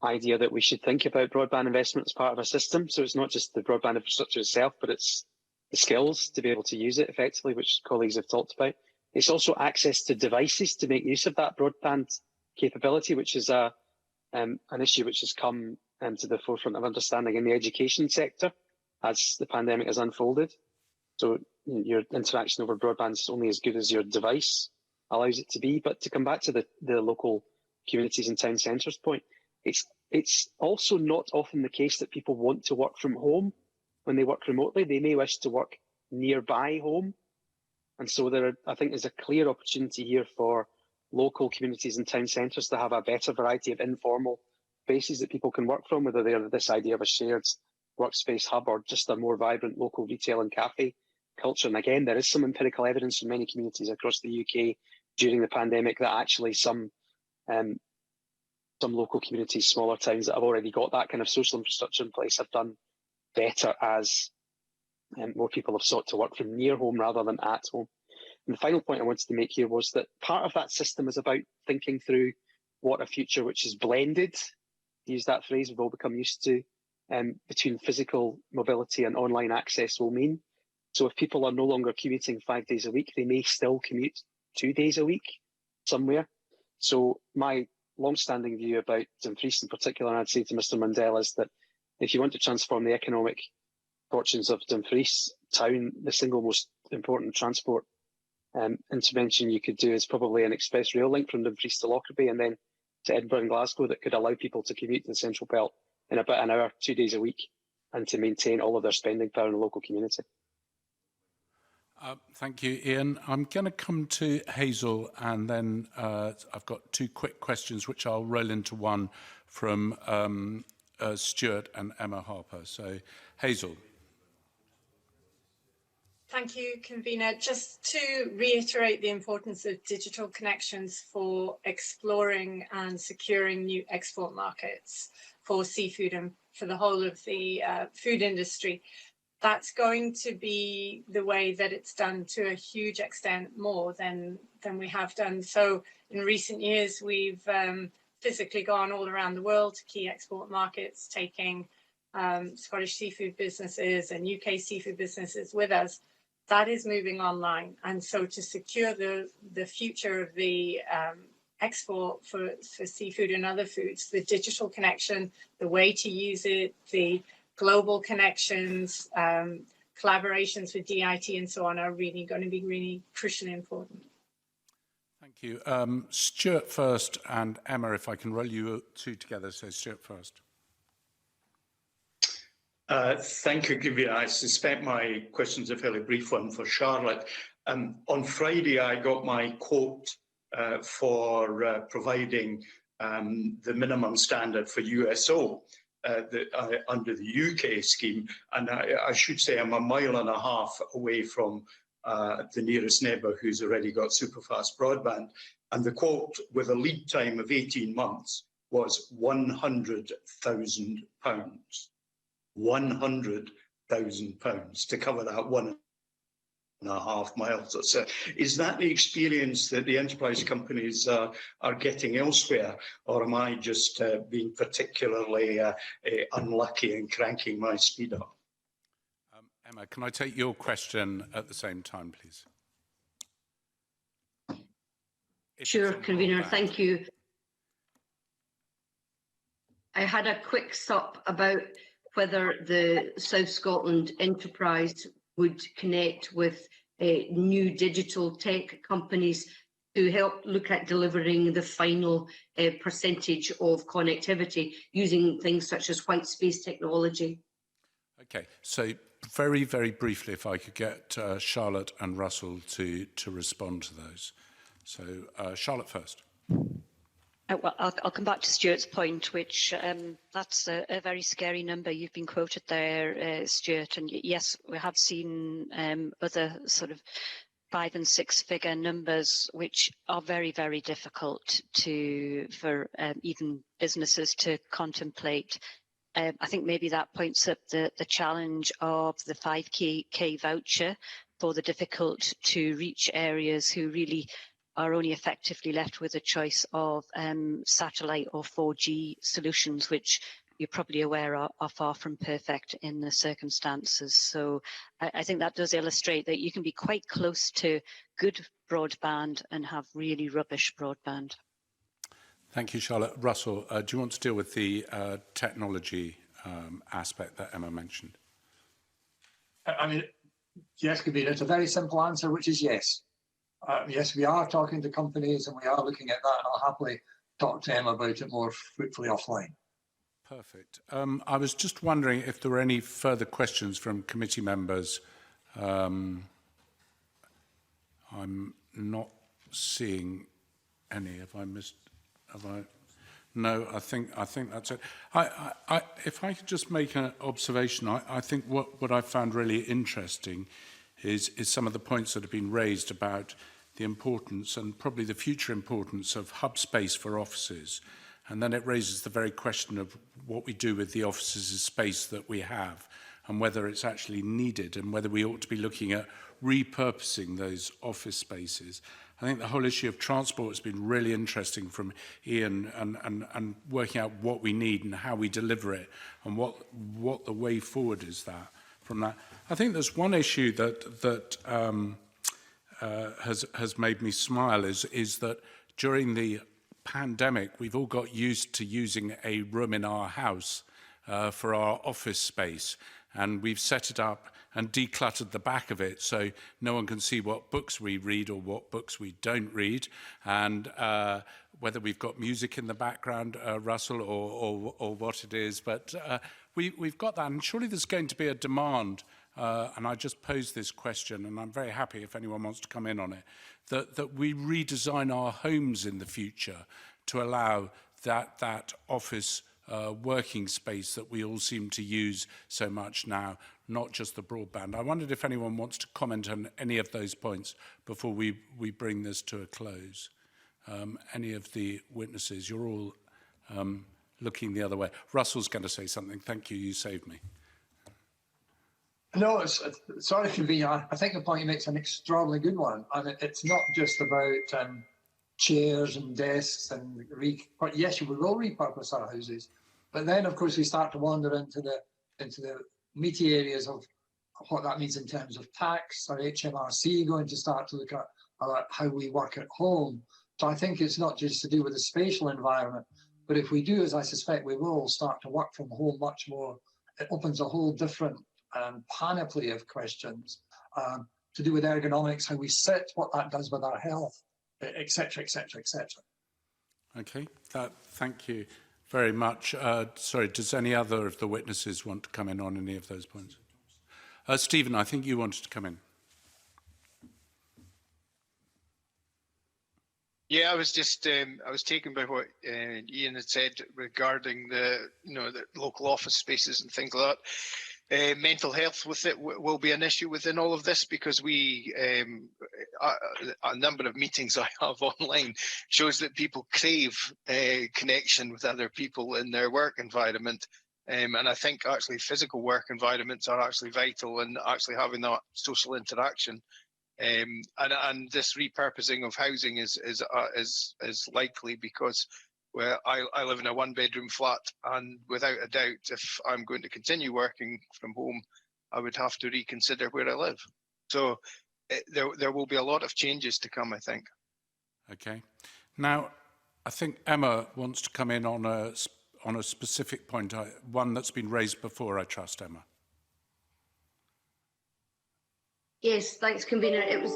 idea that we should think about broadband investment as part of a system. So it's not just the broadband infrastructure itself, but it's the skills to be able to use it effectively, which colleagues have talked about. It's also access to devices to make use of that broadband capability, which is an issue which has come to the forefront of understanding in the education sector as the pandemic has unfolded. So your interaction over broadband is only as good as your device allows it to be. But to come back to the local communities and town centres point, it's also not often the case that people want to work from home. When they work remotely, they may wish to work nearby home. And so I think there's a clear opportunity here for local communities and town centres to have a better variety of informal spaces that people can work from, whether they're this idea of a shared workspace hub or just a more vibrant local retail and cafe culture. And again, there is some empirical evidence from many communities across the UK during the pandemic that actually some local communities, smaller towns that have already got that kind of social infrastructure in place have done better as more people have sought to work from near home rather than at home. And the final point I wanted to make here was that part of that system is about thinking through what a future which is blended, to use that phrase we've all become used to, between physical mobility and online access will mean. So if people are no longer commuting 5 days a week, they may still commute 2 days a week somewhere. So my long-standing view about Dumfries in particular, and I'd say to Mr Mundell, is that if you want to transform the economic fortunes of Dumfries town, the single most important transport intervention you could do is probably an express rail link from Dumfries to Lockerbie and then to Edinburgh and Glasgow that could allow people to commute to the Central Belt in about an hour, 2 days a week, and to maintain all of their spending power in the local community. Thank you, Ian. I'm going to come to Hazel, and then I've got two quick questions, which I'll roll into one from Stuart and Emma Harper. So, Hazel. Thank you, Convener. Just to reiterate the importance of digital connections for exploring and securing new export markets for seafood and for the whole of the food industry. That's going to be the way that it's done to a huge extent more than we have done. So in recent years, we've physically gone all around the world to key export markets, taking Scottish seafood businesses and UK seafood businesses with us. That is moving online. And so to secure the future of the export for seafood and other foods, the digital connection, the way to use it, the global connections, collaborations with DIT and so on are really going to be really crucially important. Thank you. Stuart first, and Emma, if I can roll you two together. So Stuart first. Thank you, Givian. I suspect my question's a fairly brief one for Charlotte. On Friday, I got my quote for providing the minimum standard for USO under the UK scheme. And I should say I'm 1.5 miles away from the nearest neighbour who's already got superfast broadband. And the quote, with a lead time of 18 months, was £100,000. £100,000 to cover that 1.5 miles. So is that the experience that the enterprise companies are getting elsewhere, or am I just being particularly unlucky and cranking my speed up? Emma, can I take your question at the same time, please? Sure, Convener, thank you. I had a quick sup about whether the South Scotland enterprise would connect with new digital tech companies to help look at delivering the final percentage of connectivity using things such as white space technology. Okay, so very, very briefly, if I could get Charlotte and Russell to respond to those. So Charlotte first. Well, I'll come back to Stuart's point, which that's a very scary number. You've been quoted there, Stuart, and yes, we have seen other sort of 5- and 6-figure numbers, which are very, very difficult for even businesses to contemplate. I think maybe that points up the challenge of the 5K voucher for the difficult to reach areas who really are only effectively left with a choice of satellite or 4G solutions, which you're probably aware are far from perfect in the circumstances. So I think that does illustrate that you can be quite close to good broadband and have really rubbish broadband. Thank you, Charlotte. Russell, do you want to deal with the technology aspect that Emma mentioned? I mean, yes, Convener, it's a very simple answer, which is yes. Yes, we are talking to companies and we are looking at that, and I'll happily talk to Emma about it more fruitfully offline. Perfect. I was just wondering if there were any further questions from committee members. I'm not seeing any. Have I missed? Have I? No, I think that's it. If I could just make an observation, I think what I found really interesting is some of the points that have been raised about the importance and probably the future importance of hub space for offices. And then it raises the very question of what we do with the offices' space that we have and whether it's actually needed and whether we ought to be looking at repurposing those office spaces. I think the whole issue of transport has been really interesting from Ian and working out what we need and how we deliver it and what the way forward is that from that. I think there's one issue that has made me smile is that during the pandemic, we've all got used to using a room in our house for our office space, and we've set it up and decluttered the back of it so no one can see what books we read or what books we don't read, and whether we've got music in the background, Russell, or what it is. But we've got that, and surely there's going to be a demand, and I just posed this question, and I'm very happy if anyone wants to come in on it, that we redesign our homes in the future to allow that office working space that we all seem to use so much now, not just the broadband. I wondered if anyone wants to comment on any of those points before we bring this to a close. Any of the witnesses, you're all looking the other way. Russell's going to say something. Thank you, you saved me. No, sorry to be. I think the point you make is an extraordinarily good one, and it's not just about chairs and desks and but yes, we will repurpose our houses, but then of course we start to wander into the meaty areas of what that means in terms of tax. Or HMRC going to start to look at how we work at home. So I think it's not just to do with the spatial environment, but if we do, as I suspect we will, start to work from home much more, it opens a whole different panoply of questions to do with ergonomics, how we sit, what that does with our health, etc., etc., etc. Okay, thank you very much. Sorry, does any other of the witnesses want to come in on any of those points? Stephen, I think you wanted to come in. Yeah, I was just I was taken by what Ian had said regarding the local office spaces and things like that. Mental health with it will be an issue within all of this, because we a number of meetings I have online shows that people crave connection with other people in their work environment, and I think actually physical work environments are actually vital in actually having that social interaction. And this repurposing of housing is likely because I live in a one-bedroom flat, and without a doubt, if I'm going to continue working from home, I would have to reconsider where I live. So there will be a lot of changes to come, I think. Okay. Now, I think Emma wants to come in on a specific point, one that's been raised before, I trust, Emma. Yes, thanks, Convener. It was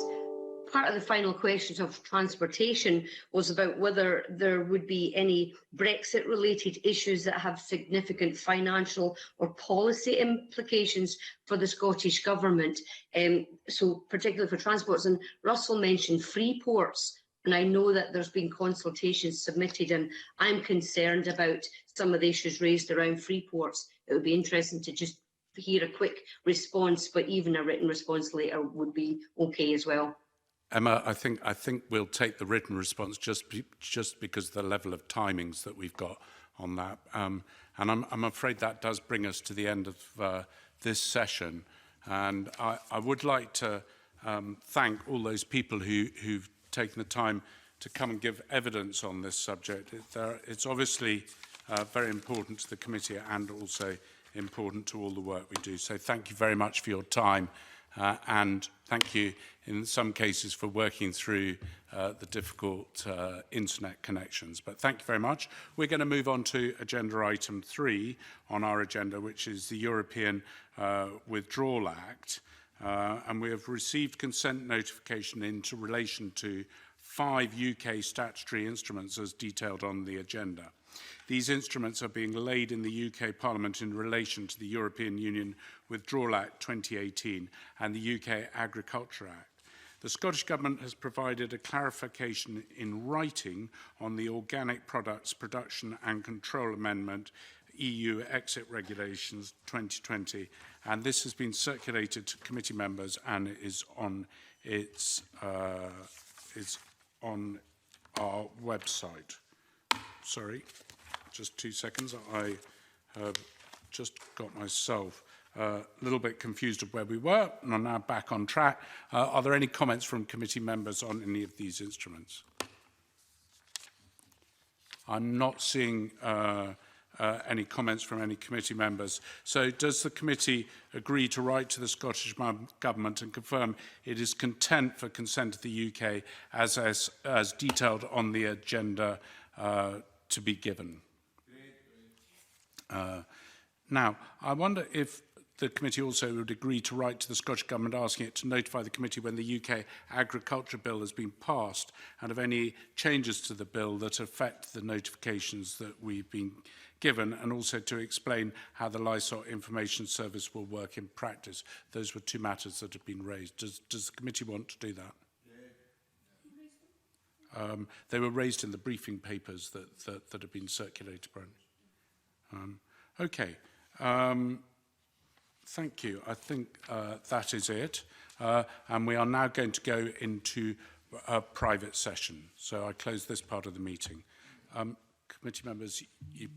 part of the final questions of transportation was about whether there would be any Brexit-related issues that have significant financial or policy implications for the Scottish Government. So particularly for transports. And Russell mentioned free ports. And I know that there's been consultations submitted, and I'm concerned about some of the issues raised around free ports. It would be interesting to just hear a quick response, but even a written response later would be okay as well. Emma, I think we'll take the written response just because of the level of timings that we've got on that. And I'm afraid that does bring us to the end of this session. And I would like to thank all those people who've taken the time to come and give evidence on this subject. It's obviously very important to the committee and also important to all the work we do. So thank you very much for your time. And thank you, in some cases, for working through the difficult internet connections. But thank you very much. We're going to move on to agenda item 3 on our agenda, which is the European Withdrawal Act. And we have received consent notification in relation to 5 UK statutory instruments as detailed on the agenda. These instruments are being laid in the UK Parliament in relation to the European Union Withdrawal Act 2018 and the UK Agriculture Act. The Scottish Government has provided a clarification in writing on the Organic Products Production and Control Amendment EU Exit Regulations 2020, and this has been circulated to committee members and is on our website. Sorry, just 2 seconds. I have just got myself a little bit confused of where we were, and I'm now back on track. Are there any comments from committee members on any of these instruments? I'm not seeing any comments from any committee members. So does the committee agree to write to the Scottish Government and confirm it is content for consent of the UK as detailed on the agenda to be given? Now, I wonder if the committee also would agree to write to the Scottish Government asking it to notify the committee when the UK Agriculture Bill has been passed and of any changes to the bill that affect the notifications that we've been given, and also to explain how the LISOT information service will work in practice. Those were two matters that have been raised. Does the committee want to do that? They were raised in the briefing papers that have been circulated. Okay. Thank you. I think that is it. And we are now going to go into a private session. So I close this part of the meeting. Committee members, you